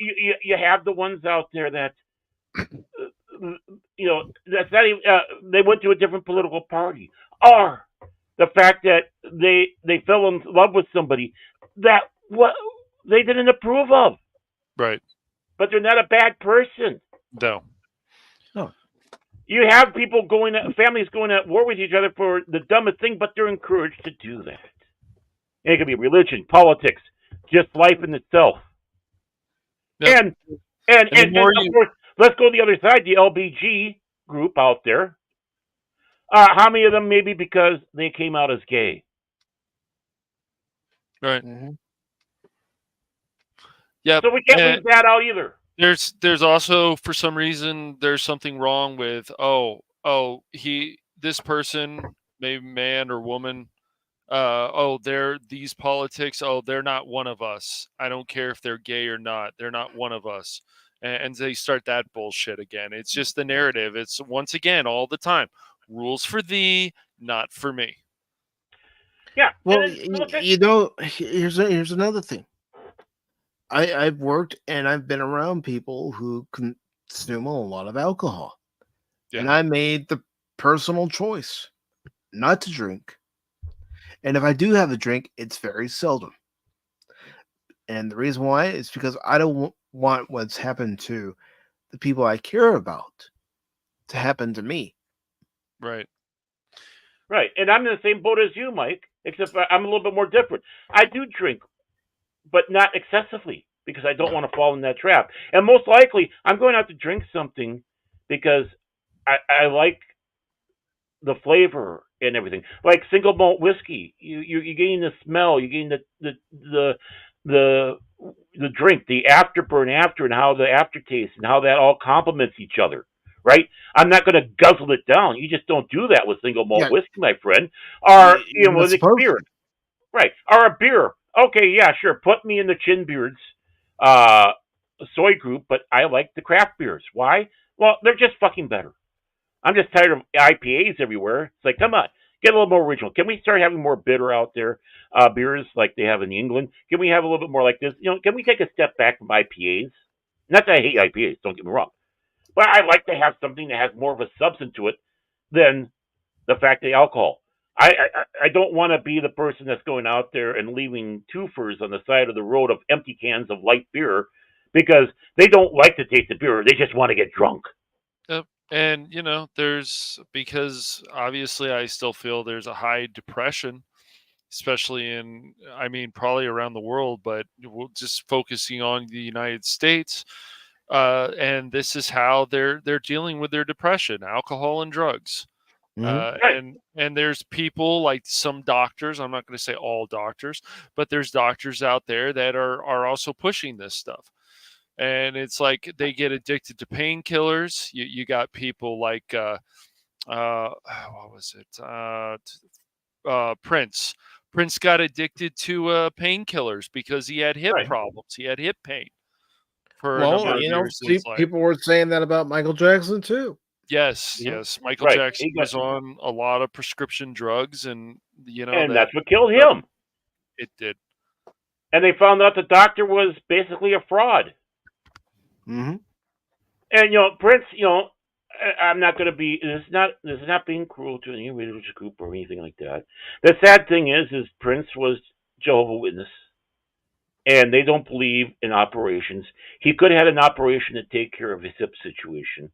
have the ones out there that, that's not even, they went to a different political party. Or the fact that they fell in love with somebody that they didn't approve of. Right. But they're not a bad person. No. You have people families going at war with each other for the dumbest thing, but they're encouraged to do that. It could be religion, politics, just life in itself. Yep. And of course, let's go to the other side, the LBG group out there. How many of them maybe because they came out as gay? Right. Mm-hmm. Yeah. So we can't leave that out either. There's also, for some reason, there's something wrong with this person, maybe man or woman, they're these politics, they're not one of us. I don't care if they're gay or not. They're not one of us. And they start that bullshit again. It's just the narrative. It's once again all the time. Rules for thee, not for me. Yeah. Well, here's another thing. I've worked and I've been around people who consume a lot of alcohol. Yeah. And I made the personal choice not to drink. And if I do have a drink, it's very seldom. And the reason why is because I don't want what's happened to the people I care about to happen to me. Right. Right. And I'm in the same boat as you, Mike, except I'm a little bit more different. I do drink, but not excessively, because I don't want to fall in that trap. And most likely, I'm going out to drink something because I like the flavor and everything. Like single malt whiskey, you're getting the smell, you're getting the drink, the afterburn after, and how the aftertaste and how that all complements each other. Right? I'm not going to guzzle it down. You just don't do that with single malt whiskey, my friend. Or with a beer. Right. Or a beer. Okay, yeah, sure. Put me in the Chin Beards soy group, but I like the craft beers. Why? Well, they're just fucking better. I'm just tired of IPAs everywhere. It's like, come on, get a little more original. Can we start having more bitter out there beers like they have in England? Can we have a little bit more like this? Can we take a step back from IPAs? Not that I hate IPAs, don't get me wrong. But I'd like to have something that has more of a substance to it than the fact of alcohol. I don't want to be the person that's going out there and leaving twofers on the side of the road of empty cans of light beer because they don't like to taste the beer. They just want to get drunk. Yep. And, because obviously I still feel there's a high depression, especially probably around the world, but just focusing on the United States. And this is how they're dealing with their depression: alcohol and drugs. And there's people like some doctors, I'm not going to say all doctors, but there's doctors out there that are also pushing this stuff. and it's like they get addicted to painkillers. You got people like what was it? Prince. Prince got addicted to painkillers because he had hip problems. He had hip pain for a number of years in his life. people were saying that about Michael Jackson too. Yes, yes. Michael Jackson was on a lot of prescription drugs, and and that's what killed him. It did. And they found out the doctor was basically a fraud. Mm-hmm. And Prince, I'm not going to be. This is not being cruel to any religious group or anything like that. The sad thing is Prince was Jehovah's Witness, and they don't believe in operations. He could have had an operation to take care of his hip situation,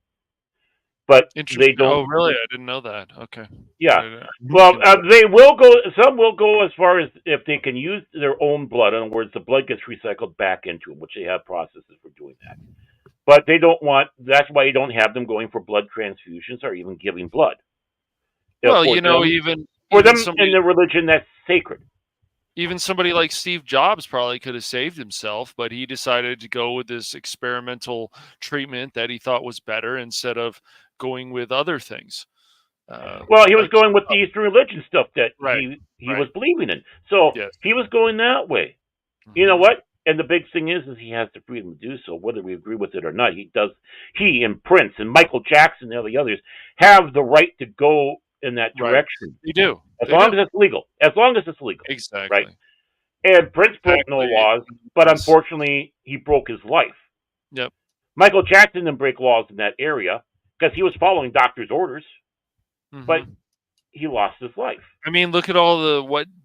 but they don't. Oh, really? I didn't know that. Okay. Yeah. Well, they will go. Some will go as far as if they can use their own blood. In other words, the blood gets recycled back into them, which they have processes for doing that. But they don't want. That's why you don't have them going for blood transfusions or even giving blood. Well, even for them in the religion, that's sacred. Even somebody like Steve Jobs probably could have saved himself, but he decided to go with this experimental treatment that he thought was better instead of going with other things. Well, he was going with the Eastern religion stuff that he was believing in. So he was going that way. Mm-hmm. You know what? And the big thing is he has the freedom to do so, whether we agree with it or not. He does. He and Prince and Michael Jackson and all the others have the right to go in that direction. They do. As long as it's legal. As long as it's legal. Exactly. Right? And Prince broke no laws, but unfortunately, he broke his life. Yep. Michael Jackson didn't break laws in that area because he was following doctor's orders, but he lost his life. I mean, look at all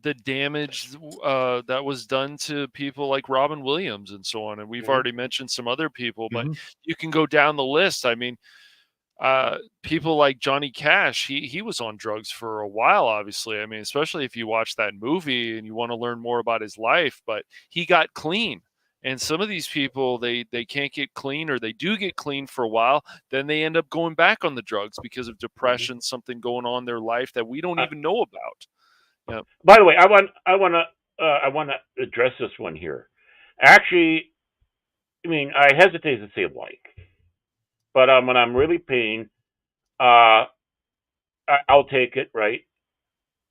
the damage that was done to people like Robin Williams and so on. And we've already mentioned some other people, but you can go down the list. I mean, people like Johnny Cash, he was on drugs for a while, obviously. I mean, especially if you watch that movie and you want to learn more about his life, but he got clean. And some of these people, they can't get clean, or they do get clean for a while. Then they end up going back on the drugs because of depression, something going on in their life that we don't even know about. Yep. By the way, I want to address this one here. Actually, I mean, I hesitate to say like, but when I'm really paying, I'll take it. Right?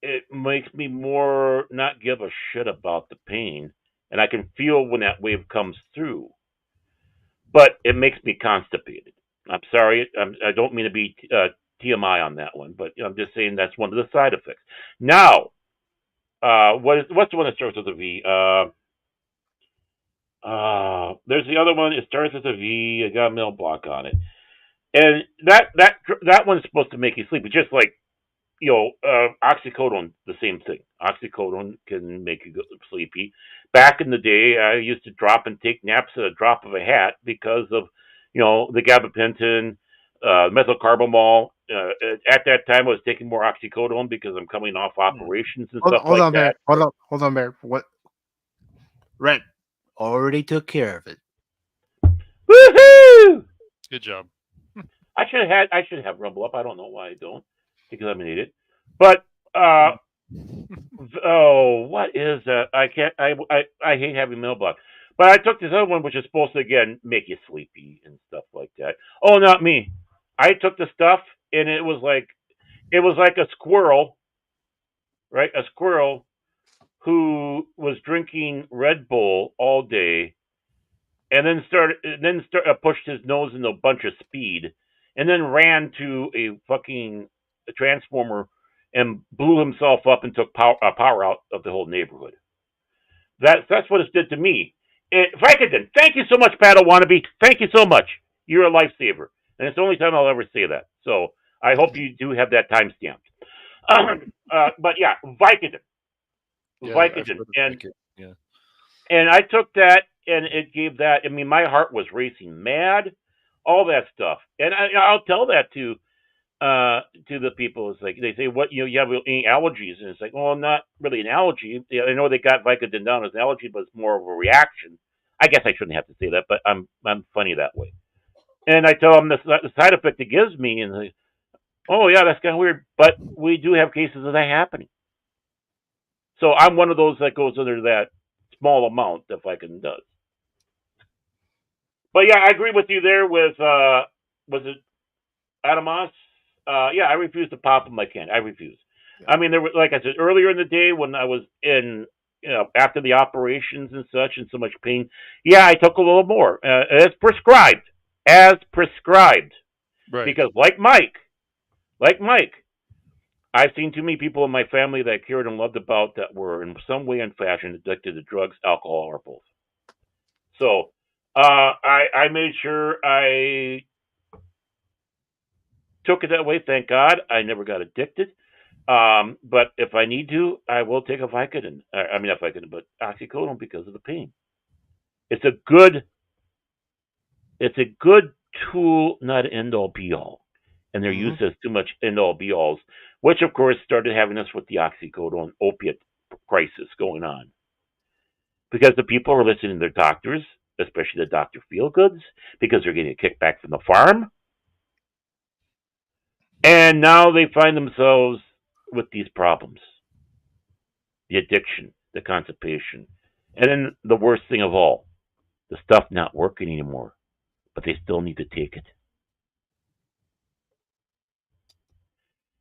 It makes me more not give a shit about the pain. And I can feel when that wave comes through, but it makes me constipated. I'm sorry, I don't mean to be TMI on that one, but I'm just saying that's one of the side effects. Now, what's the one that starts with a V? There's the other one. It starts with a V. I got a middle block on it, and that one's supposed to make you sleepy, just like oxycodone. The same thing. Oxycodone can make you sleepy. Back in the day, I used to drop and take naps at a drop of a hat because of, the gabapentin, methylcarbamol. At that time, I was taking more oxycodone because I'm coming off operations and stuff like that. Hold on, Bear. What? Red already took care of it. Woohoo! Good job. I should have Rumble Up. I don't know why I don't, because I'm an idiot. But what is that? I can't. I hate having middle block. But I took this other one, which is supposed to again make you sleepy and stuff like that. Oh, not me. I took the stuff, and it was like a squirrel, right? A squirrel who was drinking Red Bull all day, and then pushed his nose into a bunch of speed, and then ran to a fucking transformer and blew himself up and took power out of the whole neighborhood. That's what it did to me. Vicodin, thank you so much, Paddle Wannabe. Thank you so much. You're a lifesaver. And it's the only time I'll ever say that. So I hope you do have that time stamped. But yeah, Vicodin. Yeah, Vicodin. And I took that, and it gave that. I mean, my heart was racing mad, all that stuff. And I'll tell that to the people. It's like they say, "What you have any allergies?" And it's like, "Well, not really an allergy. I know they got Vicodin down as an allergy, but it's more of a reaction." I guess I shouldn't have to say that, but I'm funny that way. And I tell them the side effect it gives me, and they, "Oh yeah, that's kind of weird," but we do have cases of that happening. So I'm one of those that goes under that small amount that Vicodin does. But yeah, I agree with you there with was it Adamas? Yeah, I refuse to pop them. I can't. I refuse. I mean, there was, like I said earlier in the day when I was in, after the operations and such, and so much pain. Yeah, I took a little more as prescribed, Right. because like Mike, I've seen too many people in my family that I cared and loved about that were in some way and fashion addicted to drugs, alcohol, or both. So I made sure I took it that way. Thank God, I never got addicted. But if I need to, I will take a Vicodin. I mean, not Vicodin, but oxycodone because of the pain. It's a good tool, not an end all be all. And they're used as too much end all be alls, which of course started having us with the oxycodone opiate crisis going on. Because the people are listening to their doctors, especially the Dr. Feelgoods, because they're getting a kickback from the farm. And now they find themselves with these problems. The addiction, the constipation. And then the worst thing of all, the stuff not working anymore. But they still need to take it.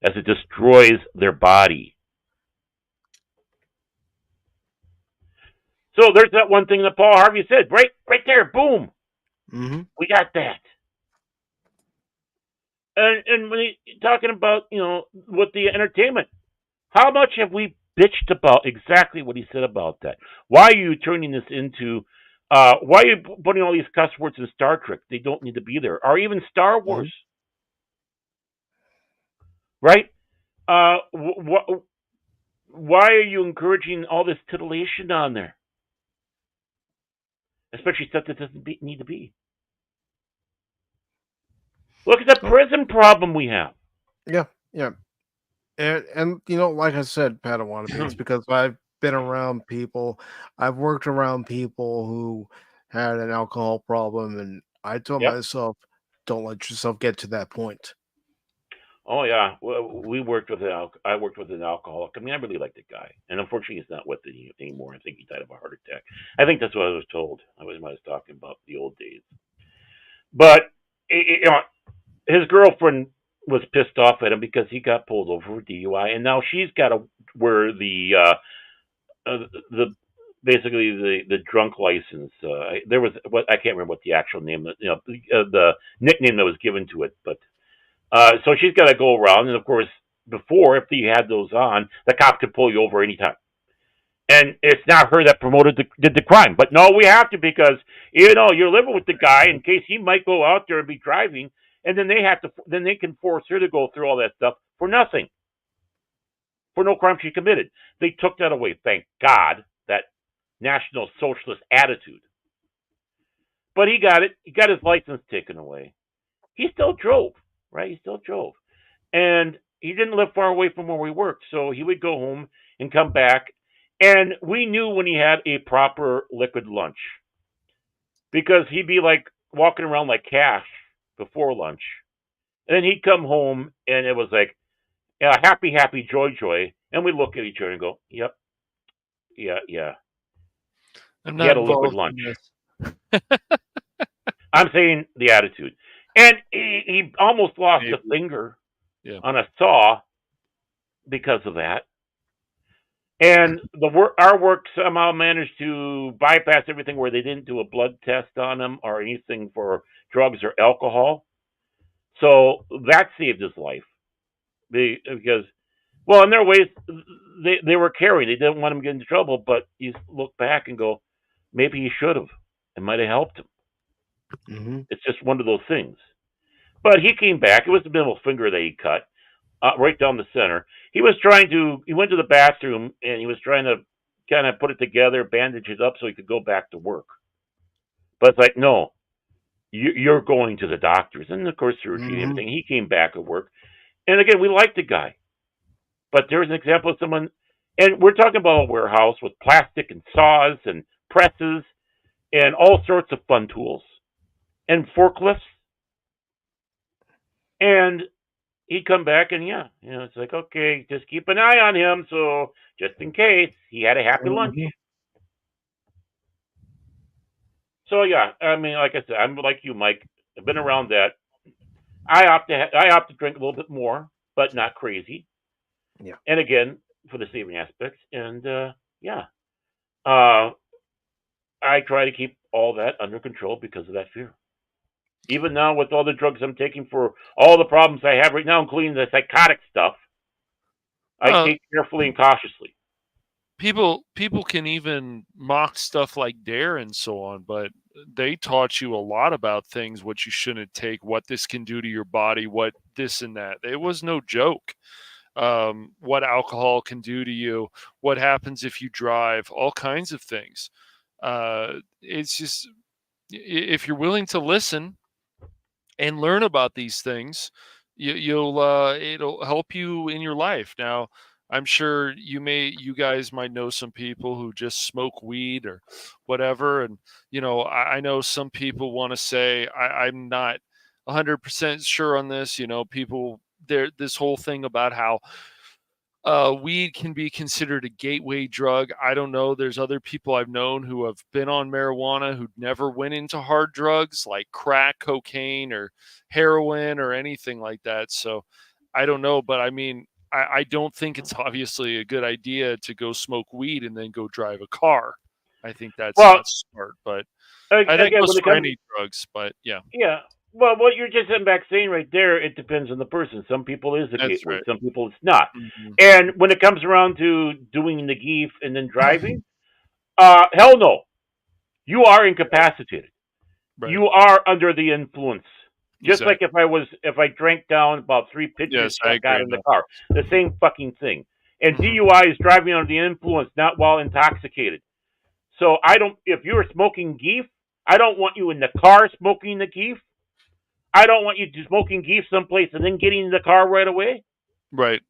As it destroys their body. So there's that one thing that Paul Harvey said, right there, boom. Mm-hmm. We got that. And when you're talking about, with the entertainment, how much have we bitched about exactly what he said about that? Why are you turning this into, why are you putting all these cuss words in Star Trek? They don't need to be there. Or even Star Wars. Right? Why are you encouraging all this titillation on there? Especially stuff that doesn't need to be. Look at the prison problem we have. Yeah. And like I said, Padawan, it's because I've been around people. I've worked around people who had an alcohol problem, and I told myself, don't let yourself get to that point. Oh yeah, we worked with I worked with an alcoholic. I mean, I really liked the guy, and unfortunately, he's not with it anymore. I think he died of a heart attack. I think that's what I was told. I was talking about the old days. But his girlfriend was pissed off at him because he got pulled over for DUI, and now she's got to wear the basically the drunk license. There was I can't remember what the actual name, the nickname that was given to it, but. So she's got to go around, and of course, before, if you had those on, the cop could pull you over anytime. And it's not her that did the crime. But no, we have to, because, you're living with the guy in case he might go out there and be driving, and then they can force her to go through all that stuff for nothing. For no crime she committed. They took that away, thank God, that National Socialist attitude. But he got it. He got his license taken away. He still drove. Right? He still drove. And he didn't live far away from where we worked. So he would go home and come back. And we knew when he had a proper liquid lunch. Because he'd be like walking around like Cash before lunch. And then he'd come home and it was like, happy, happy, joy, joy. And we look at each other and go, yep. Yeah. I'm he had a liquid lunch. I'm saying the attitude. And he almost lost a finger on a saw because of that. And our work somehow managed to bypass everything where they didn't do a blood test on him or anything for drugs or alcohol. So that saved his life. Because, well, in their ways, they were caring. They didn't want him to get into trouble, but you look back and go, maybe he should have. It might have helped him. Mm-hmm. It's just one of those things. But he came back. It was the middle finger that he cut, right down the center. He went to the bathroom, and he was trying to kind of put it together, bandage it up so he could go back to work. But it's like, no, you're going to the doctors. And, of course, surgery and everything. He came back at work. And, again, we liked the guy. But there's an example of someone, and we're talking about a warehouse with plastic and saws and presses and all sorts of fun tools. And forklifts. And he'd come back and it's like, okay, just keep an eye on him. So just in case he had a happy lunch. So yeah, I mean, like I said, I'm like you, Mike. I've been around that. I opt to drink a little bit more, but not crazy. Yeah. And again, for the saving aspects, and yeah, uh, I try to keep all that under control because of that fear. Even now, with all the drugs I'm taking for all the problems I have right now, including the psychotic stuff, I Well, take carefully and cautiously. people can even mock stuff like dare and so on, but they taught you a lot about things, what you shouldn't take, what this can do to your body, what this and that. It was no joke. What alcohol can do to you, what happens if you drive, all kinds of things. It's just, if you're willing to listen and learn about these things, it'll help you in your life. Now, I'm sure you guys might know some people who just smoke weed or whatever, and I know some people want to say I'm not 100% sure on this. People there, this whole thing about how weed can be considered a gateway drug. I don't know. There's other people I've known who have been on marijuana who never went into hard drugs like crack, cocaine, or heroin or anything like that. So I don't know. But I mean, I don't think it's obviously a good idea to go smoke weed and then go drive a car. I think that's not smart. But I think Again, it goes when it for comes, any drugs. But yeah, yeah. Well, what you're just sitting back saying right there, it depends on the person. Some people is a That's gateway, right. some people it's not. Mhm. And when it comes around to doing the geef and then driving, hell no. You are incapacitated. Right. You are under the influence. Just Exactly. like if I drank down about 3 pitchers Yes, and I I got agree. in the No. car. The same fucking thing. And Mhm. DUI is driving under the influence, not while intoxicated. So if you're smoking geef, I don't want you in the car smoking the geef. I don't want you to smoking geef someplace and then getting in the car right away. Right.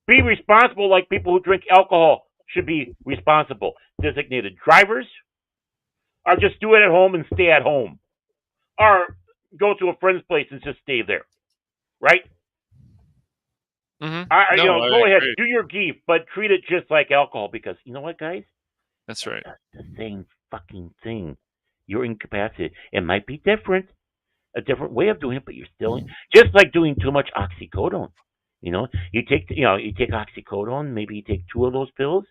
Be responsible like people who drink alcohol should be responsible. Designated drivers, or just do it at home and stay at home. Or go to a friend's place and just stay there. Right? Mhm. Go I ahead, agree. do your geef, but treat it just like alcohol because you know what, guys? That's right. The same fucking thing. You're incapacitated. It might be different, a different way of doing it, but you're still just like doing too much oxycodone. You take oxycodone, maybe you take 2 of those pills,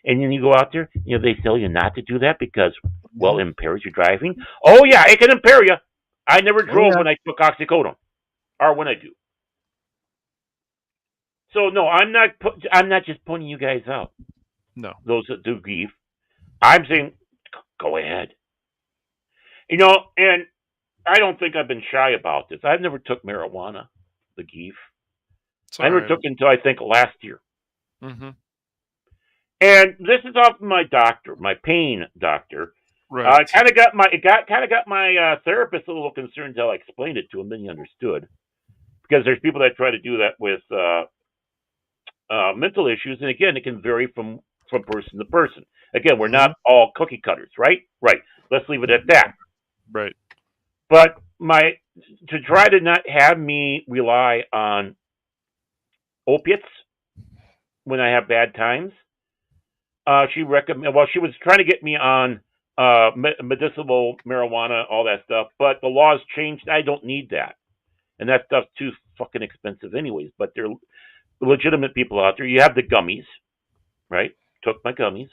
and then you go out there. They tell you not to do that because it impairs your driving. Oh yeah, it can impair you. I never drove when I took oxycodone, or when I do. So no, I'm not just pointing you guys out. No. Those that do geef, I'm saying go ahead. And I don't think I've been shy about this. I've never took marijuana, the geef. It's I never alright. took it until I think last year. Mhm. And this is off my doctor, my pain doctor. Right. Kind of got my therapist a little concerned until I explained it to him. Then he understood, because there's people that try to do that with mental issues, and again, it can vary from person to person. Again, we're not all cookie cutters, right? Right. Let's leave it at that. Right. But to try to not have me rely on opiates when I have bad times, she recommend. Well, she was trying to get me on medicinal marijuana, all that stuff, but the laws changed. I don't need that, and that stuff's too fucking expensive, anyways. But there are legitimate people out there. You have the gummies, right? Took my gummies,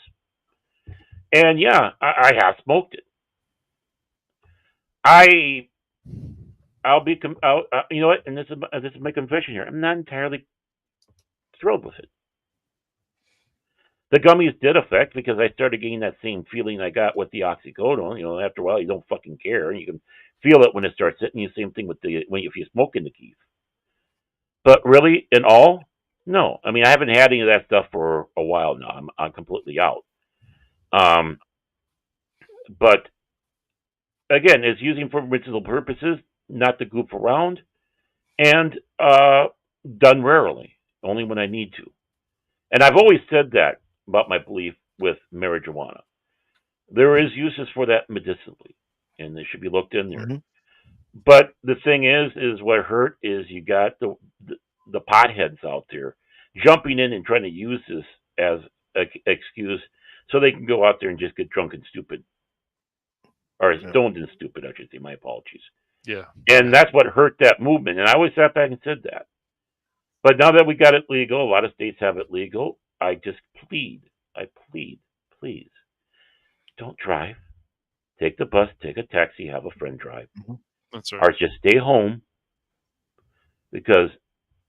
and yeah, I have smoked it. I'll be, you know what? And this is my confession here. I'm not entirely thrilled with it. The gummies did affect because I started getting that same feeling I got with the oxycodone. After a while, you don't fucking care, and you can feel it when it starts hitting you. Same thing with if you smoke in the keef. But really, in all, no. I mean, I haven't had any of that stuff for a while now. I'm completely out. But again, it's using for medicinal purposes, not to goof around, and done rarely, only when I need to. And I've always said that about my belief with marijuana. There is uses for that medicinally, and they should be looked in there. But the thing is what hurt is you got the potheads out there jumping in and trying to use this as an excuse so they can go out there and just get drunk and stupid, or stoned and stupid, I should say. My apologies. Yeah. And that's what hurt that movement. And I always sat back and said that. But now that we got it legal, a lot of states have it legal. I just plead, please, don't drive. Take the bus, take a taxi, have a friend drive. That's right. Or just stay home, because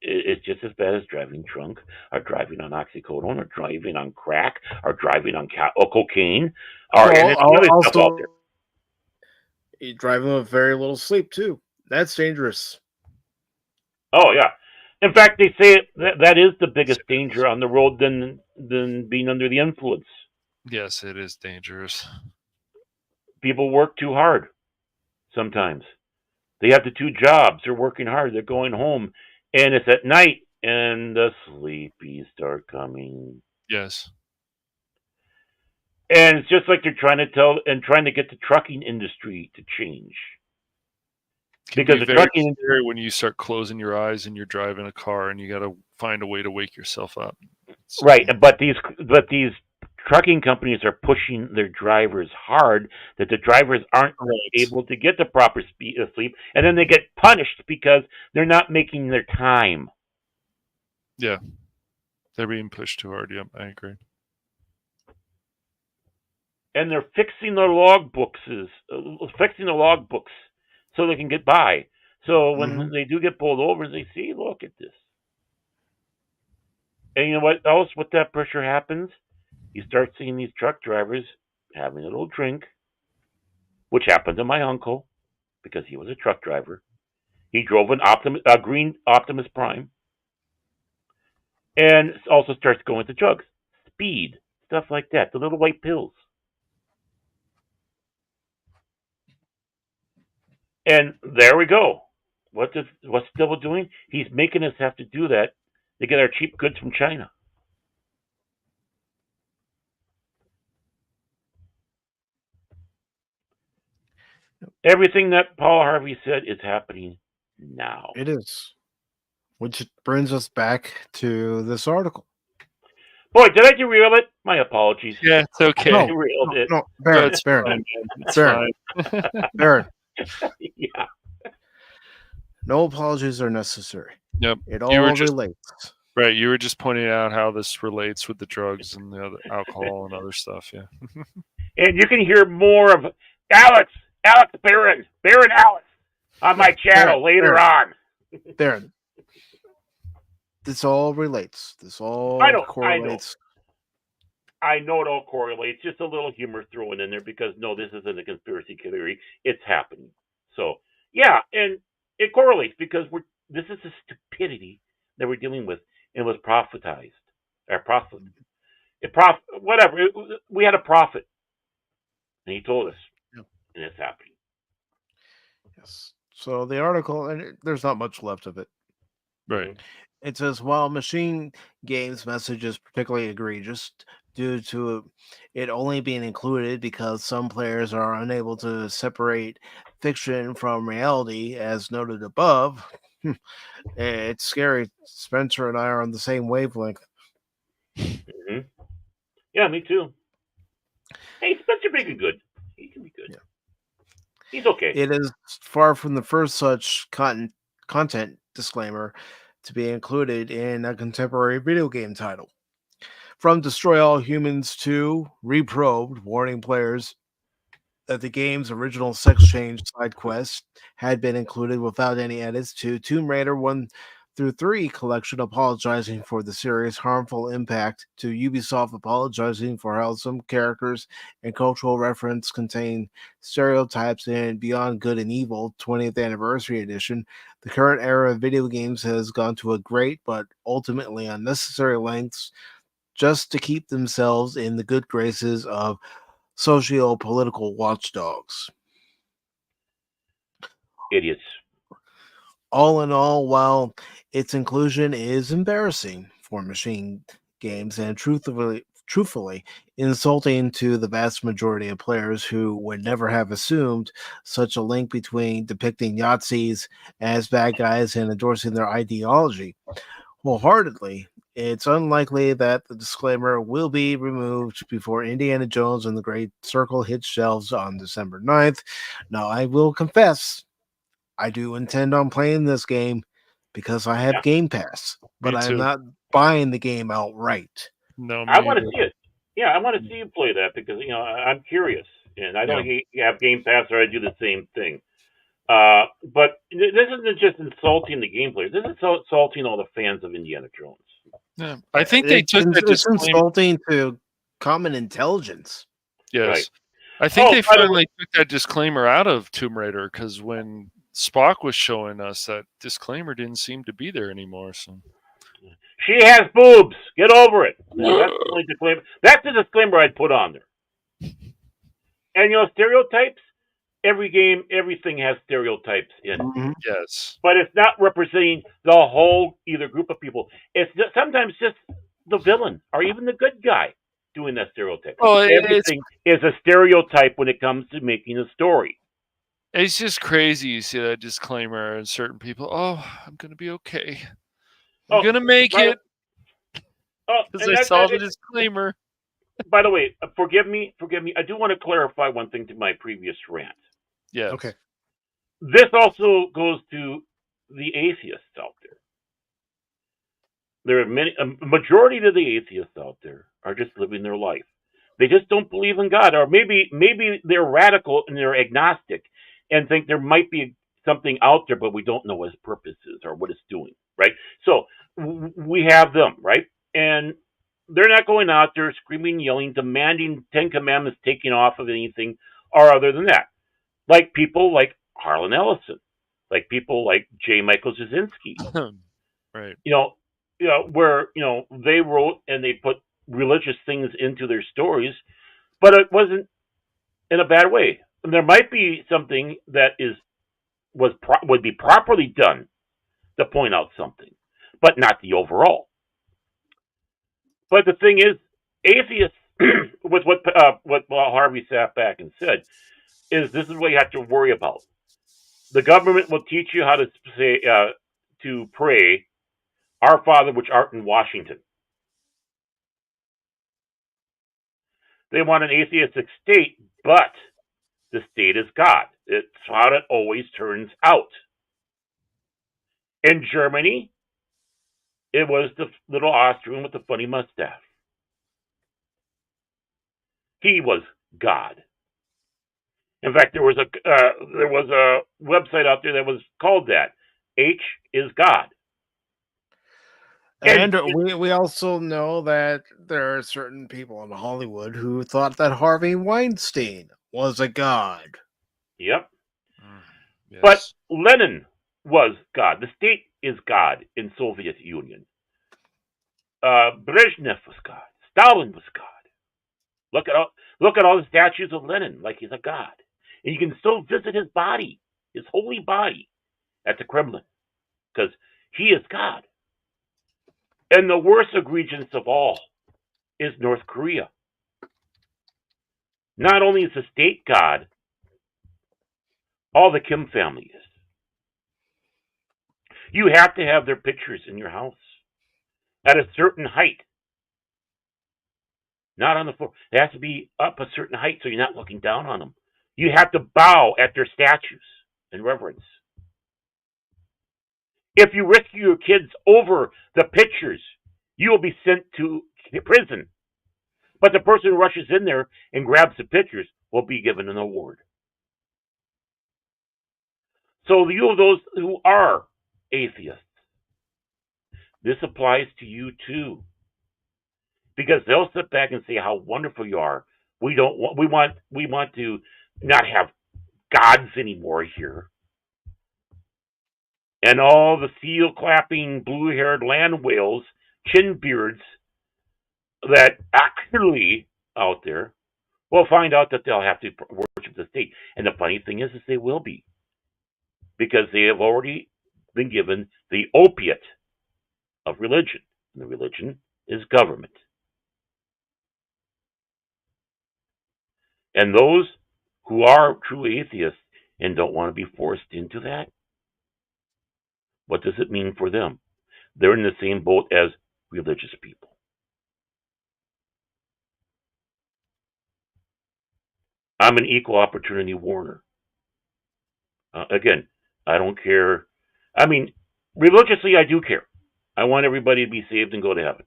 it's just as bad as driving drunk, or driving on oxycodone, or driving on crack, or driving on cocaine, or any other stuff out there. You driving with very little sleep too. That's dangerous. Oh yeah. In fact, they say that is the biggest danger on the road than being under the influence. Yes, it is dangerous. People work too hard sometimes. They have the 2 jobs. They're working hard. They're going home, and it's at night, and the sleepies start coming. Yes. And it's just like they're trying to get the trucking industry to change. Because the trucking industry, when you start closing your eyes and you're driving a car and you got to find a way to wake yourself up. Right, but these trucking companies are pushing their drivers hard that the drivers aren't able to get the proper sleep, and then they get punished because they're not making their time. Yeah. They're being pushed too hard. Yep, I agree. And they're fixing their logbooks so they can get by. So when they do get pulled over, they see, look at this. And you know what else? With that pressure happens, you start seeing these truck drivers having a little drink, which happened to my uncle because he was a truck driver. He drove a green Optimus Prime, and also starts going to drugs, speed, stuff like that, the little white pills. And there we go. What's the devil doing? He's making us have to do that to get our cheap goods from China. Everything that Paul Harvey said is happening now. It is. Which brings us back to this article. Boy, did I derail it? My apologies. Yeah, it's okay. I derailed it. No, Baron. Yeah. No apologies are necessary. Yep. It all relates. Right. You were just pointing out how this relates with the drugs and the other alcohol and other stuff. Yeah. And you can hear more of Alex Baron Alex on my channel later on. Baron. This all relates. This all correlates. I know it all correlates. Just a little humor thrown in there because, no, this isn't a conspiracy theory. It's happening. So, yeah, and it correlates because this is the stupidity that we're dealing with, and it was prophetized. Whatever. We had a prophet, and he told us, and it's happening. Yes. So the article, and there's not much left of it. Right. It says, while machine games message is particularly egregious due to it only being included because some players are unable to separate fiction from reality, as noted above, it's scary. Spencer and I are on the same wavelength. Mm-hmm. Yeah, me too. Hey, Spencer may be good. He can be good. Yeah. He's okay. It is far from the first such content disclaimer to be included in a contemporary video game title. From Destroy All Humans to Reprobed, warning players that the game's original sex change side quest had been included without any edits, to Tomb Raider 1 through 3 collection apologizing for the serious harmful impact, to Ubisoft apologizing for how some characters and cultural reference contain stereotypes in Beyond Good and Evil 20th Anniversary Edition. The current era of video games has gone to a great but ultimately unnecessary lengths just to keep themselves in the good graces of socio-political watchdogs. Idiots. All in all, while its inclusion is embarrassing for machine games and truthfully insulting to the vast majority of players who would never have assumed such a link between depicting Yahtzees as bad guys and endorsing their ideology, wholeheartedly, It's unlikely that the disclaimer will be removed before Indiana Jones and the Great Circle hits shelves on December 9th. Now, I will confess, I do intend on playing this game because I have Game Pass, but Me I'm too. not buying the game outright. No, I me want to either. see it. Yeah, I want to see you play that because I'm curious, and I don't Yeah. have Game Pass or I do the same thing. But this isn't just insulting the game players. This is insulting all the fans of Indiana Jones. Yeah. I think they took that It's disclaimer. insulting to common intelligence. Yes. Right. I think they by the finally took that disclaimer out of Tomb Raider because when Spock was showing us, that disclaimer didn't seem to be there anymore. So She has boobs. Get over it. That's the only disclaimer. That's the disclaimer I'd put on there. And stereotypes. Every game, everything has stereotypes in it. Yes. But it's not representing the whole either group of people. It's sometimes just the villain or even the good guy doing that stereotype. Oh, Everything is a stereotype when it comes to making a story. It's just crazy. You see that disclaimer, and certain people, I'm going to be okay. I'm going to make it because I saw the disclaimer. By the way, forgive me. I do want to clarify one thing to my previous rant. Yeah. Okay. This also goes to the atheists out there. There are many, a majority of the atheists out there are just living their life. They just don't believe in God, or maybe they're radical and they're agnostic and think there might be something out there, but we don't know what its purpose is or what it's doing, right? So we have them, right? And they're not going out there screaming, yelling, demanding 10 Commandments taken off of anything or other than that. Like people like Harlan Ellison, like people like J. Michael Jasinski. Right. Where they wrote and they put religious things into their stories, but it wasn't in a bad way. And there might be something that would be properly done to point out something, but not the overall. But the thing is, atheists, with what Harvey sat back and said, is this is what you have to worry about. The government will teach you how to say to pray, "Our Father which art in Washington." They want an atheistic state, but the state is God. It's how it always turns out. In Germany, it was the little Austrian with the funny mustache. He was God. In fact, there was a website out there that was called that. H is God. And we also know that there are certain people in Hollywood who thought that Harvey Weinstein was a god. Yep. Yes. But Lenin was God. The state is God in Soviet Union. Brezhnev was God. Stalin was God. Look at all the statues of Lenin, like he's a god. And you can still visit his body, his holy body, at the Kremlin, because he is God. And the worst egregious of all is North Korea. Not only is the state God, all the Kim family is. You have to have their pictures in your house at a certain height. Not on the floor. It has to be up a certain height so you're not looking down on them. You have to bow at their statues in reverence. If you rescue your kids over the pictures, you will be sent to prison. But the person who rushes in there and grabs the pictures will be given an award. So those who are atheists, this applies to you too. Because they'll sit back and say how wonderful you are. We want to not have gods anymore here. And all the seal clapping, blue haired land whales, chin beards that actually out there will find out that they'll have to worship the state. And the funny thing is they will be. Because they have already been given the opiate of religion. And the religion is government. And those who are true atheists and don't want to be forced into that, what does it mean for them? They're in the same boat as religious people. I'm an equal opportunity warner. Again, I don't care. I mean, religiously, I do care. I want everybody to be saved and go to heaven,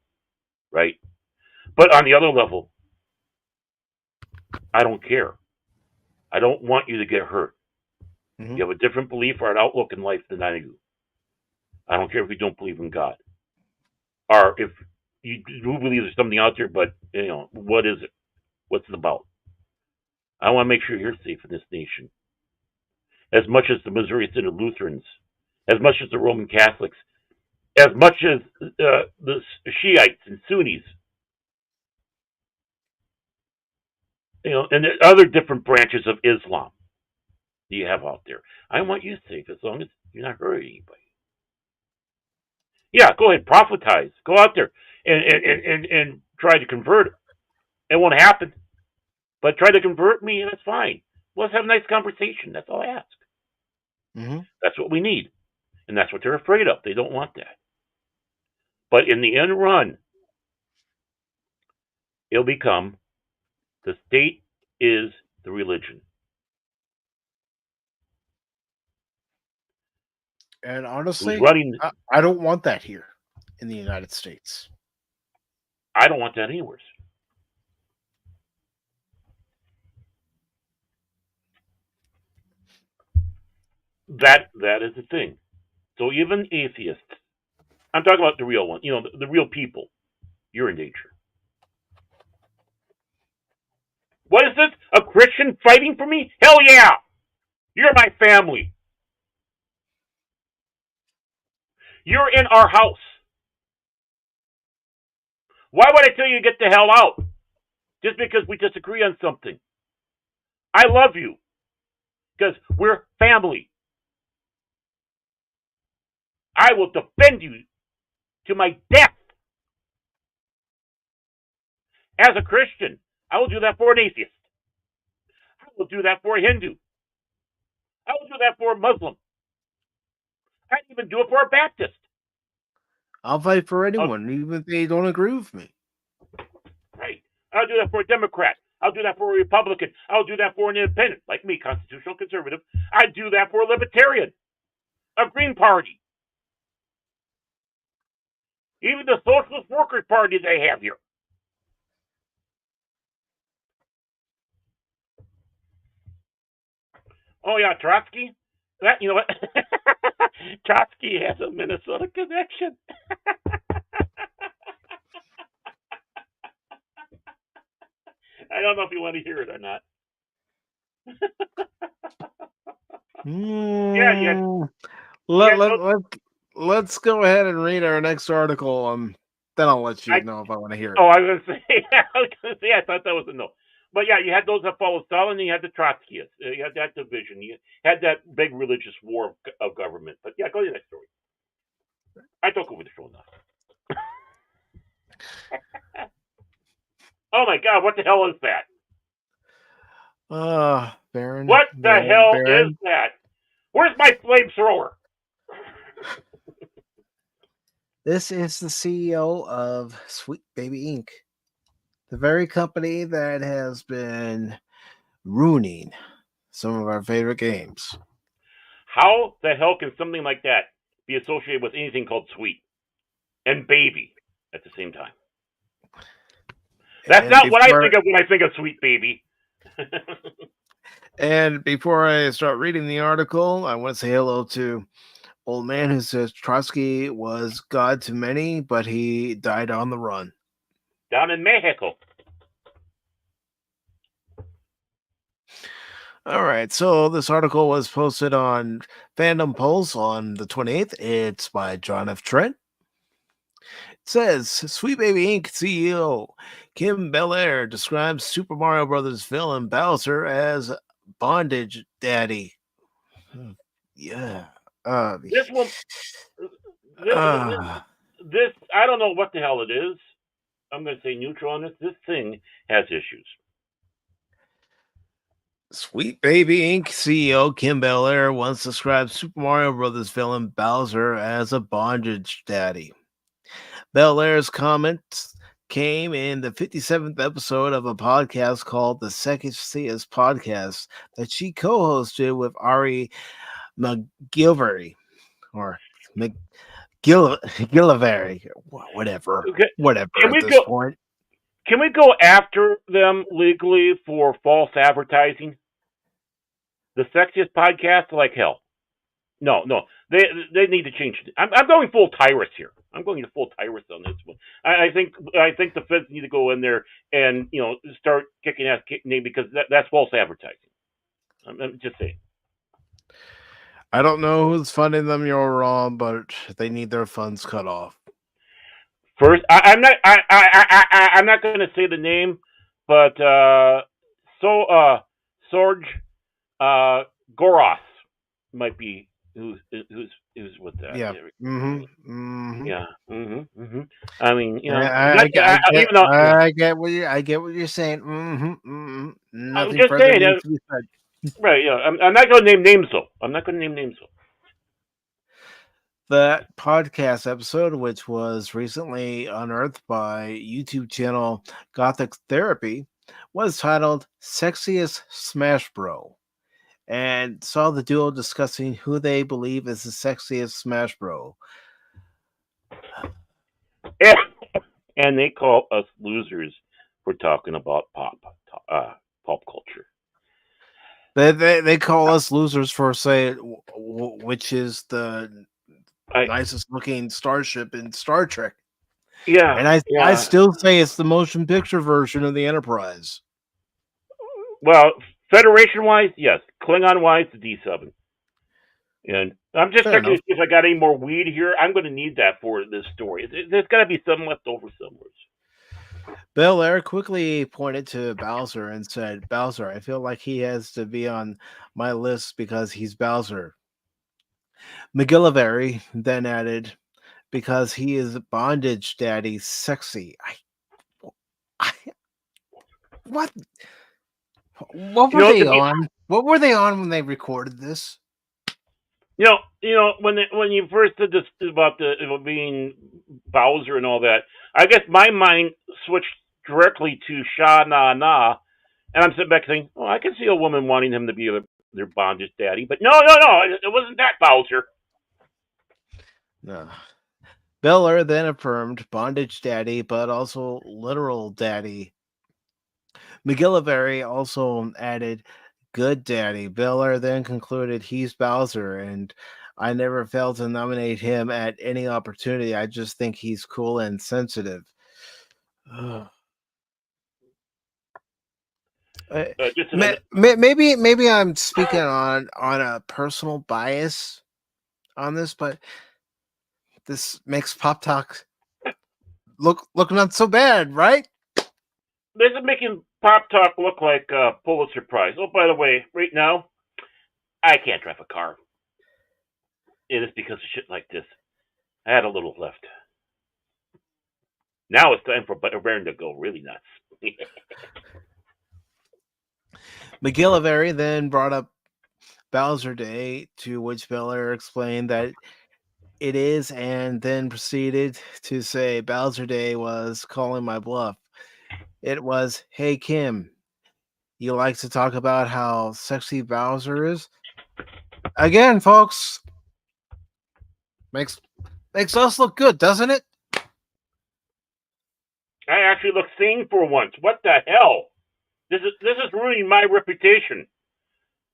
right? But on the other level, I don't care. I don't want you to get hurt. Mm-hmm. You have a different belief or an outlook in life than I do. I don't care if you don't believe in God, or if you do believe there's something out there. But what is it? What's it about? I want to make sure you're safe in this nation, as much as the Missouri Synod Lutherans, as much as the Roman Catholics, as much as the Shiites and Sunnis, and the other different branches of Islam that you have out there. I want you safe as long as you're not hurting anybody. Yeah, go ahead, prophetize. Go out there and try to convert it. It won't happen. But try to convert me, that's fine. Let's have a nice conversation. That's all I ask. Mm-hmm. That's what we need. And that's what they're afraid of. They don't want that. But in the end run, it'll become the state is the religion. And honestly, I don't want that here in the United States. I don't want that anywhere. That is the thing. So even atheists, I'm talking about the real one, the real people, you're in danger. What is this? A Christian fighting for me? Hell yeah! You're my family. You're in our house. Why would I tell you to get the hell out? Just because we disagree on something. I love you. Because we're family. I will defend you to my death. As a Christian, I will do that for an atheist. I will do that for a Hindu. I will do that for a Muslim. I'd even do it for a Baptist. I'll fight for anyone, even if they don't agree with me. Right. I'll do that for a Democrat. I'll do that for a Republican. I'll do that for an independent, like me, constitutional conservative. I'd do that for a libertarian, a Green Party. Even the Socialist Workers' Party they have here. Oh yeah, Trotsky? That, you know what? Trotsky has a Minnesota connection. I don't know if you want to hear it or not. Let's go ahead and read our next article. Then I'll let you know if I want to hear it. Oh, I was going to say, I thought that was a no. But yeah, you had those that followed Stalin, and you had the Trotskyists. You had that division. You had that big religious war of government. But yeah, go to the next story. I took over the show now. Oh my God, what the hell is that? Baron. What the hell is that? Where's my flamethrower? This is the CEO of Sweet Baby Inc., the very company that has been ruining some of our favorite games. How the hell can something like that be associated with anything called sweet and baby at the same time? That's not what I think of when I think of Sweet Baby. And before I start reading the article, I want to say hello to old man who says Trotsky was God to many, but he died on the run. Down in Mexico. All right, so this article was posted on Fandom Pulse on the 28th. It's by John F. Trent. It says, Sweet Baby Inc. CEO Kim Belair describes Super Mario Brothers villain Bowser as bondage daddy. Yeah. This I don't know what the hell it is. I'm going to say neutral on this. This thing has issues. Sweet Baby Inc. CEO Kim Belair once described Super Mario Brothers villain Bowser as a bondage daddy. Belair's comments came in the 57th episode of a podcast called the Sexiest Podcast that she co-hosted with Ari McGilvery or McGillivary, whatever, Okay. whatever Can at we this go? point. Can we go after them legally for false advertising? The Sexiest Podcast, like hell. No, they need to change it. I'm going full Tyrus here. I'm going to full Tyrus on this one. I think the feds need to go in there and start kicking ass because that's false advertising. I'm just saying. I don't know who's funding them. You're wrong, but they need their funds cut off. First, I'm not going to say the name, but Sorge Goros might be who's with that. Yeah. Yeah. I mean, I get what you're saying. I'm Nothing just further saying. needs to be said. Right. Yeah. I'm not going to name names though. That podcast episode, which was recently unearthed by YouTube channel Gothic Therapy, was titled Sexiest Smash Bro, and saw the duo discussing who they believe is the sexiest Smash Bro. And they call us losers for talking about pop culture. They call us losers for saying which is the nicest looking starship in Star Trek. Yeah, and I still say it's the motion picture version of the Enterprise. Well, Federation wise, yes. Klingon wise, the D7. And I'm just checking to see if I got any more weed here. I'm going to need that for this story. There's got to be some left over somewhere. Belair quickly pointed to Bowser and said, "Bowser, I feel like he has to be on my list because he's Bowser." McGillivary then added, "Because he is bondage daddy sexy." What were they on? What were they on when they recorded this? When you first did this about being Bowser and all that, I guess my mind switched directly to Sha Na Na, and I'm sitting back saying, "Oh, I can see a woman wanting him to be their bondage daddy," but no, it wasn't that Bowser. No. Belair then affirmed bondage daddy, but also literal daddy. McGillivary also added good daddy. Belair then concluded he's Bowser, and I never failed to nominate him at any opportunity. I just think he's cool and sensitive. Maybe I'm speaking on a personal bias on this, but this makes Pop Talk look not so bad, right? This is making Pop Talk look like a Pulitzer Prize. Oh, by the way, right now, I can't drive a car. It is because of shit like this. I had a little left. Now it's time for Baron to go really nuts. McGillivary then brought up Bowser Day, to which Belair explained that it is, and then proceeded to say Bowser Day was calling my bluff. It was, "Hey Kim, you like to talk about how sexy Bowser is?" Again, folks, makes us look good, doesn't it? I actually look sane for once. What the hell? This is ruining my reputation.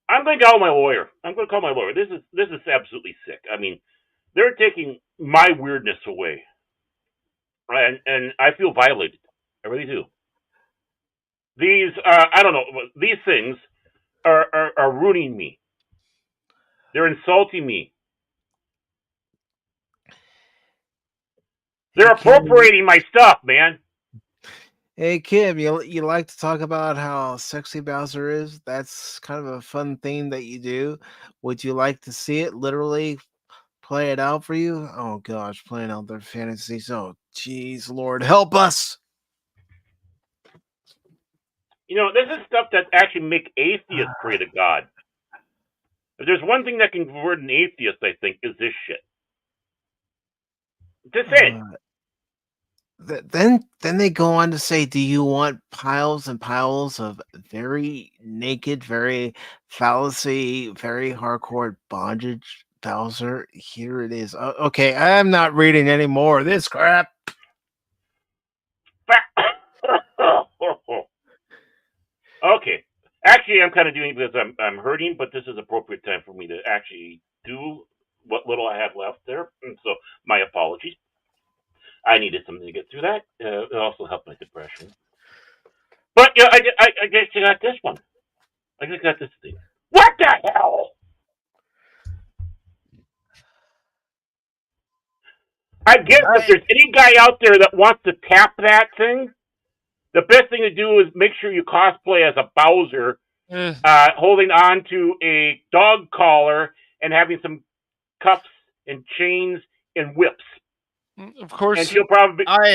I'm going to call my lawyer. This is absolutely sick. I mean, they're taking my weirdness away, and I feel violated. I really do. These I don't know. These things are ruining me. They're insulting me. They're appropriating my stuff, man. Hey Kim, you like to talk about how sexy Bowser is? That's kind of a fun thing that you do. Would you like to see it literally play it out for you? Oh gosh, playing out their fantasies. Oh jeez, Lord help us. This is stuff that actually make atheists pray to God. If there's one thing that can convert an atheist, I think, is this shit. Just say it. Then they go on to say, do you want piles and piles of very naked, very fallacy, very hardcore bondage, Bowser? Here it is. Okay, I'm not reading any more of this crap. Okay. Actually, I'm kind of doing it because I'm hurting, but this is appropriate time for me to actually do what little I have left there. And so, my apologies. I needed something to get through that. It also helped my depression. But yeah, I guess I got this one. I just got this thing. What the hell? I guess if there's any guy out there that wants to tap that thing, the best thing to do is make sure you cosplay as a Bowser, holding on to a dog collar and having some cuffs and chains and whips. Of course, and she'll probably. I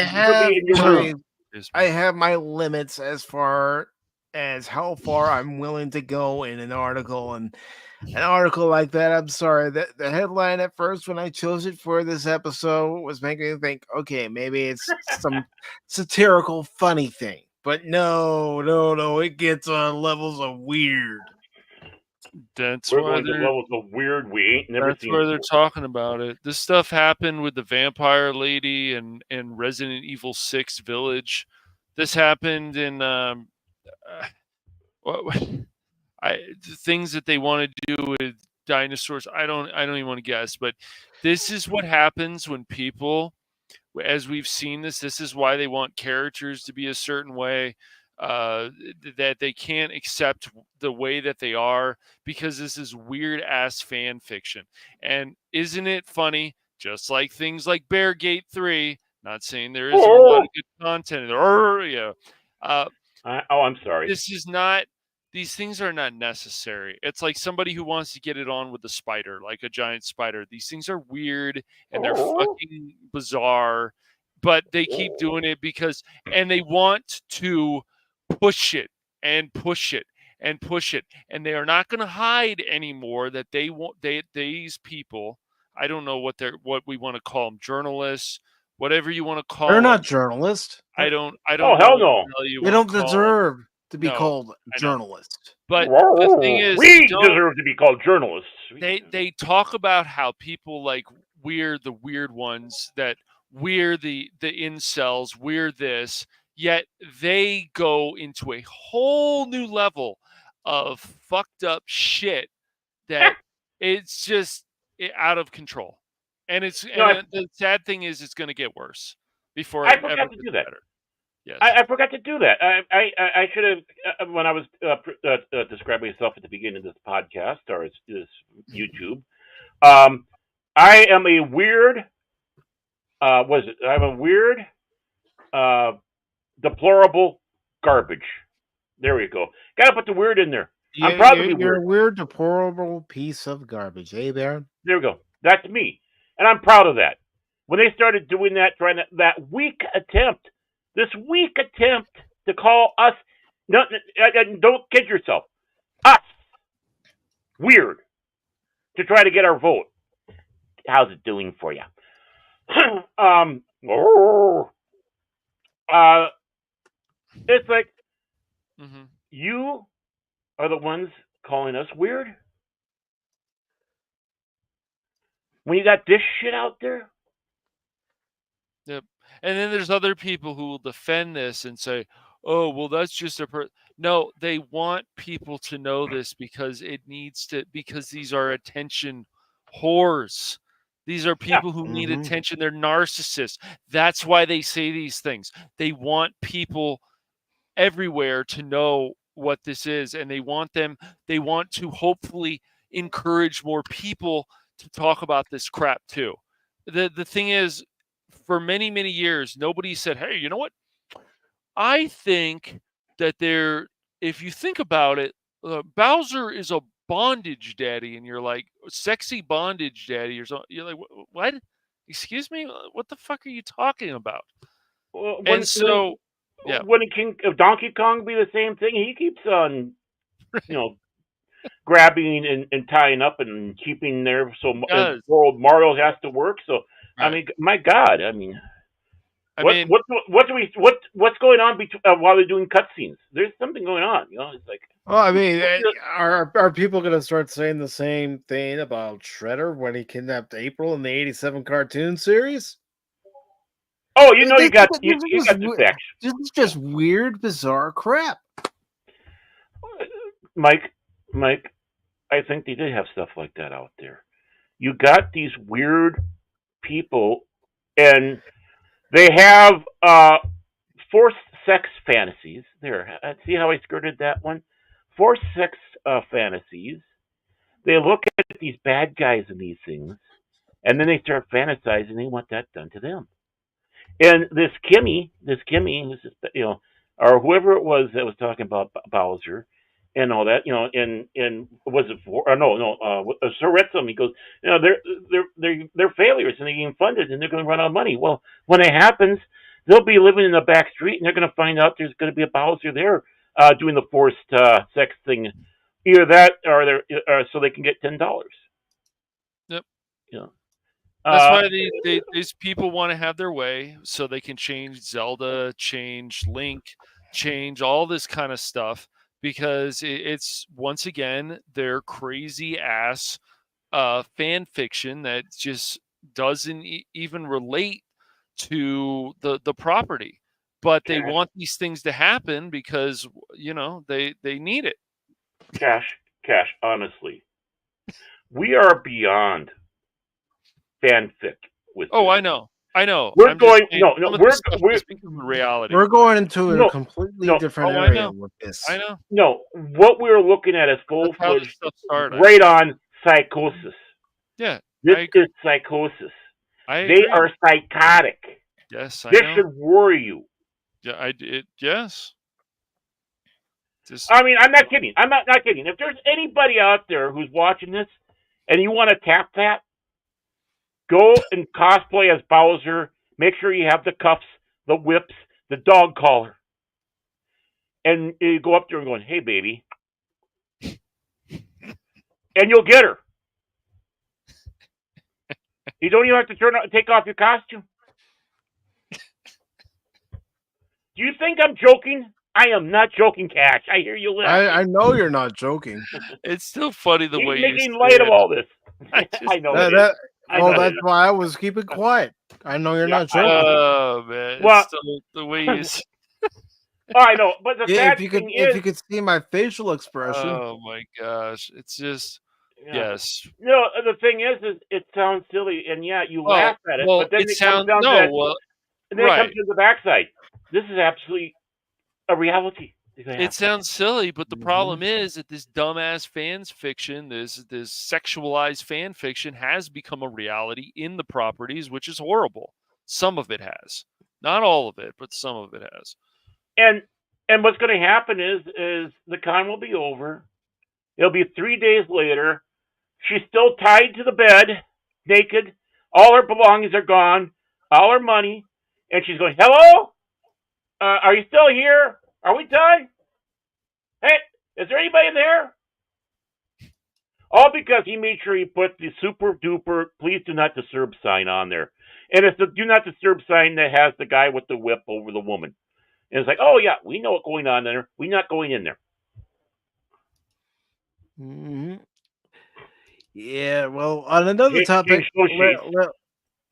have my limits as far as how far I'm willing to go in an article, and an article like that. I'm sorry, the headline at first when I chose it for this episode was making me think, okay, maybe it's some satirical, funny thing, but no, it gets on levels of weird. That's We're why going to levels of weird we ain't never that's seen. where they're talking about it. This stuff happened with the vampire lady and Resident Evil 6 Village. This happened in things that they want to do with dinosaurs. I don't even want to guess, but this is what happens when people, as we've seen this is why they want characters to be a certain way. That they can't accept the way that they are because this is weird ass fan fiction. And isn't it funny? Just like things like Beargate 3, not saying there isn't a lot of good content there. I'm sorry. These things are not necessary. It's like somebody who wants to get it on with a spider, like a giant spider. These things are weird and they're fucking bizarre, but they keep doing it because, and they want to push it and push it and push it, and they are not going to hide anymore that these people, I don't know what we want to call them, journalists, whatever you want to call them. They're not journalists. I don't oh hell no, they don't deserve to be called journalists. But the thing is, we deserve to be called journalists. They talk about how people like we're the weird ones, that we're the incels, we're this. Yet they go into a whole new level of fucked up shit that it's just out of control. And the sad thing is it's going to get worse before I forgot to do that. Better. Yes. I forgot to do that. I should have, when I was describing myself at the beginning of this podcast or this YouTube. I am a weird. I'm a weird. Deplorable garbage. There we go. Got to put the weird in there. I'm proud to be You're weird. a weird, deplorable piece of garbage, eh, Baron? There we go. That's me, and I'm proud of that. When they started doing that, trying that weak attempt to call us, no, don't kid yourself, us weird, to try to get our vote. How's it doing for you? It's like you are the ones calling us weird when you got this shit out there. Yep. And then there's other people who will defend this and say, "Oh, well, that's just No, they want people to know this because because these are attention whores. These are people who need attention. They're narcissists. That's why they say these things. They want people everywhere to know what this is, and they want to hopefully encourage more people to talk about this crap too. The thing is, for many, many years, nobody said, "Hey, you know what? I think that if you think about it, Bowser is a bondage daddy," and you're like, "Sexy bondage daddy," or something. You're like, "What? Excuse me? What the fuck are you talking about?" Well, wouldn't Donkey Kong be the same thing? He keeps on, grabbing and tying up and keeping there, so poor old Mario has to work. So I mean, my God, What's going on while they're doing cutscenes? There's something going on. It's like. Well, I mean, are people going to start saying the same thing about Shredder when he kidnapped April in the '87 cartoon series? Oh, you got this action. This is just weird, bizarre crap. Mike, I think they did have stuff like that out there. You got these weird people, and they have forced sex fantasies. There, see how I skirted that one? Forced sex fantasies. They look at these bad guys in these things, and then they start fantasizing. They want that done to them. And this Kimmy, or whoever it was that was talking about Bowser and all that, and was it Sir Retsom? He goes, they're failures and they're getting funded and they're going to run out of money. Well, when it happens, they'll be living in the back street and they're going to find out there's going to be a Bowser there doing the forced sex thing, either that or so they can get $10. Yep. Yeah. That's why these people want to have their way, so they can change Zelda, change Link, change all this kind of stuff, because it's once again their crazy ass fan fiction that just doesn't even relate to the property, but they want these things to happen because they need it. Cash. Honestly, we are beyond fanfic with this. I know. We're going reality. We're going into a completely different area with this. I know. No, what we're looking at is full-fledged right on psychosis. Yeah, this is psychosis. They are psychotic. Yes, I this know. should worry you. Yeah, yes. I mean, I'm not kidding. I'm not kidding. If there's anybody out there who's watching this and you want to tap that, go and cosplay as Bowser. Make sure you have the cuffs, the whips, the dog collar. And you go up there and going, hey, baby. And you'll get her. You don't even have to take off your costume. Do you think I'm joking? I am not joking, Cash. I hear you laughing. I know you're not joking. It's still funny the way you're making light of all this. I know that. That's why I was keeping quiet. I know you're not joking. Oh man! Well, still the way you. I know, but the bad thing is, if you could see my facial expression. Oh my gosh! It's just yes. No, the thing is it sounds silly, and you laugh at it, but then it comes down to it comes to the backside. This is absolutely a reality. It sounds silly, but the problem is that this dumbass fan fiction, this sexualized fan fiction, has become a reality in the properties, which is horrible. Some of it has, not all of it, but some of it has. And what's going to happen is the con will be over. It'll be 3 days later. She's still tied to the bed, naked. All her belongings are gone, all her money, and she's going, "Hello, are you still here? Are we done? Hey, is there anybody there?" All because he made sure he put the super duper "please do not disturb" sign on there. And it's the do not disturb sign that has the guy with the whip over the woman. And it's like, oh yeah, we know what's going on there. We're not going in there. Mm-hmm. Yeah, well, on another topic,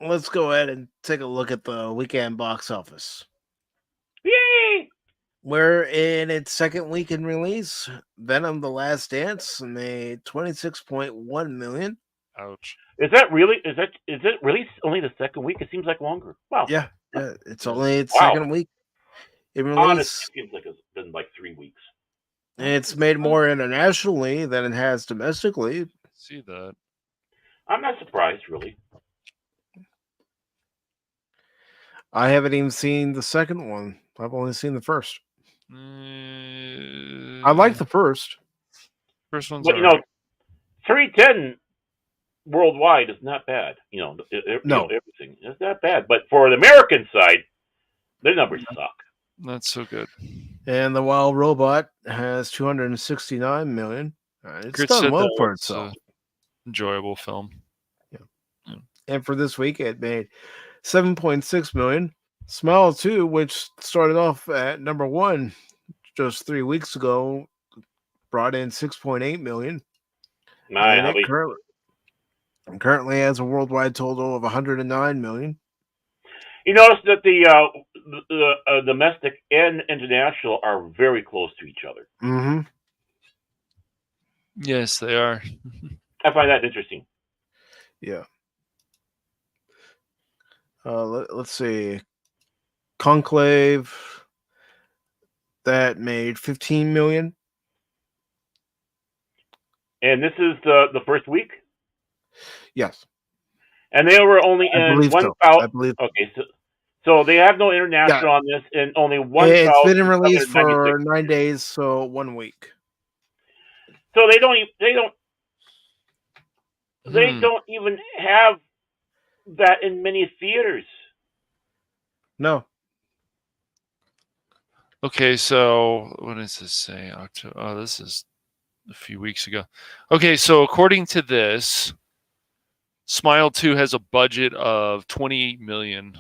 let's go ahead and take a look at the weekend box office. Yay! We're in its second week in release. Venom: The Last Dance made $26.1 million. Ouch! Is it really only the second week? It seems like longer. Wow. Yeah, it's only its second week in release. Honestly, it seems like it's been like 3 weeks. It's made more internationally than it has domestically. See that? I'm not surprised, really. I haven't even seen the second one. I've only seen the first. I like the first. First one's 310 worldwide is not bad. Everything is not bad. But for the American side, their numbers suck. Not so good. And The Wild Robot has $269 million. It's done well for itself. Enjoyable film. Yeah. And for this week, it made $7.6 million. Smile 2, which started off at number 1 just 3 weeks ago, brought in 6.8 million. My, And how it we- currently has a worldwide total of 109 million. You notice that the domestic and international are very close to each other. Mm-hmm. Yes, they are. I find that interesting. Yeah. Let's see. Conclave, that made 15 million. And this is the first week? Yes. And they were only I in believe so. 1,000. I believe Okay, so they have no international on this, and only 1,000. It's been in release for 9 days, so 1 week. So they don't even have that in many theaters. No. Okay, so what does this say? October. Oh, this is a few weeks ago. Okay, so according to this, Smile 2 has a budget of 28 million.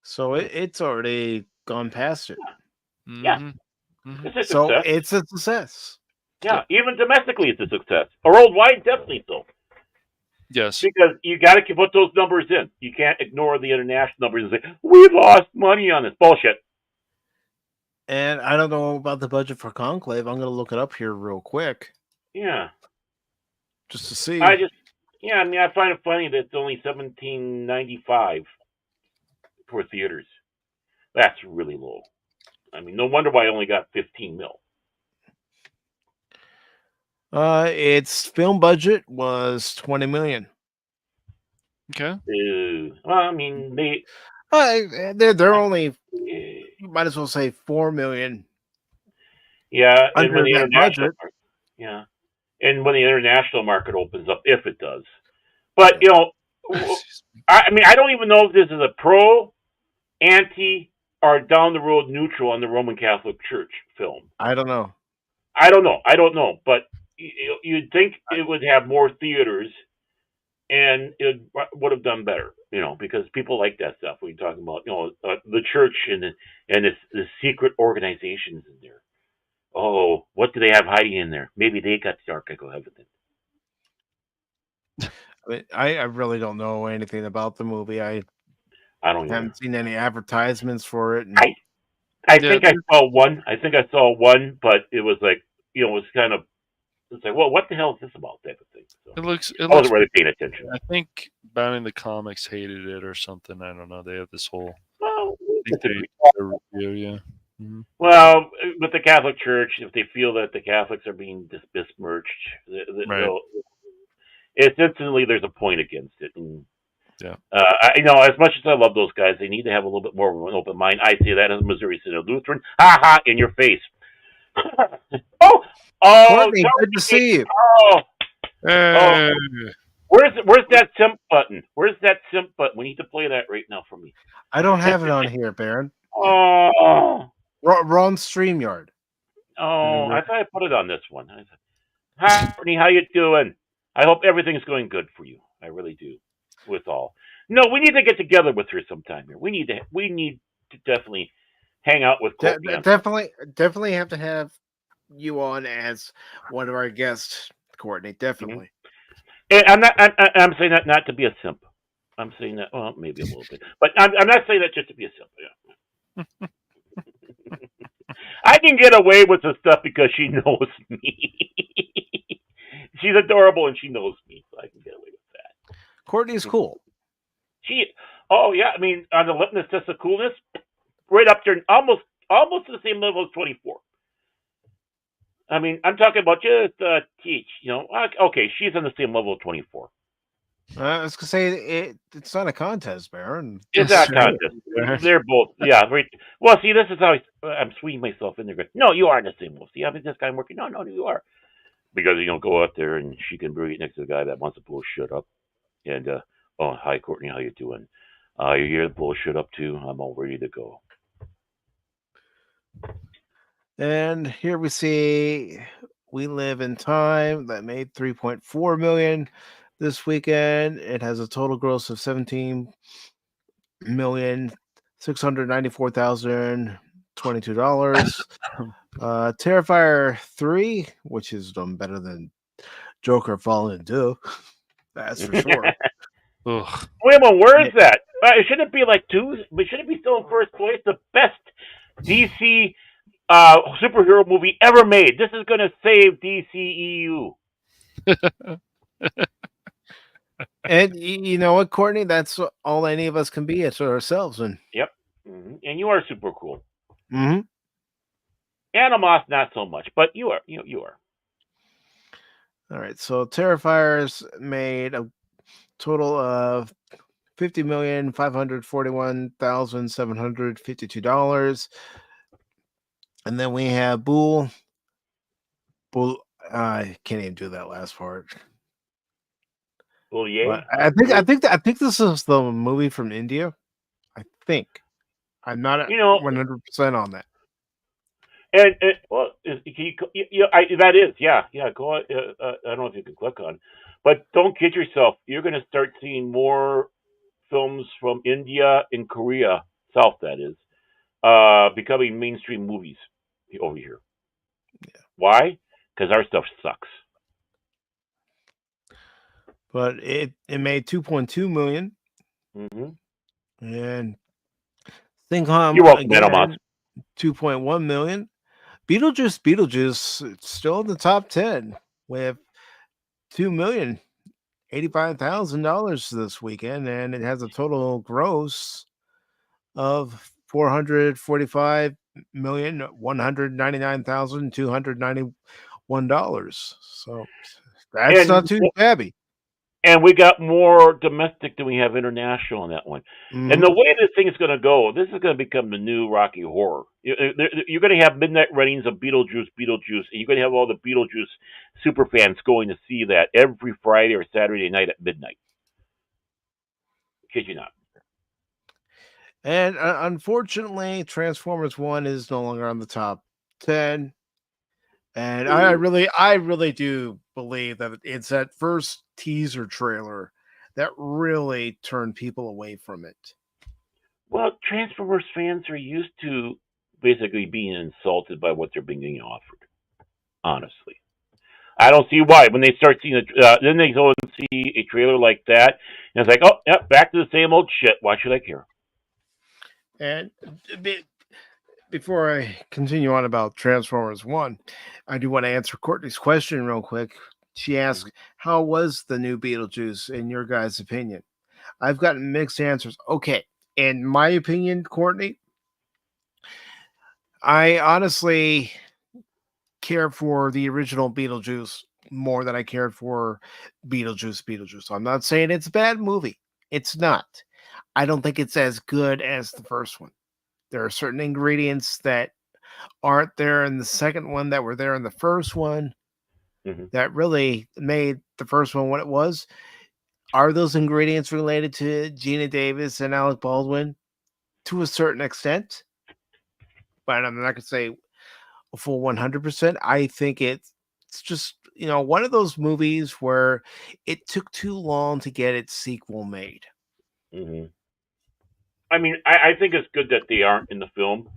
So it's already gone past it. Yeah. It's a So success. it's a success. Yeah, even domestically, it's a success. Or worldwide, definitely so. Yes. Because you got to put those numbers in. You can't ignore the international numbers and say, we lost money on this. Bullshit. And I don't know about the budget for Conclave. I'm going to look it up here real quick Yeah. just to see. I find it funny that it's only $17.95 for theaters. That's really low. I mean, no wonder why I only got 15 mil. Its film budget was 20 million. Okay. Well, I mean, They're only, you might as well say 4 million. Yeah, and Under when the that international budget. yeah, and when the international market opens up, if it does. But you know, I mean, I don't even know if this is a pro, anti, or down the road neutral on the Roman Catholic Church film. I don't know. I don't know, but you'd think it would have more theaters, and it would have done better, you know, because people like that stuff. We're talking about, you know, the church and the secret organizations in there. Oh, what do they have hiding in there? Maybe they got dark echo evidence. I really don't know anything about the movie. I don't haven't seen any advertisements for it. I think I saw one. But it was like, you know, it's like, well, what the hell is this about? Type of thing. So I wasn't really paying attention. I think Bound in the Comics hated it or something. I don't know. They have this whole. Well, review, yeah. Mm-hmm. Well, with the Catholic Church, if they feel that the Catholics are being besmirched, it's instantly there's a point against it. And, yeah. You know, as much as I love those guys, they need to have a little bit more of an open mind. I say that as a Missouri Synod Lutheran. Ha ha! In your face. Oh, Courtney, good to see you. Oh, where's that simp button? Where's that simp button? We need to play that right now for me. I don't have it on here, Baron. Oh. Wrong StreamYard. Oh, I thought I put it on this one. Hi, Courtney, how you doing? I hope everything's going good for you. I really do. With all. No, we need to get together with her sometime here. We need to definitely hang out with Courtney. Definitely have to have you on as one of our guests, Courtney. Definitely. And I'm saying that not to be a simp. I'm saying that, well, maybe a little bit, but I'm not saying that just to be a simp. Yeah. I can get away with this stuff because she knows me. She's adorable and she knows me, so I can get away with that. Courtney's cool. Oh yeah, I mean, on the litmus test of coolness, right up there, almost to the same level as 24. I mean, I'm talking about just Teach. You know, okay, she's on the same level of 24. I was gonna say it's not a contest, Baron. It's not a contest. They're both, yeah. Right. Well, see, this is how I'm swinging myself in there. No, you are in the same level. See, I'm this guy working. No, you are. Because you don't go out there and she can bring it next to the guy that wants to blow shit up. And oh, hi Courtney, how you doing? You're here to blow shit up too. I'm all ready to go. And here we see We Live in Time that made 3.4 million this weekend. It has a total gross of 17 $1,694,022. Terrifier 3, which is done better than Joker Fallen 2. That's for sure. Ugh. Wait a minute, where is that? Shouldn't it be like 2? But shouldn't it be still in first place? The best DC superhero movie ever made. This is going to save DCEU. And you know what, Courtney? That's all any of us can be as ourselves. And Yep. And you are super cool. mm-hmm. Animos, not so much, but you are. You are. All right. So Terrifiers made a total of $50,541,752. And then we have Bull. I can't even do that last part. Well, yeah. I think this is the movie from India. I think. I'm not 100% on that. And well, that is, yeah. Go. I don't know if you can click on, but don't kid yourself. You're going to start seeing more films from India and Korea, South that is, becoming mainstream movies over here. Yeah. Why? Because our stuff sucks. But it made $2.2 million. Mm-hmm. And Thingham You're welcome, Animos. $2.1 million. Beetlejuice, it's still in the top 10 with $2,085,000 this weekend, and it has a total gross of $445,199,291. So that's not too shabby. And we got more domestic than we have international on that one. Mm-hmm. And the way this thing is going to go, this is going to become the new Rocky Horror. You're going to have midnight ratings of Beetlejuice, and you're going to have all the Beetlejuice super fans going to see that every Friday or Saturday night at midnight. Kid you not. And unfortunately, Transformers 1 is no longer on the top 10. And I really do believe that it's that first teaser trailer that really turned people away from it. Well, Transformers fans are used to basically being insulted by what they're being offered. Honestly, I don't see why. When they start seeing then they go and see a trailer like that, and it's like, oh, yeah, back to the same old shit. Why should I care? And before I continue on about Transformers 1, I do want to answer Courtney's question real quick. She asked, how was the new Beetlejuice in your guys' opinion? I've gotten mixed answers. Okay, in my opinion, Courtney, I honestly care for the original Beetlejuice more than I cared for Beetlejuice. I'm not saying it's a bad movie. It's not. I don't think it's as good as the first one. There are certain ingredients that aren't there in the second one that were there in the first one that really made the first one what it was. Are those ingredients related to Gina Davis and Alec Baldwin? To a certain extent. But I'm not going to say a full 100%. I think it's just, one of those movies where it took too long to get its sequel made. Mm-hmm. I mean, I think it's good that they aren't in the film.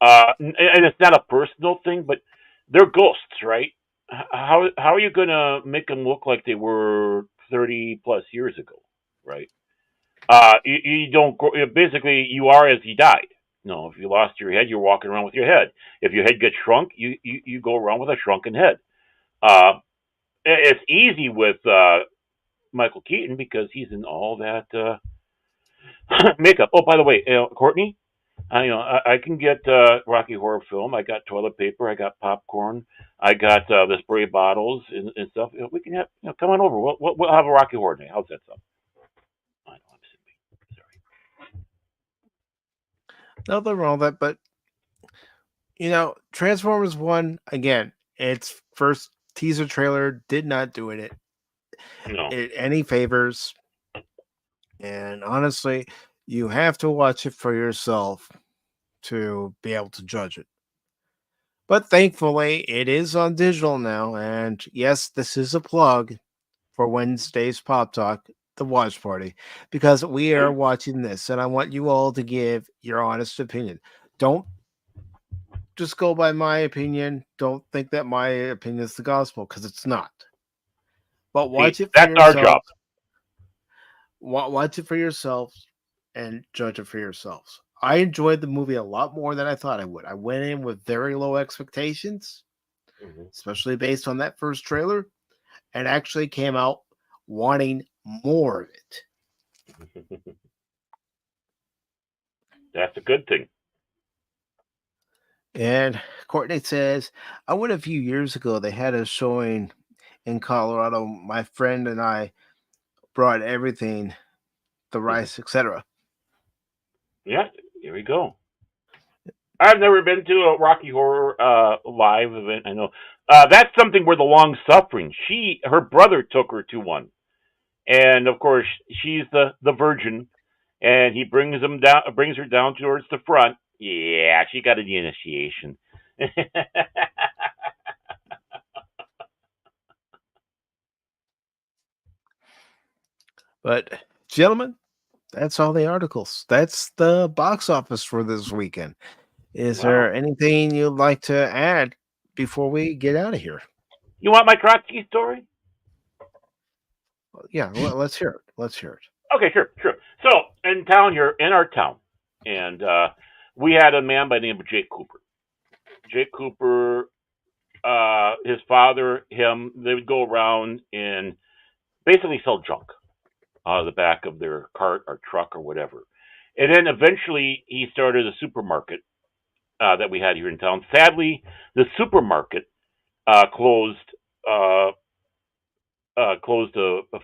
And it's not a personal thing, but they're ghosts, right? How are you going to make them look like they were 30 plus years ago, right? You don't basically, you are as you died. If you lost your head, you're walking around with your head. If your head gets shrunk, you go around with a shrunken head. It's easy with Michael Keaton because he's in all that makeup. Oh, by the way, Courtney, I can get Rocky Horror Film. I got toilet paper. I got popcorn. I got the spray bottles and stuff. We can have come on over. We'll have a Rocky Horror Day. How's that sound? I know I'm sorry. Nothing wrong with that, but Transformers 1 again. Its first teaser trailer did not do it any favors, and honestly, you have to watch it for yourself to be able to judge it. But thankfully, it is on digital now, and yes, this is a plug for Wednesday's Pop Talk. the watch party because we are watching this, and I want you all to give your honest opinion. Don't just go by my opinion. Don't think that my opinion is the gospel because it's not. But watch it for that's yourself. our job. Watch it for yourselves and judge it for yourselves. I enjoyed the movie a lot more than I thought I would. I went in with very low expectations, especially based on that first trailer, and actually came out wanting more of it. That's a good thing. And Courtney says, I went a few years ago. They had a showing in Colorado. My friend and I brought everything, the rice, etc. Yeah, here we go. I've never been to a Rocky Horror live event. I know that's something where the long suffering. Her brother took her to one, and of course she's the virgin, and he brings her down towards the front. Yeah, she got an initiation. But gentlemen, that's all the articles. That's the box office for this weekend. Is there anything you'd like to add before we get out of here? You want my Trotsky story? Yeah, let's hear it. Let's hear it. Okay, sure. So, in our town, and we had a man by the name of Jake Cooper. Jake Cooper, his father, they would go around and basically sell junk out of the back of their cart or truck or whatever. And then eventually he started a supermarket that we had here in town. Sadly, the supermarket closed a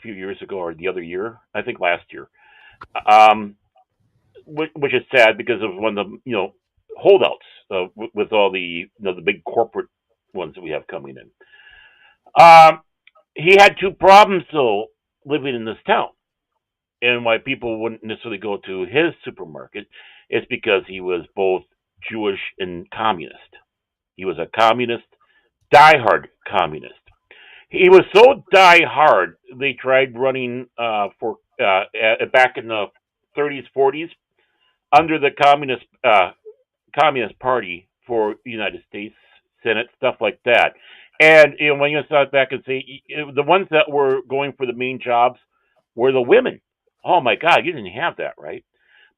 few years ago, or the other year, I think last year, which is sad because of one of the holdouts with all the the big corporate ones that we have coming in. He had two problems though living in this town, and why people wouldn't necessarily go to his supermarket is because he was both Jewish and communist. He was a communist, diehard communist. He was so diehard, they tried running for back in the 30s, 40s under the Communist Party for the United States Senate, stuff like that. And when you start back and say the ones that were going for the main jobs were the women. Oh my God, you didn't have that, right?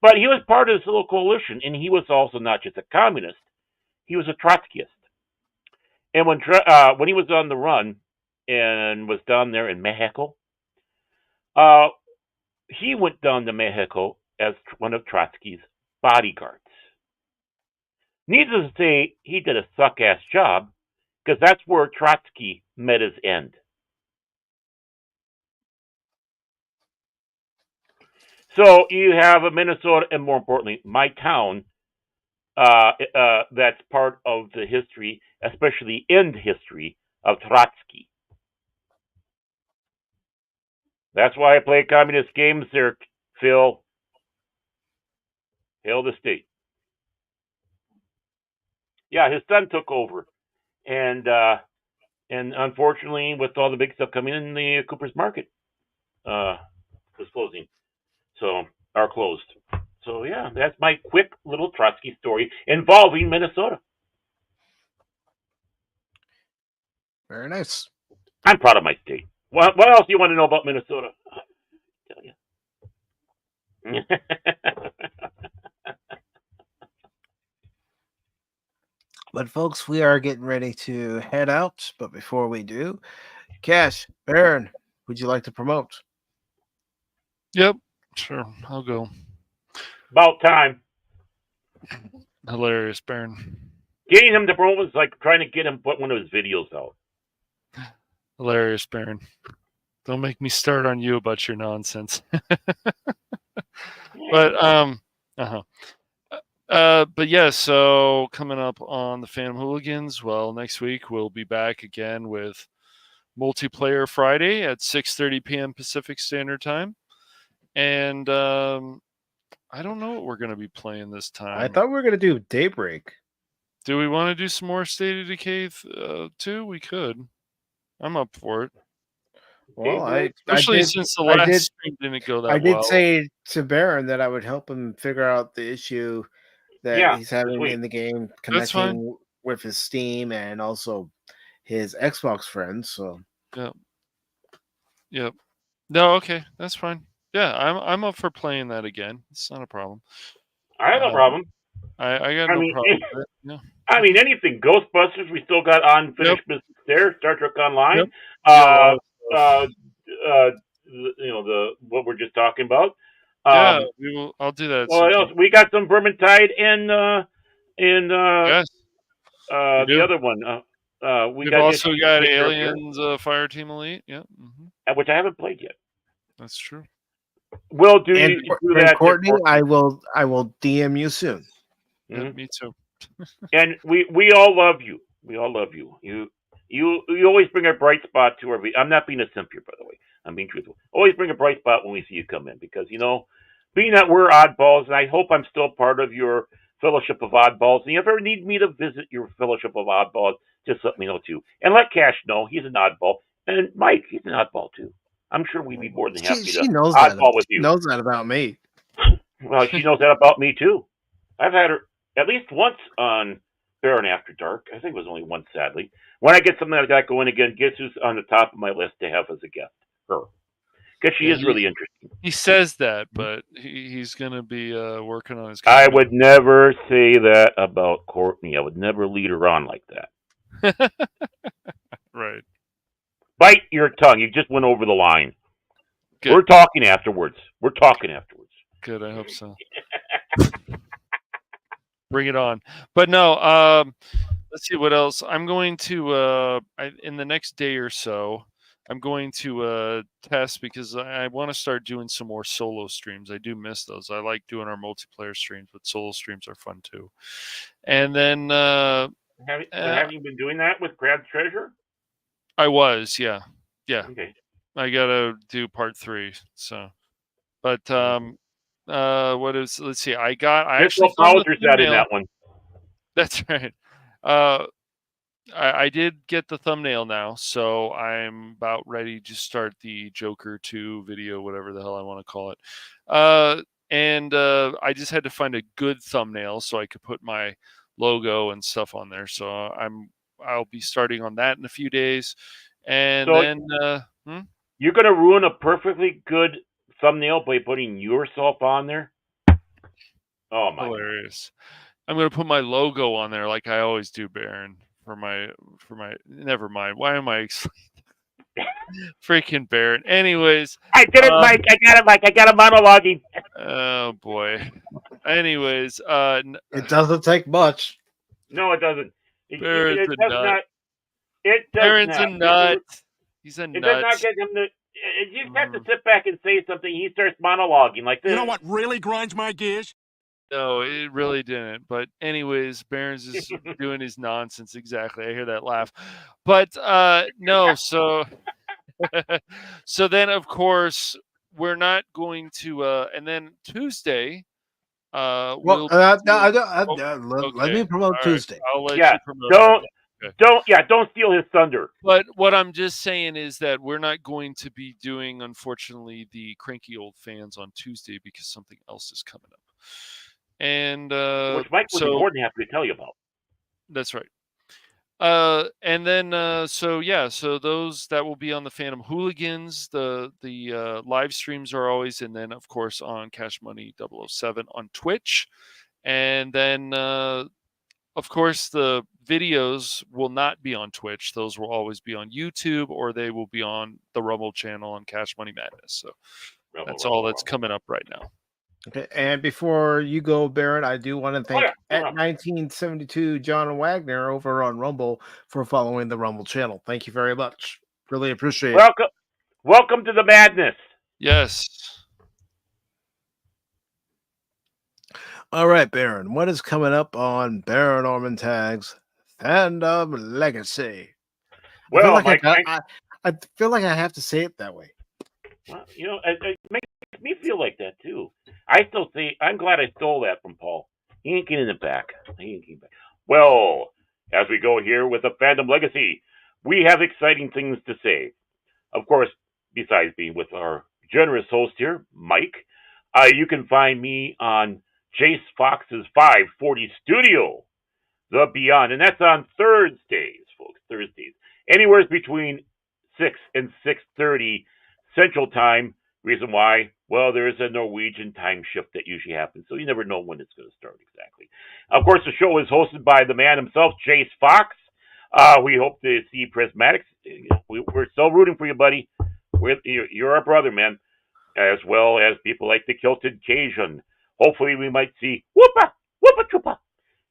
But he was part of this little coalition, and he was also not just a communist; he was a Trotskyist. And when he was on the run and was down there in Mexico, he went down to Mexico as one of Trotsky's bodyguards. Needless to say, he did a suck-ass job because that's where Trotsky met his end. So you have a Minnesota, and more importantly, my town, that's part of the history, especially end history, of Trotsky. That's why I play communist games there, Phil. Hail the state. Yeah, his son took over, and unfortunately, with all the big stuff coming in, the Cooper's Market was closing, are closed. So yeah, that's my quick little Trotsky story involving Minnesota. Very nice. I'm proud of my state. What else do you want to know about Minnesota? I'll tell you. But folks, we are getting ready to head out. But before we do, Cash, Baron, would you like to promote? Yep, sure. I'll go. About time. Hilarious, Baron. Getting him to promote is like trying to get him to put one of his videos out. Hilarious, Baron. Don't make me start on you about your nonsense. But but yeah, so coming up on the Phantom Hooligans, well, next week we'll be back again with Multiplayer Friday at 6:30 p.m. Pacific Standard Time. And I don't know what we're going to be playing this time. I thought we were going to do Daybreak. Do we want to do some more State of Decay 2? We could. I'm up for it. Well, especially since the last stream didn't go that well. I did say to Baron that I would help him figure out the issue that he's having in the game, connecting with his Steam and also his Xbox friends. So, yep. No, okay, that's fine. Yeah, I'm up for playing that again. It's not a problem. I have no problem. I got no problem with it. Yeah. I mean, anything. Ghostbusters, we still got unfinished business there. Star Trek Online. What we're just talking about. I'll do that. Well, else? We got some Vermintide the other one. We've also got Aliens Fireteam Elite. Yeah. Which I haven't played yet. That's true. We'll do that, Courtney. I will DM you soon. Yeah, me too. And we all love you. We all love you. You always bring a bright spot to our. I'm not being a simp here, by the way. I'm being truthful. Always bring a bright spot when we see you come in, because being that we're oddballs, and I hope I'm still part of your Fellowship of Oddballs. And if you ever need me to visit your Fellowship of Oddballs, just let me know too. And let Cash know he's an oddball, and Mike, he's an oddball too. I'm sure we'd be more than happy to oddball with you. She knows that about me. Well, she knows that about me too. I've had her at least once on Baron After Dark. I think it was only once, sadly. When I get something like that going again, guess who's on the top of my list to have as a guest? Her. Because she is really interesting. He says that, but he's going to be working on his... I would never say that about Courtney. I would never lead her on like that. Right. Bite your tongue. You just went over the line. Good. We're talking afterwards. Good, I hope so. Bring it on. But no, let's see what else. I'm going to, in the next day or so, I'm going to test, because I want to start doing some more solo streams. I do miss those. I like doing our multiplayer streams, but solo streams are fun too. And then... have you been doing that with Crab's Treasure? I was, yeah. Okay. I gotta do part 3. So, but what is? Let's see. I actually found the thumbnail. In that one. That's right. I did get the thumbnail now, so I'm about ready to start the Joker 2 video, whatever the hell I want to call it. And I just had to find a good thumbnail so I could put my logo and stuff on there. So I'll be starting on that in a few days, and then you're gonna ruin a perfectly good thumbnail by putting yourself on there. Oh my! Hilarious! I'm gonna put my logo on there like I always do, Baron. For my. Never mind. Why am I freaking Baron? Anyways, I did it, Mike. I got it, Mike. I got a monologuing. Oh boy. Anyways, it doesn't take much. No, it doesn't. Baron's a nut. Baron's a nut. He's a nut. It does not get him to. You just have to sit back and say something. He starts monologuing like this. You know what really grinds my gears? No, it really didn't. But anyways, Baron's just doing his nonsense. Exactly. I hear that laugh. But no, so so then of course we're not going to and then Tuesday let me promote Tuesday. I'll let you promote don't steal his thunder. But what I'm just saying is that we're not going to be doing, unfortunately, the Cranky Old Fans on Tuesday because something else is coming up. And which Mike was more than happy to tell you about. That's right. And then so those that will be on the Phantom Hooligans. The live streams are always, and then of course on Cash Money 007 on Twitch, and then of course the videos will not be on Twitch. Those will always be on YouTube, or they will be on the Rumble channel on Cash Money Madness. So that's all that's coming up right now. Okay, and before you go, Baron, I do want to thank at 1972 John Wagner over on Rumble for following the Rumble channel. Thank you very much. Really appreciate it. Welcome to the madness. Yes. All right, Baron, what is coming up on Baron Ormantag's Fandom Legacy? Well, I feel like I have to say it that way. Well, it makes me feel like that too. I still say I'm glad I stole that from Paul. He ain't getting it back. Well, as we go here with the Fandom Legacy, we have exciting things to say. Of course, besides being with our generous host here, Mike, you can find me on Jace Fox's 540 Studio, The Beyond, and that's on Thursdays, folks. Thursdays, anywhere between 6 and 6:30 Central Time. Reason why? Well, there is a Norwegian time shift that usually happens, so you never know when it's going to start exactly. Of course, the show is hosted by the man himself, Jace Fox. We hope to see Prismatics. We're still rooting for you, buddy. You're our brother, man, as well as people like the Kilted Cajun. Hopefully, we might see Whoopa, Whoopa Troopa,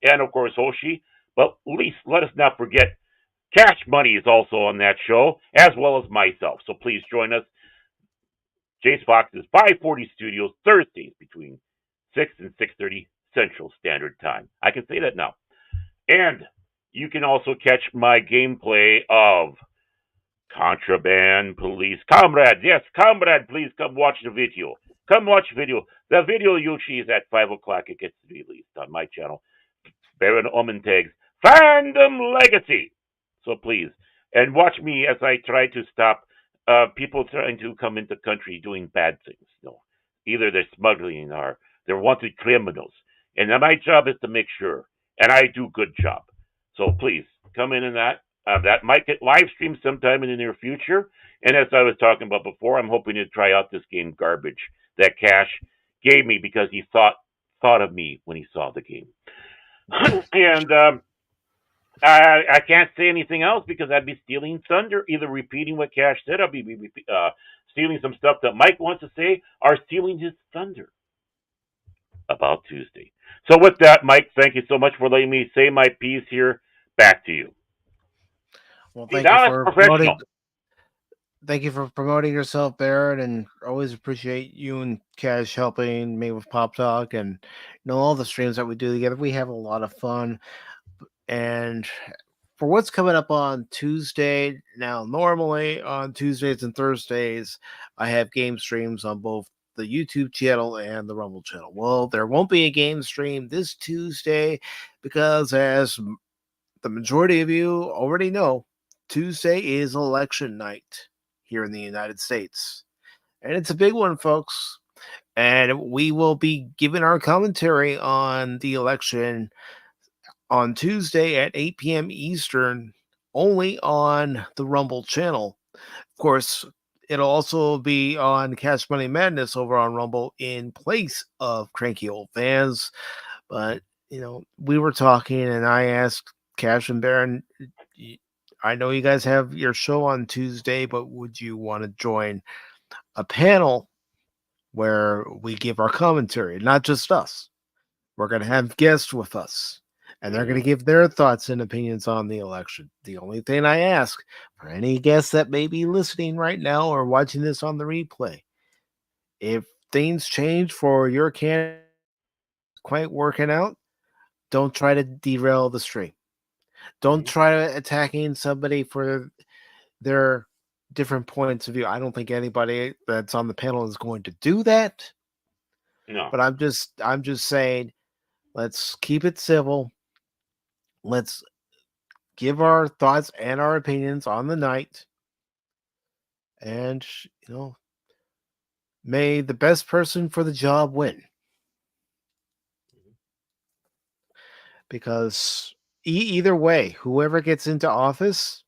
and of course, Hoshi. But at least let us not forget Cash Money is also on that show, as well as myself. So please join us. Jace Fox's 540 Studios, Thursdays between 6 and 6:30 Central Standard Time. I can say that now. And you can also catch my gameplay of Contraband Police. Comrade, yes, comrade, please come watch the video. Come watch the video. The video usually is at 5 o'clock. It gets released on my channel. Baron Omentag's Fandom Legacy. So please, and watch me as I try to stop people trying to come into the country doing bad things. Either they're smuggling or they're wanted criminals. And my job is to make sure, and I do a good job. So please, come in that. That might get live streamed sometime in the near future. And as I was talking about before, I'm hoping to try out this game Garbage that Cash gave me because he thought of me when he saw the game. And I can't say anything else because I'd be stealing thunder, either repeating what Cash said, I'll be stealing some stuff that Mike wants to say, or stealing his thunder about Tuesday. So with that, Mike, thank you so much for letting me say my piece here. Back to you. Well, thank you for promoting yourself, Barrett, and always appreciate you and Cash helping me with Pop Talk and all the streams that we do together. We have a lot of fun. And for what's coming up on Tuesday, now normally on Tuesdays and Thursdays, I have game streams on both the YouTube channel and the Rumble channel. Well, there won't be a game stream this Tuesday because, as the majority of you already know, Tuesday is election night here in the United States. And it's a big one, folks. And we will be giving our commentary on the election on Tuesday at 8 p.m. Eastern, only on the Rumble channel. Of course, it'll also be on Cash Money Madness over on Rumble in place of Cranky Old Fans. But, we were talking and I asked Cash and Baron, I know you guys have your show on Tuesday, but would you want to join a panel where we give our commentary? Not just us. We're going to have guests with us, and they're going to give their thoughts and opinions on the election. The only thing I ask for any guests that may be listening right now or watching this on the replay, if things change for your candidate quite working out, don't try to derail the stream. Don't try attacking somebody for their different points of view. I don't think anybody that's on the panel is going to do that. No. But I'm just saying, let's keep it civil. Let's give our thoughts and our opinions on the night. And, may the best person for the job win. Because either way, whoever gets into office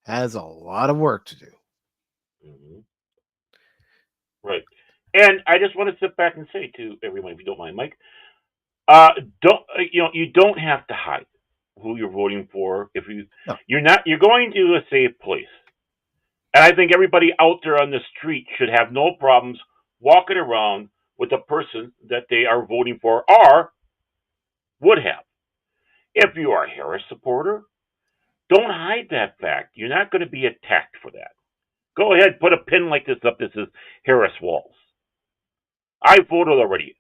has a lot of work to do. Mm-hmm. Right. And I just want to sit back and say to everyone, if you don't mind, Mike, you don't have to hide who you're voting for. If you're going to a safe place. And I think everybody out there on the street should have no problems walking around with the person that they are voting for or would have. If you are a Harris supporter, don't hide that fact. You're not going to be attacked for that. Go ahead, put a pin like this up. This is Harris Walls. I voted already.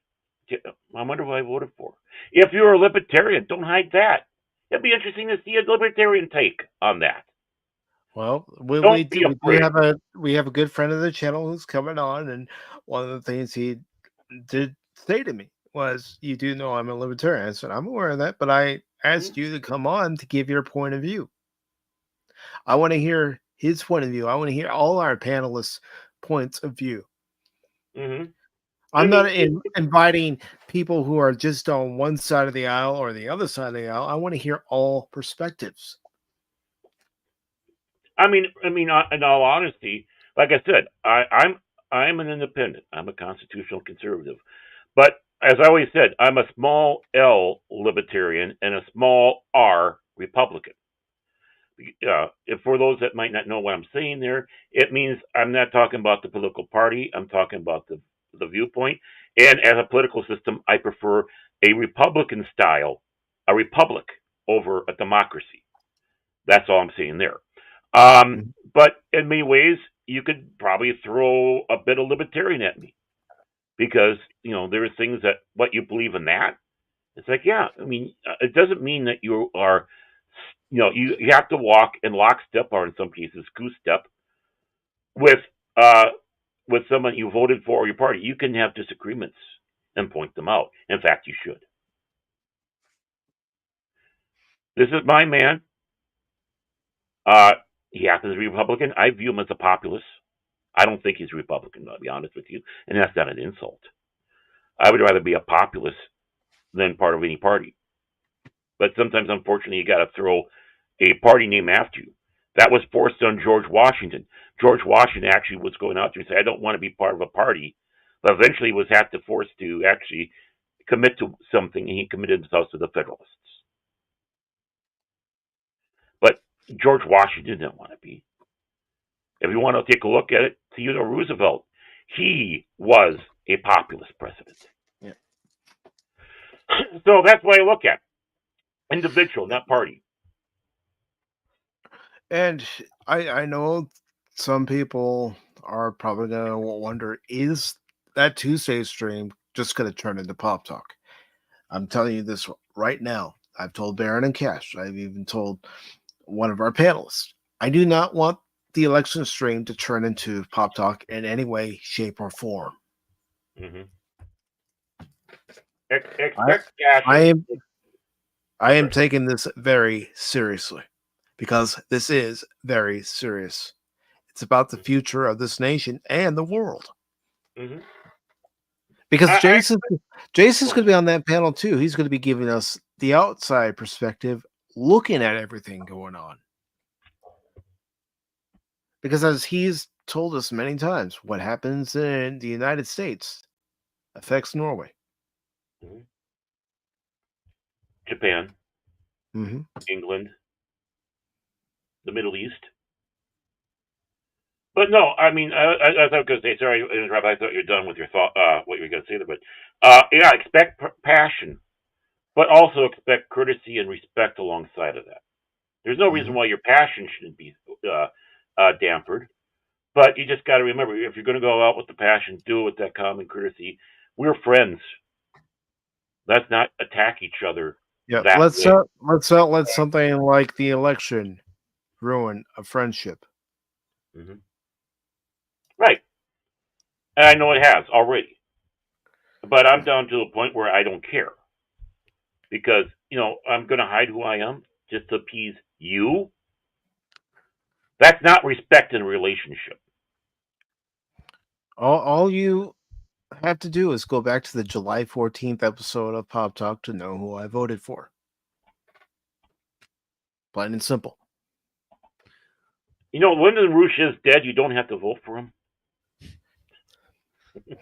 I wonder who I voted for. If you're a libertarian, don't hide that. It'd be interesting to see a libertarian take on that. Well, we have a good friend of the channel who's coming on, and one of the things he did say to me was, "You do know I'm a libertarian." I said, "I'm aware of that, but I asked you to come on to give your point of view. I want to hear his point of view. I want to hear all our panelists' points of view. Mm-hmm. I'm not inviting people who are just on one side of the aisle or the other side of the aisle. I want to hear all perspectives. I mean, in all honesty, like I said, I'm an independent. I'm a constitutional conservative, but as I always said, I'm a small L libertarian and a small R Republican. If for those that might not know what I'm saying there, it means I'm not talking about the political party. I'm talking about the viewpoint. And as a political system, I prefer a Republican style, a republic over a democracy. That's all I'm saying there. But in many ways, you could probably throw a bit of libertarian at me because, there are things that what you believe in that. It's like, yeah, I mean, it doesn't mean that you are, you have to walk in lockstep or in some cases goose step with someone you voted for or your party. You can have disagreements and point them out. In fact, you should. This is my man. He happens to be Republican. I view him as a populist. I don't think he's a Republican, to be honest with you, and that's not an insult. I would rather be a populist than part of any party. But sometimes, unfortunately, you got to throw a party name after you. That was forced on George Washington. George Washington actually was going out there and say, I don't want to be part of a party, but eventually was forced to actually commit to something, and he committed himself to the Federalists. But George Washington didn't want to be. If you want to take a look at it, Theodore Roosevelt, he was a populist president. Yeah. So that's what I look at. Individual, not party. And I know some people are probably going to wonder, is that Tuesday stream just going to turn into Pop Talk? I'm telling you this right now. I've told Baron and Cash. I've even told one of our panelists. I do not want the election stream to turn into Pop Talk in any way, shape, or form. Mm-hmm. Expect Cash. I am taking this very seriously because this is very serious. It's about the future of this nation and the world. Mm-hmm. Because Jason's going to be on that panel too. He's going to be giving us the outside perspective, looking at everything going on. Because as he's told us many times, what happens in the United States affects Norway. Mm-hmm. Japan, Mm-hmm. England, the Middle East. But no, I mean, I thought I was going to say, sorry, I thought you were done with your thought, what you were going to say there. But yeah, expect passion, but also expect courtesy and respect alongside of that. There's no reason why your passion shouldn't be dampered, but you just got to remember, if you're going to go out with the passion, do it with that common courtesy. We're friends. Let's not attack each other. Yeah, let's not let something like the election ruin a friendship. Mm-hmm. Right. And I know it has already. But I'm down to the point where I don't care. Because, I'm going to hide who I am just to appease you. That's not respect in a relationship. All you have to do is go back to the July 14th episode of Pop Talk to know who I voted for. Plain and simple. Lyndon Rouge is dead. You don't have to vote for him.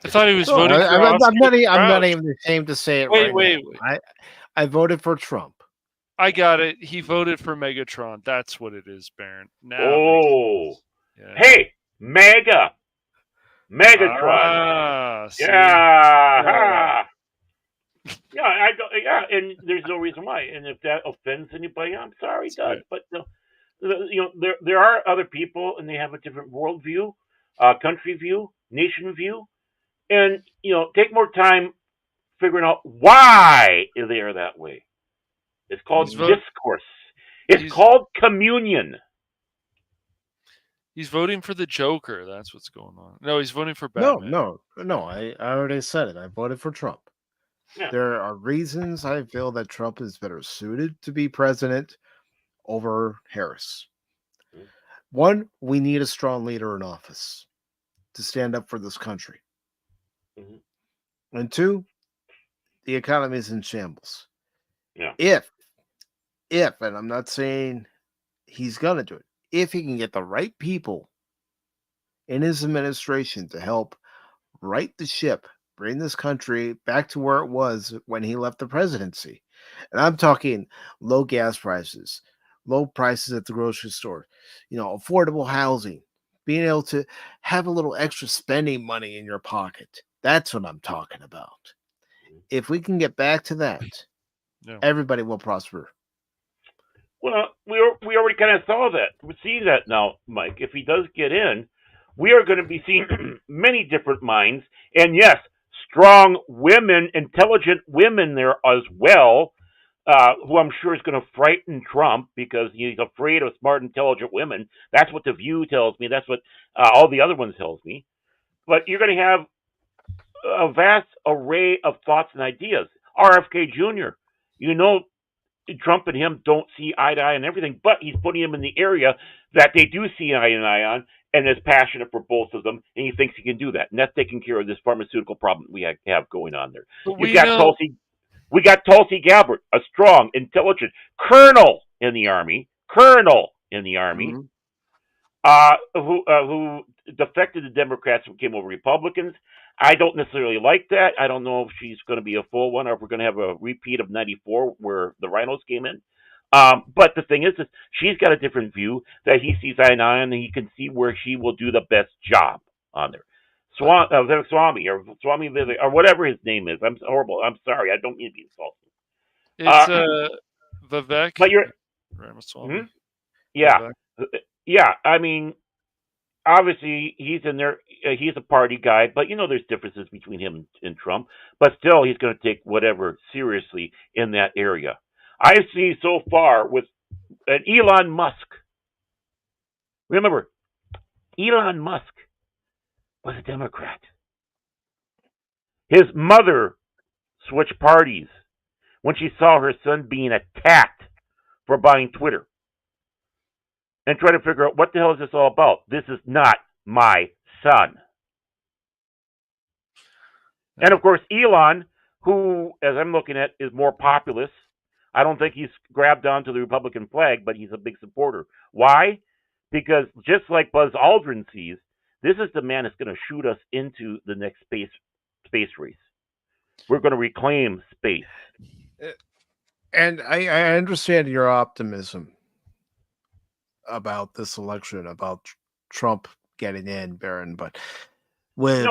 I thought he was voting for I'm not even ashamed to say it. Wait. I voted for Trump. I got it. He voted for Megatron. That's what it is, Baron. Hey, Megatron. Yeah. Yeah, and there's no reason why. And if that offends anybody, I'm sorry, it does. But there are other people, and they have a different worldview, country view, nation view, and take more time figuring out why they are that way. It's called discourse. It's called communion. He's voting for the Joker. That's what's going on. No, he's voting for Batman. No. I already said it. I voted for Trump. Yeah. There are reasons I feel that Trump is better suited to be president over Harris. One, we need a strong leader in office to stand up for this country. Mhm. And two, the economy is in shambles. Yeah. If, and I'm not saying he's going to do it, if he can get the right people in his administration to help right the ship, bring this country back to where it was when he left the presidency. And I'm talking low gas prices, low prices at the grocery store, affordable housing, being able to have a little extra spending money in your pocket. That's what I'm talking about. If we can get back to that, everybody will prosper. Well, we already kind of saw that. We see that now, Mike. If he does get in, we are going to be seeing many different minds, and yes, strong women, intelligent women there as well, who I'm sure is going to frighten Trump because he's afraid of smart, intelligent women. That's what The View tells me. That's what all the other ones tells me. But you're going to have a vast array of thoughts and ideas. RFK Jr., Trump and him don't see eye to eye on everything, but he's putting him in the area that they do see eye to eye on, and is passionate for both of them, and he thinks he can do that. And that's taking care of this pharmaceutical problem we have going on there. We got Tulsi Gabbard, a strong, intelligent colonel in the army, Mm-hmm. who defected to Democrats and came over Republicans. I don't necessarily like that. I don't know if she's going to be a full one or if we're going to have a repeat of 94 where the Rhinos came in. But the thing is she's got a different view that he sees eye to eye on, and he can see where she will do the best job on there. Swami Vivek, or whatever his name is. I'm horrible. I'm sorry. I don't mean to be insulting. It's Vivek. But you're Ramaswamy. Mm-hmm. Yeah. Vivek. Yeah. I mean, obviously he's in there. He's a party guy, but there's differences between him and Trump. But still, he's going to take whatever seriously in that area. I see so far with Elon Musk. Remember, Elon Musk was a Democrat. His mother switched parties when she saw her son being attacked for buying Twitter and try to figure out what the hell is this all about. This is not my son. And of course, Elon, who, as I'm looking at, is more populist. I don't think he's grabbed onto the Republican flag, but he's a big supporter. Why? Because just like Buzz Aldrin sees, this is the man that's going to shoot us into the next space race. We're going to reclaim space. And I understand your optimism about this election, about Trump getting in, Baron, but with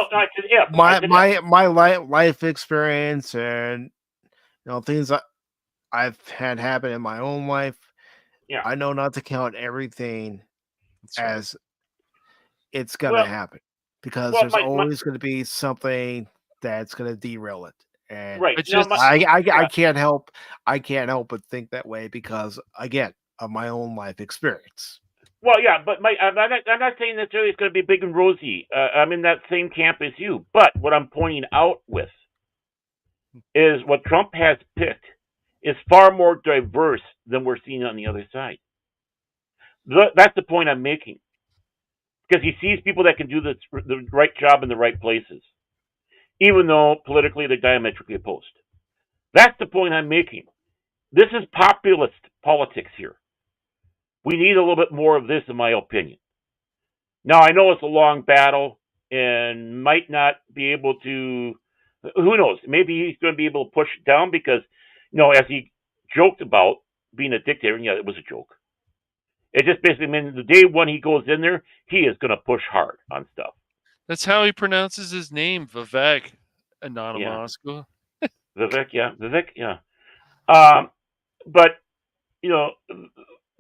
my life experience and things I've had happen in my own life, I know not to count everything as it's going to happen, because there's always going to be something that's going to derail it. And I can't help but think that way because, again, of my own life experience. Well, yeah, but I'm not saying necessarily it's going to be big and rosy. I'm in that same camp as you. But what I'm pointing out with is what Trump has picked is far more diverse than we're seeing on the other side. That's the point I'm making. Because he sees people that can do the right job in the right places, even though politically they're diametrically opposed. That's the point I'm making. This is populist politics here. We need a little bit more of this, in my opinion. Now, I know it's a long battle and might not be able to, who knows, maybe he's going to be able to push it down because, as he joked about being a dictator, and yeah, it was a joke. It just basically means the day when he goes in there, he is going to push hard on stuff. That's how he pronounces his name, Vivek. Anonymous. Yeah. Vivek, yeah. But,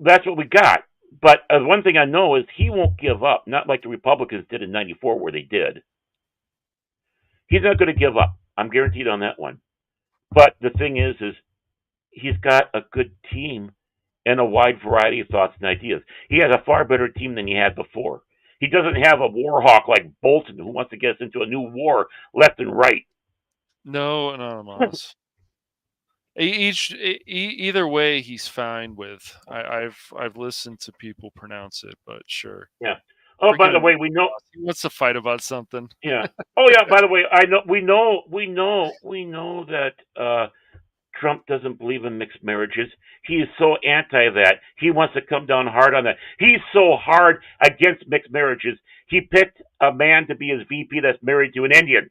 that's what we got. But one thing I know is he won't give up, not like the Republicans did in 94 where they did. He's not going to give up. I'm guaranteed on that one. But the thing is he's got a good team and a wide variety of thoughts and ideas. He has a far better team than he had before. He doesn't have a war hawk like Bolton who wants to get us into a new war left and right. No, Anonymous. Either way, he's fine with. I've listened to people pronounce it, but sure. Yeah. Oh, by Forget the about way, we know. He wants to fight about something. Yeah. Oh, yeah. By the way, I know. We know that Trump doesn't believe in mixed marriages. He is so anti that. He wants to come down hard on that. He's so hard against mixed marriages. He picked a man to be his VP that's married to an Indian.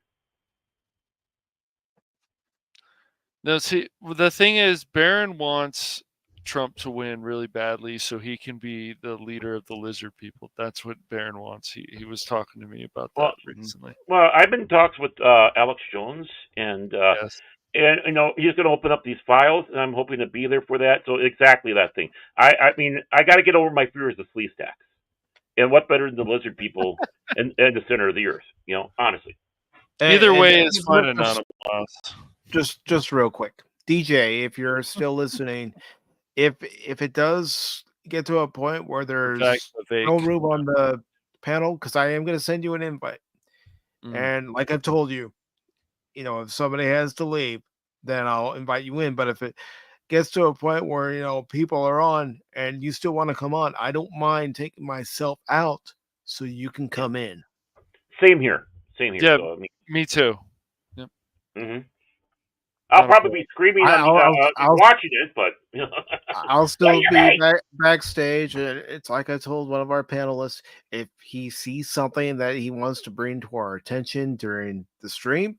No, see, the thing is, Barron wants Trump to win really badly so he can be the leader of the lizard people. That's what Barron wants. He was talking to me about that recently. Well, I've been in talks with Alex Jones, and Yes. and he's going to open up these files, and I'm hoping to be there for that. So exactly that thing. I mean, I got to get over my fears of flea stacks, and what better than the lizard people and the center of the earth? Honestly. Either way is fine, anonymous. Just real quick, DJ, if you're still listening, if it does get to a point where there's no room on the panel, because I am going to send you an invite, and like I've told you, if somebody has to leave, then I'll invite you in. But if it gets to a point where people are on and you still want to come on, I don't mind taking myself out so you can come in. Same here. Yeah, So, me too. Yep. Mm-hmm. I'll probably be screaming watching it, but I'll still be backstage. And it's like I told one of our panelists, if he sees something that he wants to bring to our attention during the stream,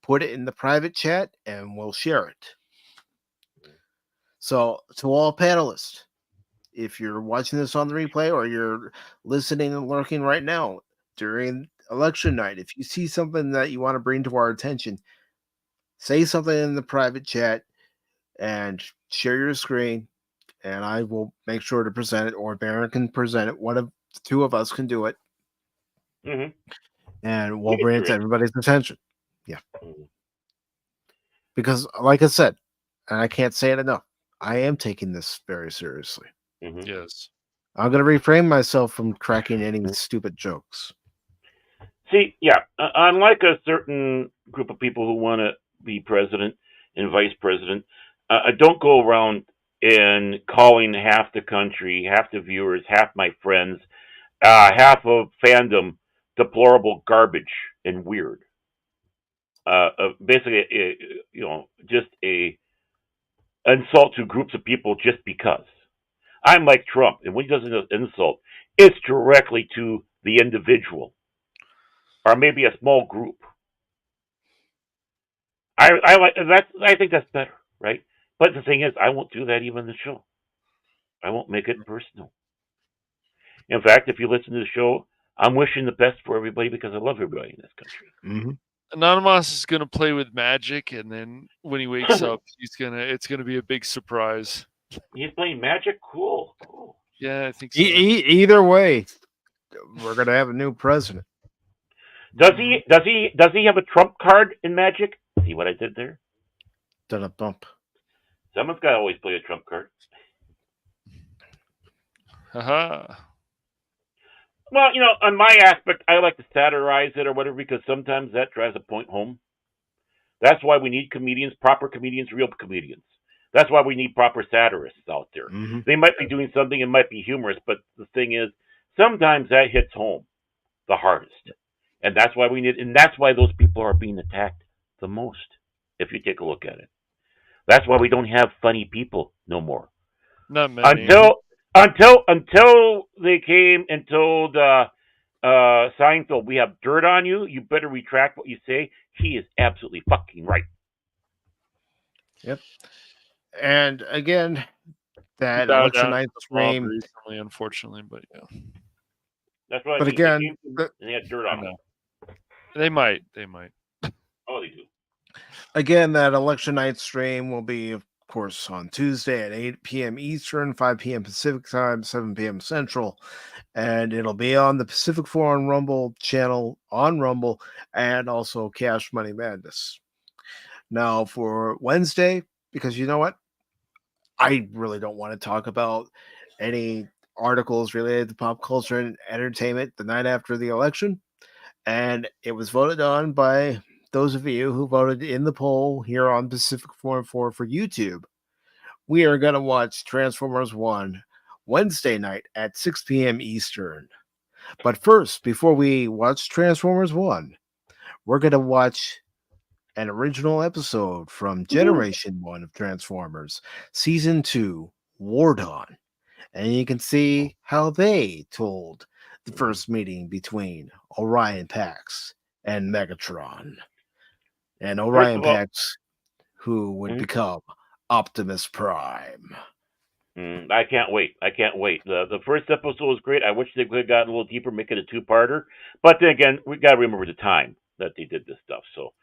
put it in the private chat and we'll share it. So to all panelists, if you're watching this on the replay or you're listening and lurking right now during election night, if you see something that you want to bring to our attention, say something in the private chat and share your screen, and I will make sure to present it, or Barron can present it. One of the two of us can do it. Mm-hmm. And we'll bring it to everybody's attention. Yeah. Because, like I said, and I can't say it enough, I am taking this very seriously. Mm-hmm. Yes. I'm going to refrain myself from cracking any stupid jokes. See, yeah, unlike a certain group of people who want to be president and vice president, I don't go around and calling half the country, half the viewers, half my friends, half of fandom deplorable garbage and weird. Basically, just a insult to groups of people just because. I'm like Trump, and when he does an insult, it's directly to the individual, or maybe a small group. I like that. I think that's better, right? But the thing is, I won't do that even in the show. I won't make it personal. In fact, if you listen to the show, I'm wishing the best for everybody because I love everybody in this country. Mm-hmm. Anonymous is going to play with magic, and then when he wakes up, it's gonna be a big surprise. He's playing magic. Cool. Yeah, I think so. Either way, we're gonna have a new president. Does he have a trump card in Magic? See what I did there? Done a bump. Someone's got to always play a trump card. Haha. Well, on my aspect, I like to satirize it or whatever because sometimes that drives a point home. That's why we need comedians, proper comedians, real comedians. That's why we need proper satirists out there. Mm-hmm. They might be doing something, it might be humorous, but the thing is, sometimes that hits home the hardest. And that's why that's why those people are being attacked the most, if you take a look at it. That's why we don't have funny people no more. Not many. Until they came and told Seinfeld, we have dirt on you, you better retract what you say. He is absolutely fucking right. Yep. And again, that election night stream recently, unfortunately, but yeah. That's why. But again, they had dirt on them. They might. Oh, they do. Again, that election night stream will be, of course, on Tuesday at 8 p.m. Eastern, 5 p.m. Pacific time, 7 p.m. Central. And it'll be on the Pacific Forum Rumble channel on Rumble and also Cash Money Madness. Now, for Wednesday, because you know what? I really don't want to talk about any articles related to pop culture and entertainment the night after the election. And it was voted on by those of you who voted in the poll here on Pacific Forum 4 for YouTube, we are going to watch Transformers 1 Wednesday night at 6 p.m. Eastern. But first, before we watch Transformers 1, we're going to watch an original episode from Generation 1 of Transformers, Season 2, War Dawn. And you can see how they told the first meeting between Orion Pax and Megatron. And Orion Pax, who would become Optimus Prime. I can't wait. The first episode was great. I wish they could have gotten a little deeper, make it a two-parter. But then again, we got to remember the time that they did this stuff. So,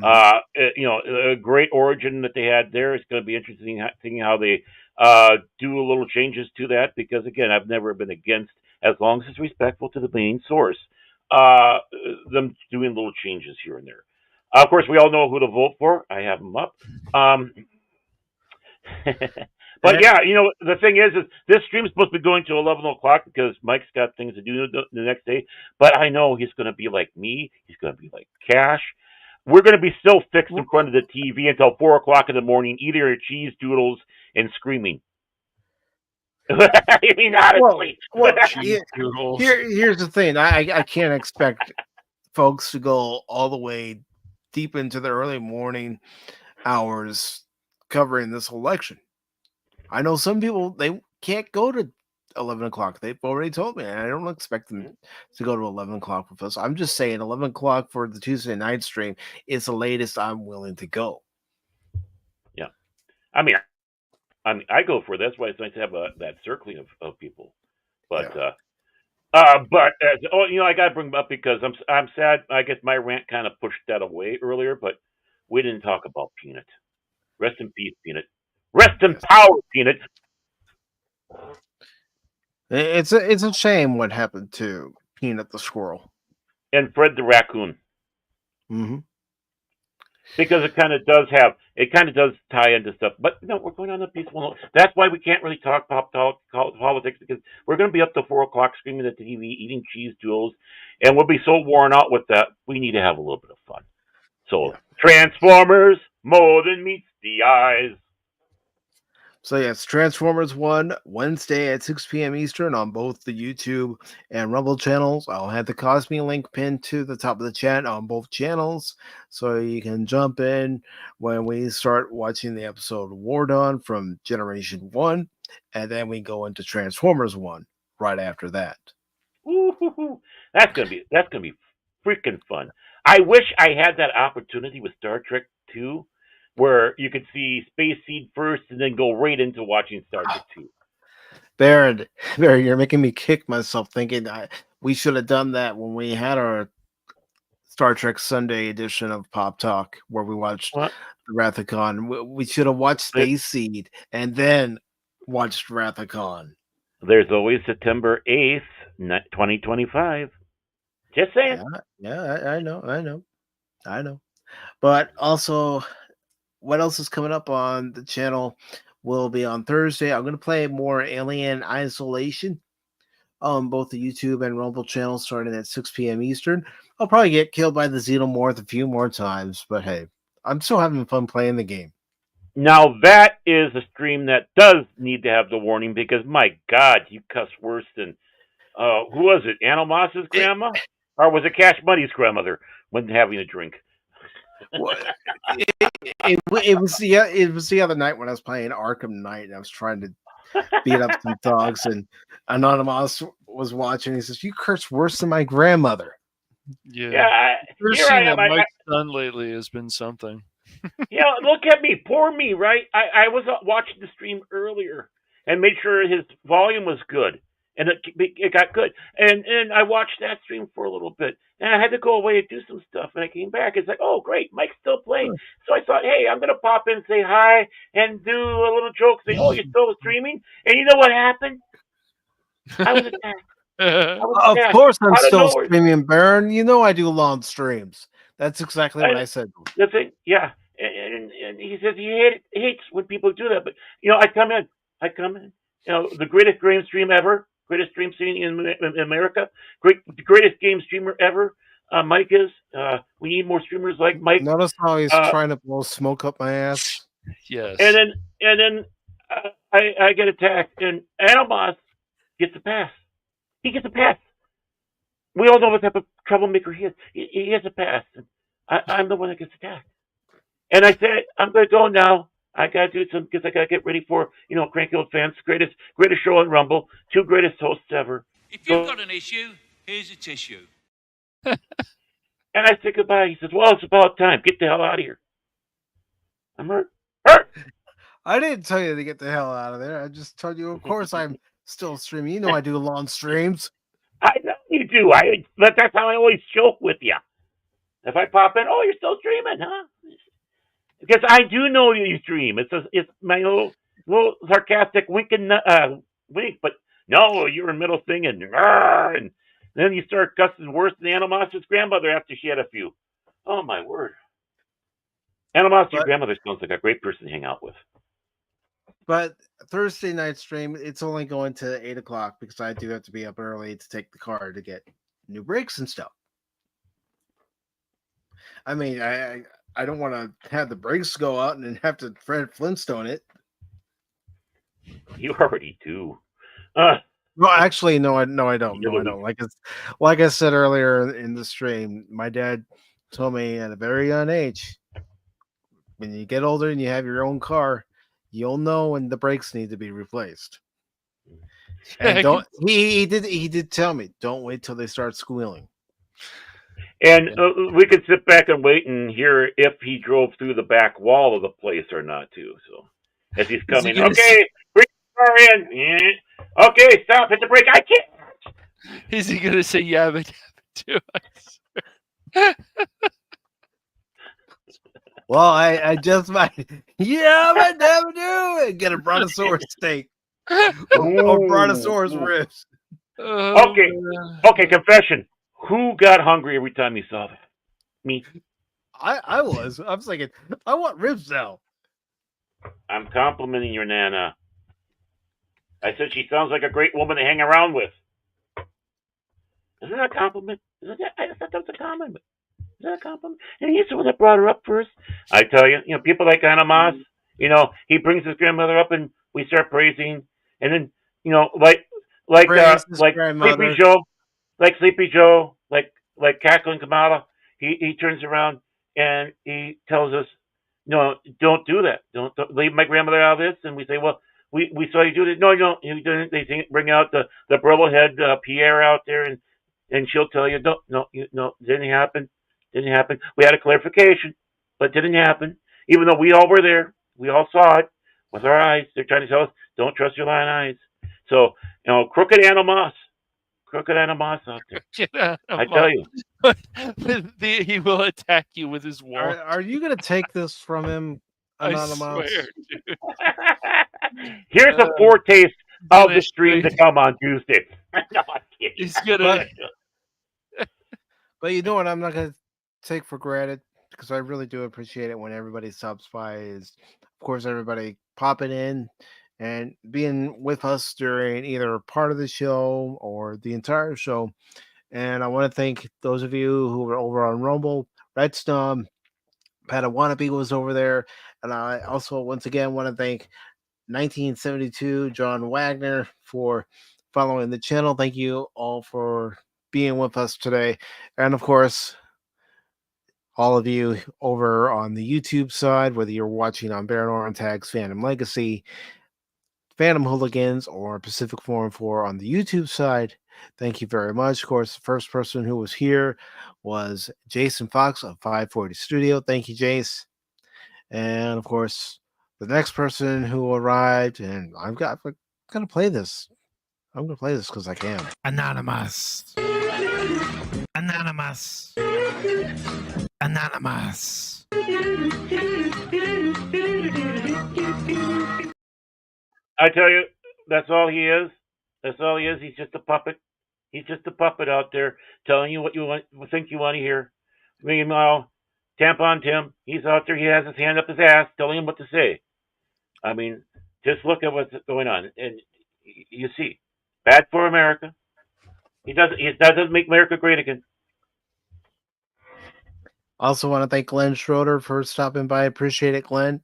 a great origin that they had there. It's going to be interesting seeing how they do a little changes to that. Because again, I've never been against, as long as it's respectful to the main source, them doing little changes here and there. Of course, we all know who to vote for. I have them up. But yeah, the thing is this stream's supposed to be going to 11 o'clock because Mike's got things to do the next day. But I know he's going to be like me. He's going to be like Cash. We're going to be still fixed in front of the TV until 4 o'clock in the morning, eating our cheese doodles and screaming. I mean, honestly. Here's the thing. I can't expect folks to go all the way deep into the early morning hours covering this election. I know some people, they can't go to 11 o'clock. They've already told me, and I don't expect them to go to 11 o'clock with us. I'm just saying 11 o'clock for the Tuesday night stream is the latest I'm willing to go. Yeah. I mean, I go for it. That's why it's nice to have that circling of people. But, I got to bring them up because I'm sad. I guess my rant kind of pushed that away earlier, but we didn't talk about Peanut. Rest in peace, Peanut. Rest in power, Peanut. It's a shame what happened to Peanut the squirrel and Fred the raccoon. Mm-hmm. Because it kind of does tie into stuff. But no, we're going on a peaceful note. That's why we can't really talk politics, because we're going to be up to 4 o'clock screaming at the TV, eating cheese doodles, and we'll be so worn out with that. We need to have a little bit of fun. So, Transformers, more than meets the eyes. So yes, Transformers 1 Wednesday at 6 p.m. Eastern on both the YouTube and Rumble channels. I'll have the Cosme link pinned to the top of the chat on both channels, so you can jump in when we start watching the episode War Dawn from Generation 1, and then we go into Transformers 1 right after that. Ooh, that's gonna be freaking fun. I wish I had that opportunity with Star Trek 2. Where you could see Space Seed first and then go right into watching Star Trek 2. Baron, you're making me kick myself thinking we should have done that when we had our Star Trek Sunday edition of Pop Talk, where we watched the Wrath of Khan. We should have watched Space Seed and then watched Wrath of Khan. There's always September 8th, 2025. Just saying. Yeah, I know. But also, what else is coming up on the channel will be on Thursday. I'm going to play more Alien Isolation on both the YouTube and Rumble channels starting at 6 p.m. Eastern. I'll probably get killed by the Xenomorph a few more times, but hey, I'm still having fun playing the game. Now, that is a stream that does need to have the warning because, my God, you cuss worse than, who was it, Animos's grandma? Or was it Cash Money's grandmother when having a drink? It was the other night when I was playing Arkham Knight and I was trying to beat up some dogs, and Anonymous was watching. He says, "You curse worse than my grandmother." Yeah, cursing that Mike's done lately has been something. Yeah, look at me, poor me, right? I was watching the stream earlier and made sure his volume was good, and it got good. And I watched that stream for a little bit, and I had to go away and do some stuff. And I came back. It's like, oh, great, Mike's still playing. So I thought, hey, I'm gonna pop in, say hi, and do a little joke. Say, oh, you're still streaming? And you know what happened? I was attacked. Of course, I'm still streaming, Baron. You know I do long streams. That's exactly what I said. The thing, yeah. And he says he hates when people do that. But, I come in. The greatest game stream ever. Greatest stream scene in America. Greatest game streamer ever. Mike is. We need more streamers like Mike. Notice how he's Uh, trying to blow smoke up my ass. Yes. And then I get attacked, and Animos gets a pass. He gets a pass. We all know what type of troublemaker he is. He has a pass. I'm the one that gets attacked. And I said, I'm going to go now. I got to do some because I got to get ready for Cranky Old Fans, greatest show on Rumble, 2 greatest hosts ever. If you've got an issue, here's a tissue. And I said goodbye. He says, well, it's about time. Get the hell out of here. I'm hurt. I didn't tell you to get the hell out of there. I just told you, of course, I'm still streaming. You know I do long streams. I know you do. But that's how I always joke with you. If I pop in, oh, you're still streaming, huh? Because I do know you stream. It's my little sarcastic wink, but no, you're in middle thing, and then you start cussing worse than Animos's grandmother after she had a few. Oh, my word. Animos, your grandmother sounds like a great person to hang out with. But Thursday night stream, it's only going to 8 o'clock because I do have to be up early to take the car to get new brakes and stuff. I mean, I don't want to have the brakes go out and then have to Fred Flintstone it. You already do. No, actually, no, I don't. No, I don't. Like I said earlier in the stream, my dad told me at a very young age, when you get older and you have your own car, you'll know when the brakes need to be replaced. And he did tell me, don't wait till they start squealing. And we could sit back and wait and hear if he drove through the back wall of the place or not, too. So as he's coming, okay, bring the car in. Yeah. Okay, stop, hit the brake. I can't. Is he going to say yabba dabba too? Well, I just might yabba dabba do and get a brontosaurus steak or brontosaurus ribs. Okay, confession. Who got hungry every time you saw that? Me. I was thinking, I want ribs now. I'm complimenting your Nana. I said she sounds like a great woman to hang around with. Isn't that a compliment? I thought that was a compliment. Is that a compliment? And he's the one that brought her up first. I tell you, people like Animas, he brings his grandmother up and we start praising. And then, like Sleepy Joe, like Cackling Kamala, he turns around and he tells us, no, don't do that. Don't leave my grandmother out of this. And we say, well, we saw you do this. No, you don't. You didn't. They bring out the Bubblehead Pierre out there, and she'll tell you, no, didn't happen. Didn't happen. We had a clarification, but it didn't happen. Even though we all were there, we all saw it with our eyes. They're trying to tell us, don't trust your lying eyes. So, crooked Animos out there. I tell you. He will attack you with his wall. Are you going to take this from him, Anonymous? I swear, dude. Here's a foretaste of the stream to come on Tuesday. No, I'm kidding. He's gonna. But you know what? I'm not going to take for granted because I really do appreciate it when everybody stops by. Is of course everybody popping in and being with us during either part of the show or the entire show. And I want to thank those of you who were over on Rumble, Redstone, Padawannabe was over there. And I also, once again, want to thank 1972 John Wagner for following the channel. Thank you all for being with us today. And of course, all of you over on the YouTube side, whether you're watching on Baron Orentag's Phantom Legacy, Phantom Hooligans, or Pacific Forum 4 on the YouTube side, thank you very much. Of course, the first person who was here was Jason Fox of 540 Studio. Thank you, Jace. And of course, the next person who arrived, and I'm going to play this. I'm going to play this because I can. Anonymous. Anonymous. Anonymous. I tell you, that's all he is. That's all he is. He's just a puppet. He's just a puppet out there telling you what you think you want to hear. Meanwhile, Tampon Tim, he's out there. He has his hand up his ass, telling him what to say. I mean, just look at what's going on, and you see, bad for America. That doesn't make America great again. Also want to thank Glenn Schroeder for stopping by. Appreciate it, Glenn.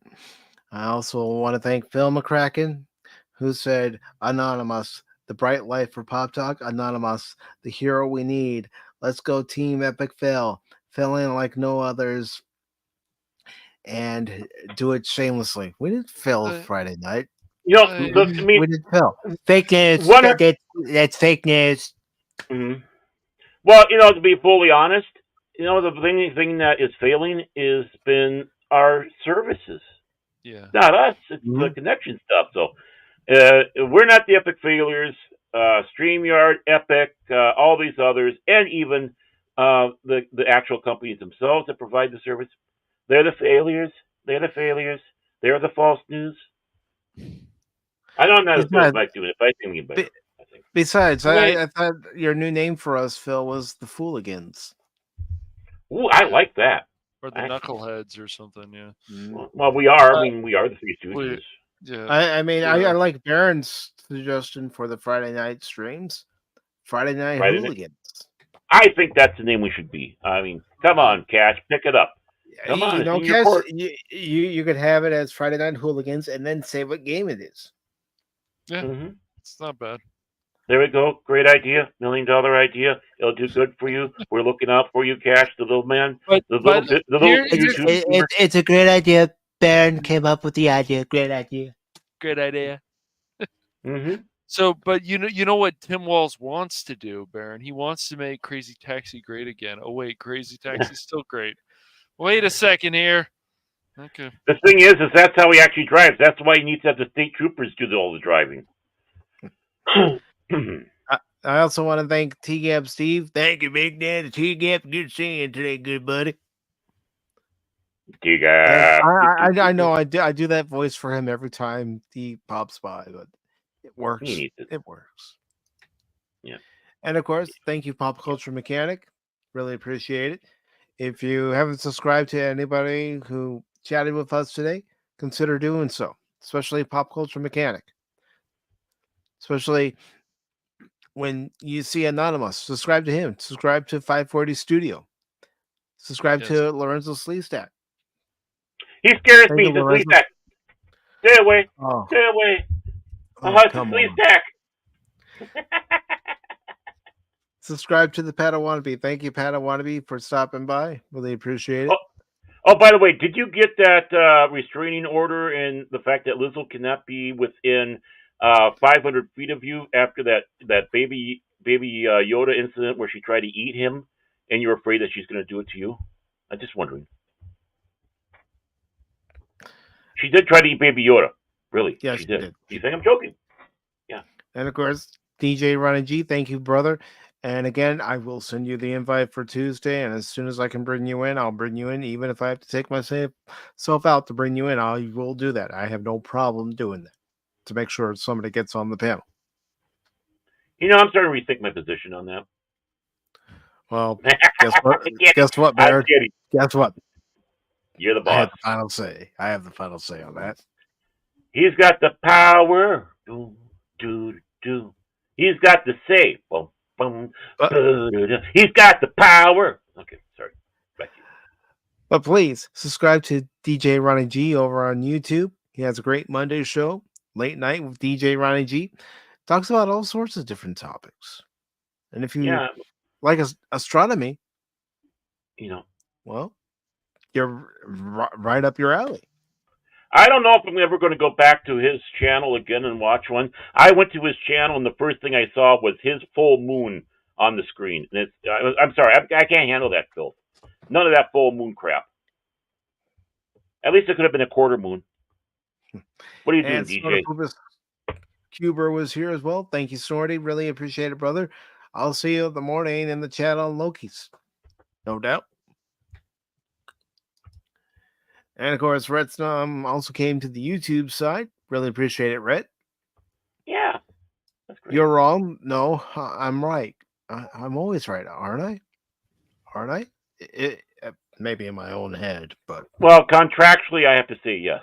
I also want to thank Phil McCracken, who said, Anonymous, the bright light for Pop Talk. Anonymous, the hero we need. Let's go, Team Epic Phil. Fill in like no others and do it shamelessly. We did Phil Friday night. You know, look, I mean, we did Phil. Fake news. One- That's fake news. Mhm. Well, you know, to be fully honest, you know, the thing that is failing has been our services. Yeah. Not us. It's the connection stuff. So we're not the epic failures. StreamYard, Epic, all these others, and even the actual companies themselves that provide the service, they're the failures. They're the failures. They're the false news. I know I'm not as good as Mike doing it, but I think I'm better. Besides, Wait. I thought your new name for us, Phil, was the Fooligans. Ooh, I like that. Or the Knuckleheads or something, yeah. Well, we are. I mean, we are the Three Stooges. Yeah. I mean, I like Baron's suggestion for the Friday night streams. Friday Night Friday night- Hooligans. I think that's the name we should be. I mean, come on, Cash, pick it up. Come on, You it's know, in your Cass, court. you could have it as Friday Night Hooligans and then say what game it is. Yeah. Mhm. It's not bad. There we go. Great idea. $1 million idea. It'll do good for you. We're looking out for you, Cash, the little man. The little YouTube. It's a great idea. Baron came up with the idea. Great idea. Great idea. Mm-hmm. So, but you know what Tim Walz wants to do, Baron? He wants to make Crazy Taxi great again. Oh wait, Crazy Taxi's still great. Wait a second here. Okay. The thing is that's how he actually drives. That's why he needs to have the state troopers do all the driving. I also want to thank T-Gap Steve. Thank you, Big Dad. T-Gap, good seeing you today, good buddy. I know I do that voice for him every time he pops by, but it works. He needs it. It works. Yeah. And of course, thank you, Pop Culture Mechanic. Really appreciate it. If you haven't subscribed to anybody who chatted with us today, consider doing so, especially Pop Culture Mechanic. Especially when you see Anonymous, subscribe to him. Subscribe to 540 Studio. Subscribe to Lorenzo Sleestak. He scares Thank me, you, the Lorenzo. Sleestak. Stay away. Oh. Stay away. Oh, I'll have the come on. Sleestak. Subscribe to the Padawannabe. Thank you, Padawannabe, for stopping by. Really appreciate it. Oh, by the way, did you get that restraining order and the fact that Lizzo cannot be within 500 feet of you after that baby Yoda incident where she tried to eat him, and you're afraid that she's going to do it to you? I'm just wondering. She did try to eat Baby Yoda. Really? Yes, she she did. did. You think I'm joking? Yeah. And of course, DJ Ronnie G, thank you, brother. And again, I will send you the invite for Tuesday. And as soon as I can bring you in, I'll bring you in. Even if I have to take myself out to bring you in, I will do that. I have no problem doing that to make sure somebody gets on the panel. You know, I'm starting to rethink my position on that. Well, guess what? Guess what, I'm Baird? kidding. Guess what? You're the I have boss. the final say. I have the final say on that. He's got the power. Do, do, do. He's got the say. Boom, boom. He's got the power. Okay, sorry. Back to you. But please subscribe to DJ Ronnie G over on YouTube. He has a great Monday show, Late Night with DJ Ronnie G. Talks about all sorts of different topics. And if you Yeah. like astronomy, You know, well, you're right up your alley. I don't know if I'm ever going to go back to his channel again and watch one. I went to his channel, and the first thing I saw was his full moon on the screen. And I'm sorry, I can't handle that filth. None of that full moon crap. At least it could have been a quarter moon. What are you doing, And DJ? Cuber was here as well. Thank you, Snorty. Really appreciate it, brother. I'll see you in the morning in the chat on Loki's. No doubt. And of course, Rhett's also came to the YouTube side. Really appreciate it, Rhett. Yeah. That's great. You're wrong. No, I'm right. I'm always right, aren't I? Aren't I? Maybe in my own head, but Well, contractually, I have to say yes.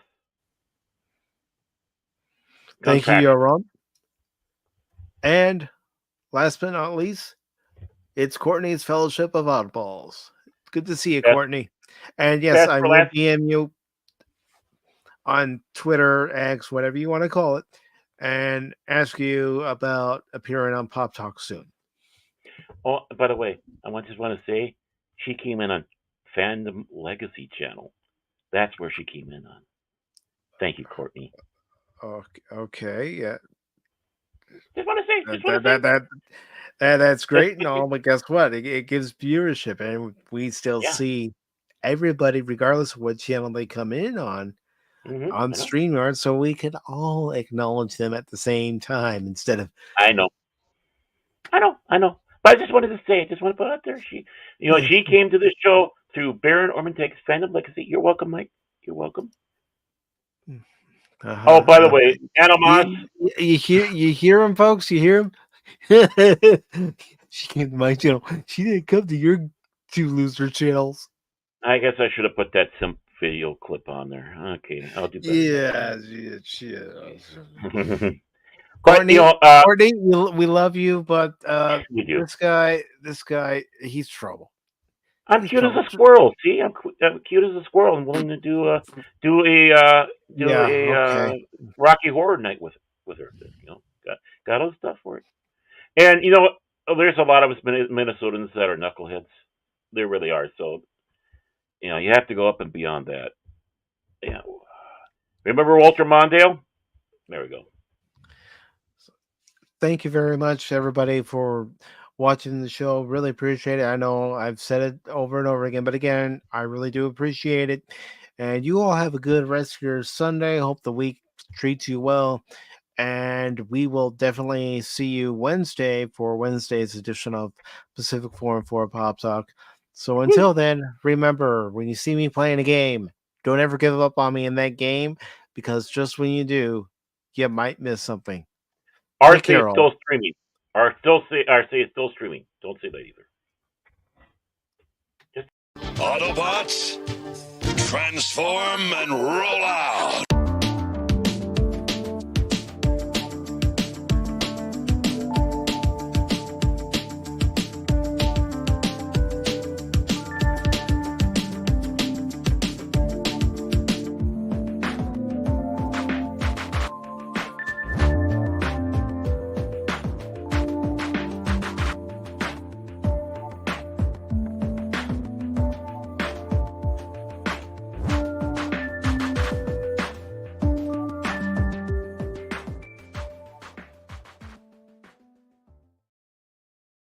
thank you, you're wrong. And last but not least, it's Courtney's Fellowship of Oddballs. Good to see you, Yes. Courtney. And yes, That's I for will last. DM you on Twitter, X, whatever you want to call it, and ask you about appearing on Pop Talk soon. Oh, by the way, just want to say she came in on Fandom Legacy channel. That's where she came in on. Thank you, Courtney. Okay, yeah. Just want to say. That's great and all, but guess what? It gives viewership, and we still see everybody, regardless of what channel they come in on StreamYard, so we can all acknowledge them at the same time instead of. I know. But I just wanted to say, just want to put it out there. She came to this show through Baron Ormantek's Fandom Legacy. You're welcome, Mike. You're welcome. Oh, by the way, Animos. You hear him, folks? You hear him? She came to my channel. She didn't come to your two loser channels. I guess I should have put that simp video clip on there. Okay, I'll do better. Yeah. Courtney, Courtney, we love you, but we do. This guy, he's trouble. I'm cute as a squirrel. See, I'm cute as a squirrel. I'm willing to do a Rocky Horror Night with her. Got all the stuff for it. And there's a lot of us Minnesotans that are knuckleheads. There really are. So you have to go up and beyond that. Yeah. Remember Walter Mondale? There we go. Thank you very much, everybody, for watching the show. Really appreciate it. I know I've said it over and over again, but again, I really do appreciate it. And you all have a good rest of your Sunday. Hope the week treats you well. And we will definitely see you Wednesday for Wednesday's edition of Pacific Forum 4 Pop Talk. So until then, remember, when you see me playing a game, don't ever give up on me in that game, because just when you do, you might miss something. RC is still streaming. RC is still streaming. Don't say that either. Autobots, transform and roll out.